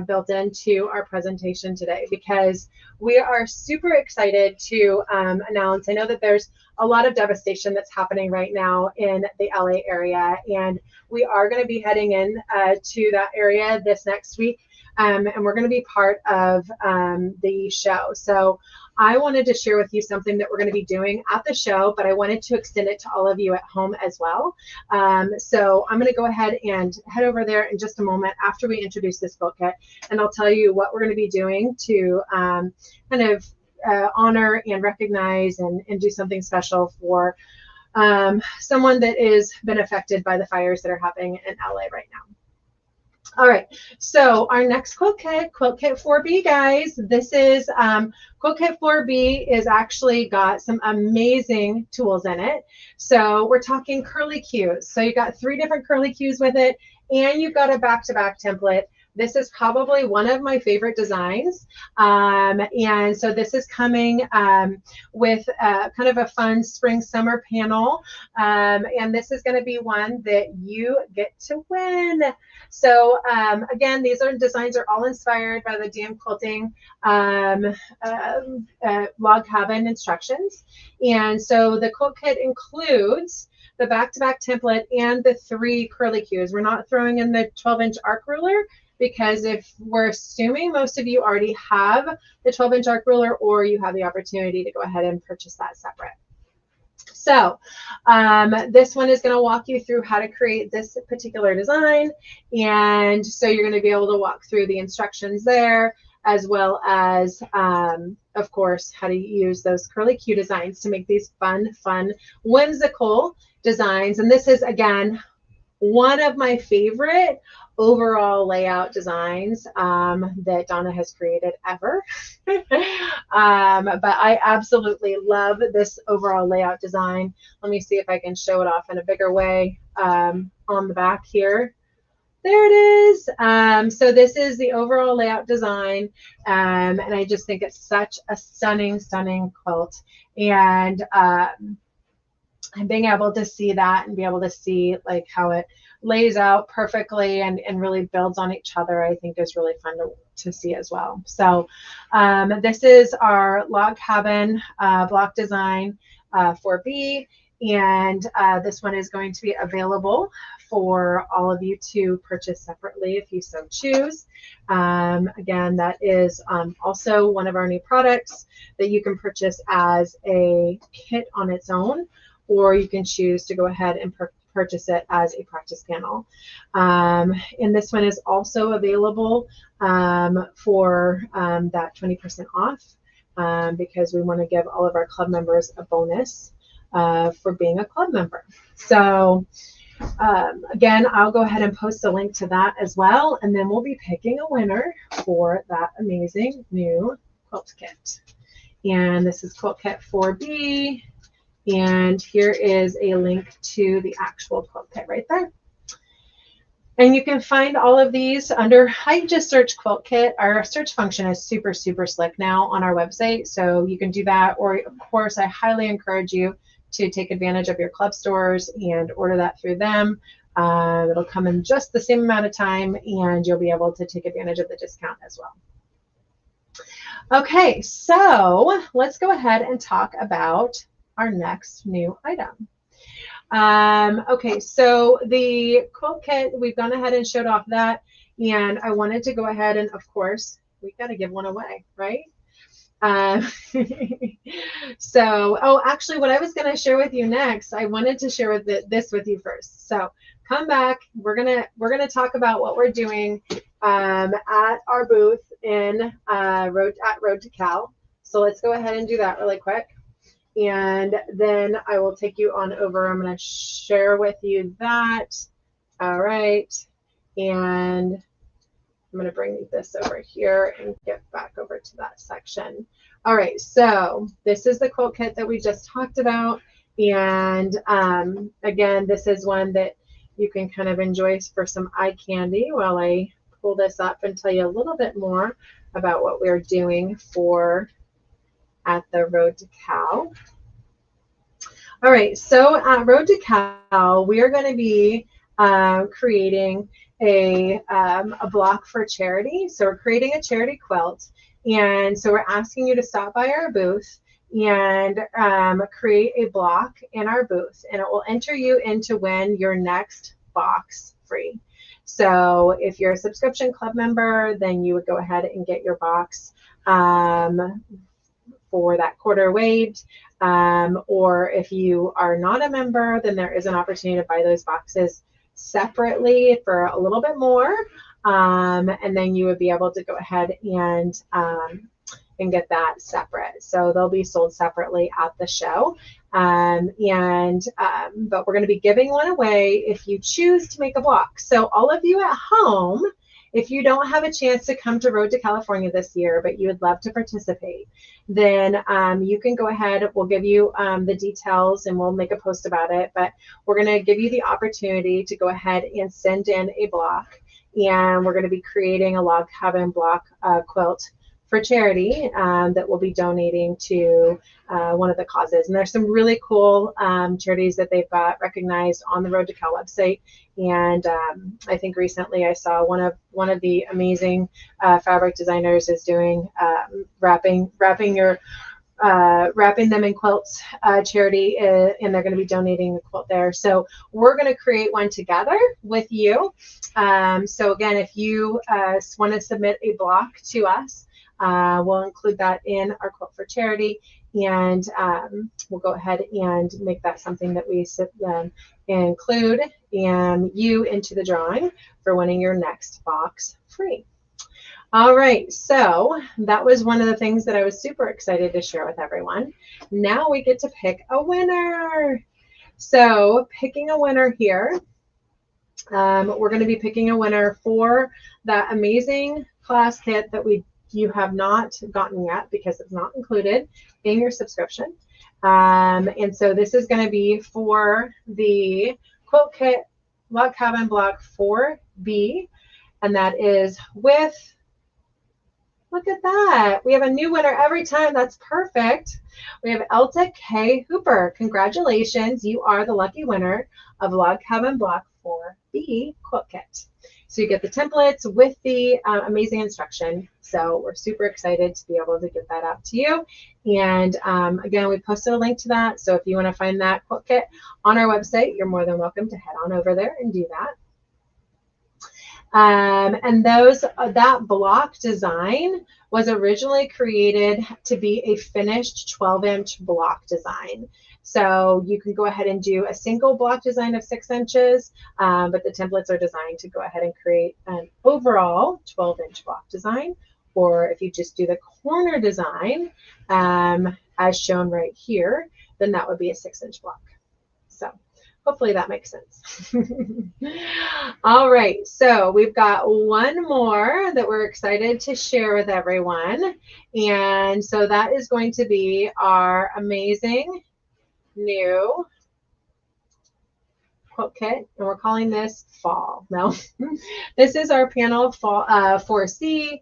built into our presentation today, because we are super excited to announce. I know that there's a lot of devastation that's happening right now in the LA area, and we are going to be heading in to that area this next week, and we're going to be part of the show. So I wanted to share with you something that we're going to be doing at the show, but I wanted to extend it to all of you at home as well. So I'm going to go ahead and head over there in just a moment after we introduce this quilt kit, and I'll tell you what we're going to be doing to kind of honor and recognize and do something special for someone that has been affected by the fires that are happening in LA right now. All right, so our next quilt kit 4B, guys. This is quilt kit 4B is actually got some amazing tools in it. So we're talking curly cues. So you got 3 different curly cues with it, and you've got a back-to-back template. This is probably one of my favorite designs. And so this is coming with kind of a fun spring summer panel. And this is going to be one that you get to win. So again, these designs are all inspired by the DM Quilting log cabin instructions. And so the quilt kit includes the back-to-back template and the 3 curly cues. We're not throwing in the 12-inch arc ruler, because if we're assuming most of you already have the 12-inch arc ruler, or you have the opportunity to go ahead and purchase that separate. So this one is going to walk you through how to create this particular design. And so you're going to be able to walk through the instructions there. as well as, of course, how to use those curly Q designs to make these fun, whimsical designs. And this is, again, one of my favorite overall layout designs that Donna has created ever. But I absolutely love this overall layout design. Let me see if I can show it off in a bigger way on the back here. There it is. So this is the overall layout design, and I just think it's such a stunning quilt. And being able to see that and be able to see like how it lays out perfectly and really builds on each other, I think is really fun to see as well. So this is our log cabin block design 4B, and this one is going to be available for all of you to purchase separately if you so choose. Again, that is also one of our new products that you can purchase as a kit on its own, or you can choose to go ahead and purchase it as a practice panel. And this one is also available for that 20% off because we want to give all of our club members a bonus for being a club member. So again, I'll go ahead and post a link to that as well, and then we'll be picking a winner for that amazing new quilt kit. And this is quilt kit 4B. And here is a link to the actual quilt kit right there. And you can find all of these under, I just search quilt kit. Our search function is super slick now on our website. So you can do that. Or of course, I highly encourage you to take advantage of your club stores and order that through them. It'll come in just the same amount of time and you'll be able to take advantage of the discount as well. Okay, so let's go ahead and talk about our next new item. Okay, so the quilt kit, we've gone ahead and showed off that, and I wanted to go ahead and, of course, we got to give one away, right? So, oh, actually, what I was going to share with you next, I wanted to share this with you first. So, come back. We're gonna talk about what we're doing at our booth in Road to Cal. So let's go ahead and do that really quick. And then I will take you on over. I'm going to share with you that. All right. And I'm going to bring this over here and get back over to that section. All right. So this is the quilt kit that we just talked about. And again, this is one that you can kind of enjoy for some eye candy while I pull this up and tell you a little bit more about what we're doing for at the Road to Cal. All right, so at Road to Cal, we are going to be creating a block for charity. So we're creating a charity quilt, and so we're asking you to stop by our booth and create a block in our booth, and it will enter you in to win your next box free. So if you're a subscription club member, then you would go ahead and get your box for that quarter waived, or if you are not a member, then there is an opportunity to buy those boxes separately for a little bit more, and then you would be able to go ahead and get that separate. So they'll be sold separately at the show, but we're going to be giving one away if you choose to make a block. So all of you at home, if you don't have a chance to come to Road to California this year, but you would love to participate, then you can go ahead. We'll give you the details and we'll make a post about it, but we're going to give you the opportunity to go ahead and send in a block, and we're going to be creating a log cabin block quilt for charity that we'll be donating to one of the causes. And there's some really cool charities that they've got recognized on the Road to Cal website. And I think recently I saw one of the amazing fabric designers is doing wrapping them in quilts charity, and they're going to be donating a quilt there. So we're going to create one together with you. So again, if you want to submit a block to us, we'll include that in our quilt for charity, and we'll go ahead and make that something that we include you into the drawing for winning your next box free. All right, so that was one of the things that I was super excited to share with everyone. Now we get to pick a winner. So picking a winner here, we're going to be picking a winner for that amazing class kit that you have not gotten yet because it's not included in your subscription. And so this is going to be for the quilt kit Log Cabin Block 4B, and that is with, look at that, we have a new winner every time. That's perfect. We have Elta K. Hooper. Congratulations, you are the lucky winner of Log Cabin Block 4B quilt kit. So you get the templates with the amazing instruction. So we're super excited to be able to get that out to you. And again, we posted a link to that. So if you want to find that quilt kit on our website, you're more than welcome to head on over there and do that. And that block design was originally created to be a finished 12-inch block design. So you can go ahead and do a single block design of 6 inches, but the templates are designed to go ahead and create an overall 12-inch block design. Or if you just do the corner design, as shown right here, then that would be a 6-inch block. So hopefully that makes sense. All right, so we've got one more that we're excited to share with everyone. And so that is going to be our amazing new quilt kit, and we're calling this Fall. No, this is our panel Fall 4C.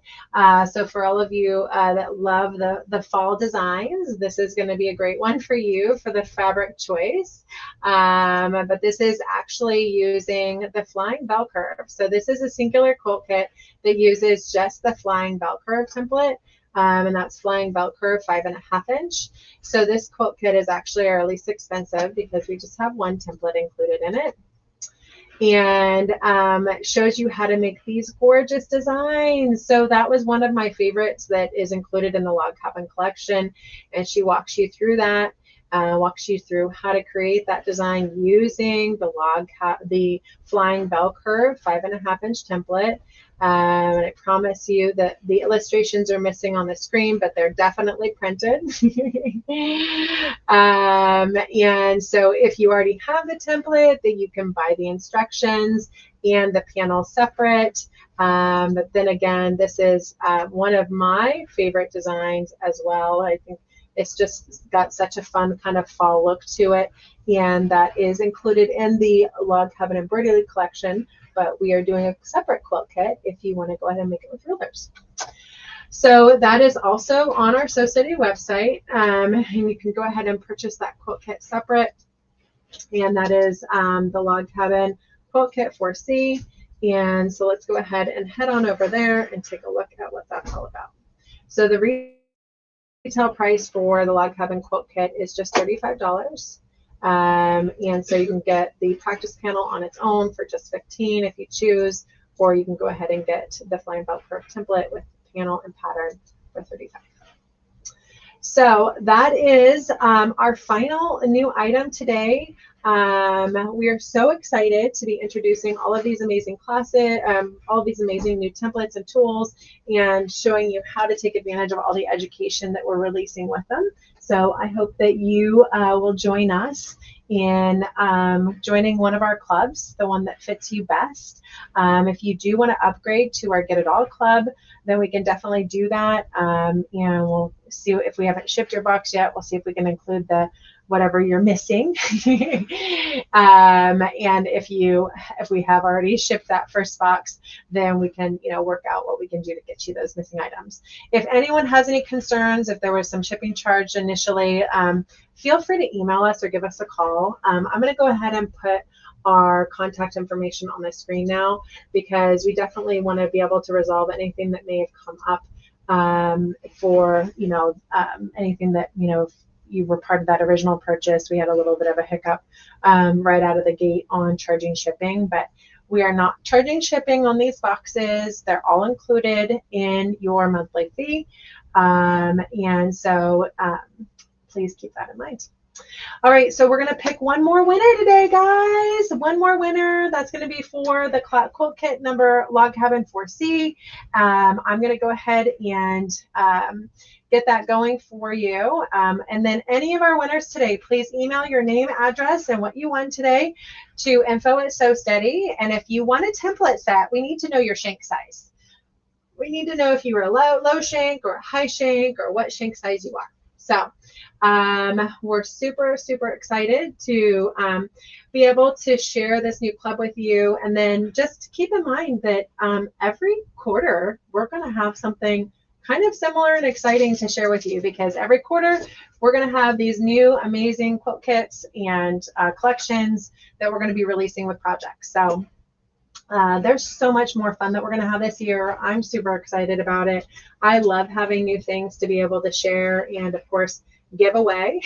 So for all of you that love the fall designs, this is going to be a great one for you for the fabric choice. But this is actually using the flying bell curve. So this is a singular quilt kit that uses just the flying bell curve template. And that's flying bell curve 5.5 inch. So this quilt kit is actually our least expensive because we just have one template included in it. And it shows you how to make these gorgeous designs. So that was one of my favorites that is included in the Log Cabin collection. And she walks you through that, walks you through how to create that design using the flying bell curve 5.5 inch template. And I promise you that the illustrations are missing on the screen, but they're definitely printed. And so if you already have the template, then you can buy the instructions and the panel separate. But then again, this is one of my favorite designs as well. I think it's just got such a fun kind of fall look to it. And that is included in the Log Cabin Embroidery collection. But we are doing a separate quilt kit if you want to go ahead and make it with rulers. So that is also on our Sew City website, and you can go ahead and purchase that quilt kit separate. And that is the Log Cabin quilt kit 4C. And so let's go ahead and head on over there and take a look at what that's all about. So the retail price for the Log Cabin quilt kit is just $35. And so you can get the practice panel on its own for just $15 if you choose, or you can go ahead and get the flying bell curve template with panel and pattern for $35. So that is our final new item today. We are so excited to be introducing all of these amazing classes, all of these amazing new templates and tools, and showing you how to take advantage of all the education that we're releasing with them. So I hope that you will join us in joining one of our clubs, the one that fits you best. If you do want to upgrade to our Get It All Club, then we can definitely do that. And we'll see if we haven't shipped your box yet. We'll see if we can include the whatever you're missing. And if we have already shipped that first box, then we can work out what we can do to get you those missing items. If anyone has any concerns, if there was some shipping charge initially, feel free to email us or give us a call. I'm going to go ahead and put our contact information on the screen now, because we definitely want to be able to resolve anything that may have come up for anything that if you were part of that original purchase. We had a little bit of a hiccup right out of the gate on charging shipping, but we are not charging shipping on these boxes. They're all included in your monthly fee, and so please keep that in mind. All right, so we're going to pick one more winner today, guys. One more winner. That's going to be for the quilt kit number Log Cabin 4C. I'm going to go ahead and get that going for you. And then any of our winners today, please email your name, address, and what you won today to info@SewSteady. And if you want a template set, we need to know your shank size. We need to know if you were a low shank or a high shank or what shank size you are. So we're super, super excited to be able to share this new club with you. And then just keep in mind that every quarter, we're going to have something kind of similar and exciting to share with you, because every quarter we're going to have these new amazing quilt kits and collections that we're going to be releasing with projects. So there's so much more fun that we're going to have this year. I'm super excited about it. I love having new things to be able to share and, of course, give away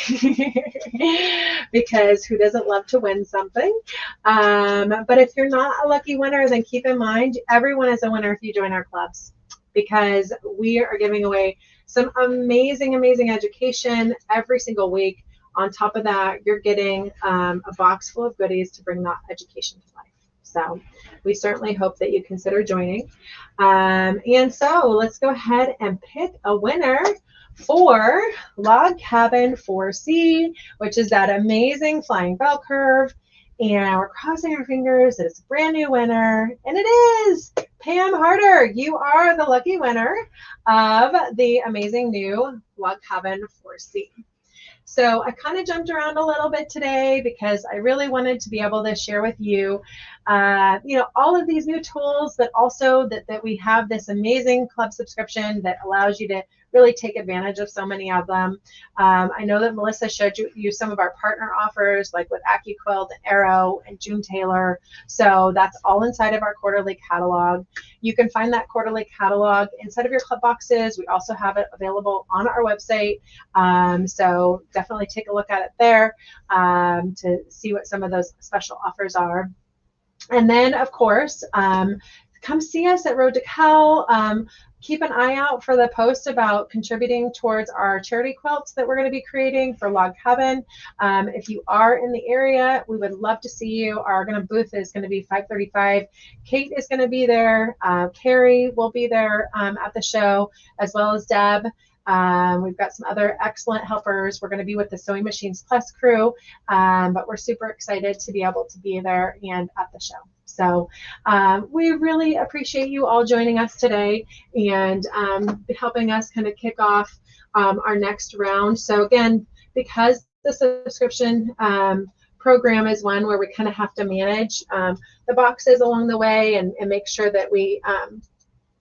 because who doesn't love to win something? But if you're not a lucky winner, then keep in mind everyone is a winner if you join our clubs, because we are giving away some amazing, amazing education every single week. On top of that, you're getting a box full of goodies to bring that education to life. So we certainly hope that you consider joining. And so let's go ahead and pick a winner for Log Cabin 4C, which is that amazing flying bell curve. And we're crossing our fingers that it's a brand new winner. And it is Pam Harder. You are the lucky winner of the amazing new Log Cabin 4C. So I kind of jumped around a little bit today because I really wanted to be able to share with you, all of these new tools, but also that we have this amazing club subscription that allows you to really take advantage of so many of them. I know that Melissa showed you some of our partner offers, like with AccuQuilt and Arrow and June Taylor. So that's all inside of our quarterly catalog. You can find that quarterly catalog inside of your club boxes. We also have it available on our website. So definitely take a look at it there to see what some of those special offers are. And then, of course, come see us at Road to Cal. Keep an eye out for the post about contributing towards our charity quilts that we're going to be creating for Log Cabin. If you are in the area, we would love to see you. Our booth is going to be 535. Kate is going to be there. Carrie will be there at the show, as well as Deb. We've got some other excellent helpers. We're going to be with the Sewing Machines Plus crew, but we're super excited to be able to be there and at the show. So we really appreciate you all joining us today and helping us kind of kick off our next round. So again, because the subscription program is one where we kind of have to manage the boxes along the way and make sure that we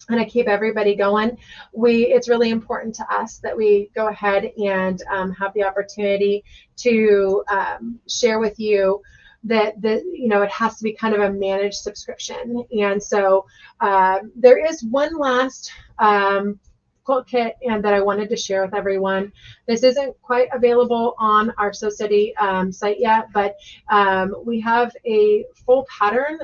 kind of keep everybody going, it's really important to us that we go ahead and have the opportunity to share with you that it has to be kind of a managed subscription. And so there is one last quilt kit and that I wanted to share with everyone. This isn't quite available on our SewSteady site yet, but we have a full pattern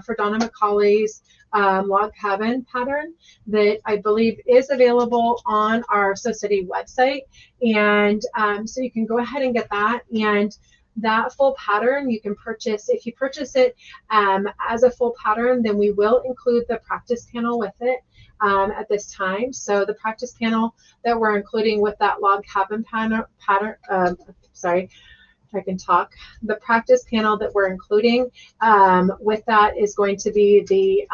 for Donna McCauley's Log Cabin pattern that I believe is available on our SewSteady website. And so you can go ahead and get that. And that full pattern you can purchase. If you purchase it as a full pattern, then we will include the practice panel with it at this time. So the practice panel that we're including with that Log Cabin sorry, if I can talk. The practice panel that we're including with that is going to be the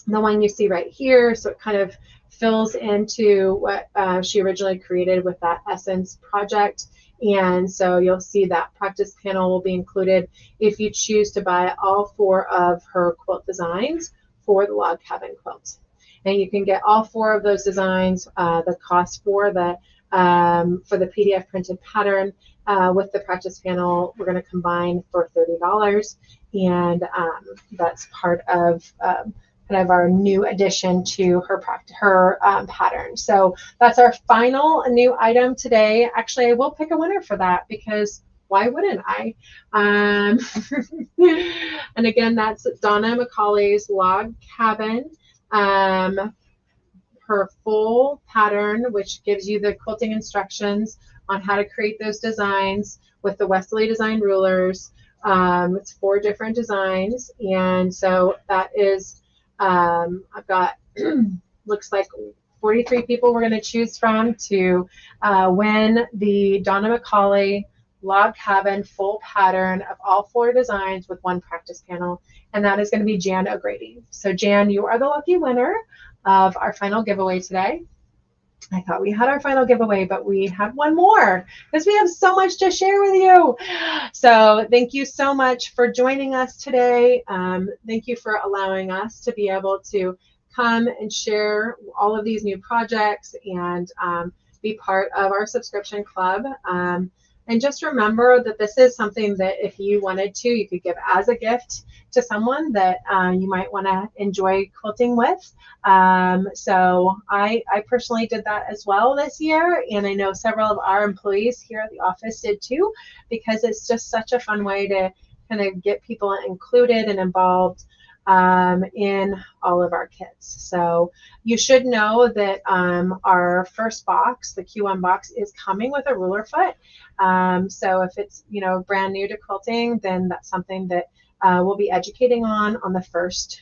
one you see right here. So it kind of fills into what she originally created with that Essence project. And so you'll see that practice panel will be included if you choose to buy all 4 of her quilt designs for the Log Cabin quilt. And you can get all 4 of those designs. The cost for the PDF printed pattern with the practice panel, we're going to combine for $30. And that's part of kind of our new addition to her pattern. So that's our final new item today. Actually, I will pick a winner for that because why wouldn't I? And again, that's Donna McCauley's Log Cabin. Her full pattern, which gives you the quilting instructions on how to create those designs with the Westerly Design rulers. It's 4 different designs, and so that is, I've got looks like 43 people we're going to choose from to win the Donna McCauley log cabin full pattern of all 4 designs with 1 practice panel, and that is going to be Jan O'Grady. So Jan, you are the lucky winner of our final giveaway today. I thought we had our final giveaway, but we have one more because we have so much to share with you. So thank you so much for joining us today. Thank you for allowing us to be able to come and share all of these new projects and be part of our subscription club. And just remember that this is something that if you wanted to, you could give as a gift to someone that you might want to enjoy quilting with. So I personally did that as well this year, and I know several of our employees here at the office did too, because it's just such a fun way to kind of get people included and involved in all of our kits. So you should know that our first box, the Q1 box, is coming with a ruler foot. So if it's brand new to quilting, then that's something that we'll be educating on the first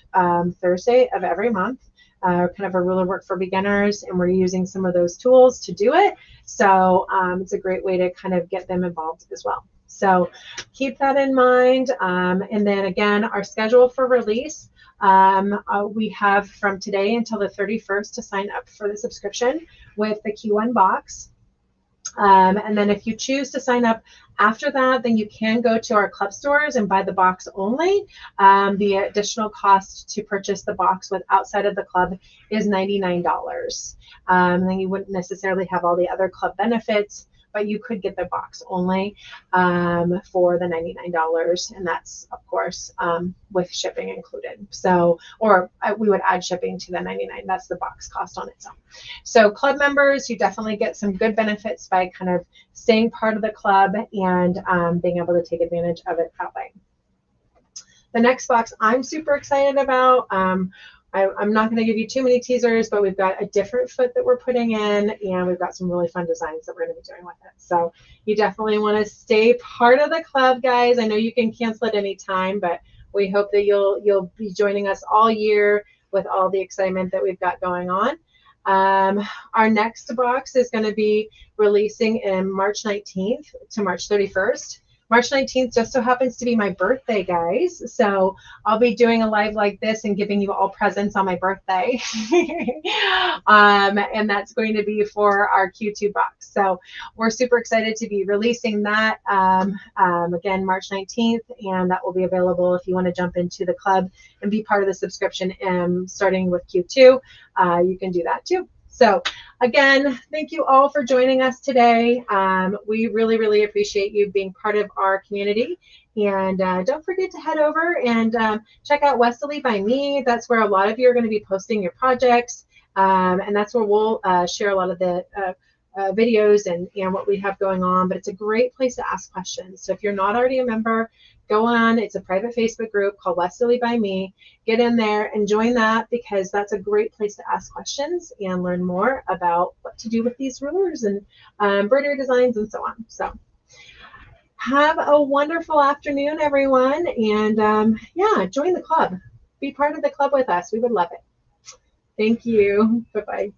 Thursday of every month. Kind of a ruler work for beginners, and we're using some of those tools to do it. So it's a great way to kind of get them involved as well. So keep that in mind. And then again, our schedule for release, we have from today until the 31st to sign up for the subscription with the Q1 box. And then if you choose to sign up after that, then you can go to our club stores and buy the box only. The additional cost to purchase the box with outside of the club is $99. Then you wouldn't necessarily have all the other club benefits, but you could get the box only for the $99, and that's of course with shipping included. So, or we would add shipping to the $99. That's the box cost on its own. So club members, you definitely get some good benefits by kind of staying part of the club and being able to take advantage of it that way. The next box I'm super excited about. I'm not going to give you too many teasers, but we've got a different foot that we're putting in, and we've got some really fun designs that we're going to be doing with it. So you definitely want to stay part of the club, guys. I know you can cancel at any time, but we hope that you'll be joining us all year with all the excitement that we've got going on. Our next box is going to be releasing in March 19th to March 31st. March 19th just so happens to be my birthday, guys. So I'll be doing a live like this and giving you all presents on my birthday. And that's going to be for our Q2 box. So we're super excited to be releasing that again, March 19th, and that will be available if you want to jump into the club and be part of the subscription starting with Q2. You can do that too. So again, thank you all for joining us today. We really, really appreciate you being part of our community. And don't forget to head over and check out Westerly by Me. That's where a lot of you are going to be posting your projects. And that's where we'll share a lot of the videos and what we have going on. But it's a great place to ask questions. So if you're not already a member, go on. It's a private Facebook group called Westerly by Me. Get in there and join that, because that's a great place to ask questions and learn more about what to do with these rulers and embroidery designs and so on. So have a wonderful afternoon, everyone. And yeah, join the club. Be part of the club with us. We would love it. Thank you. Bye-bye.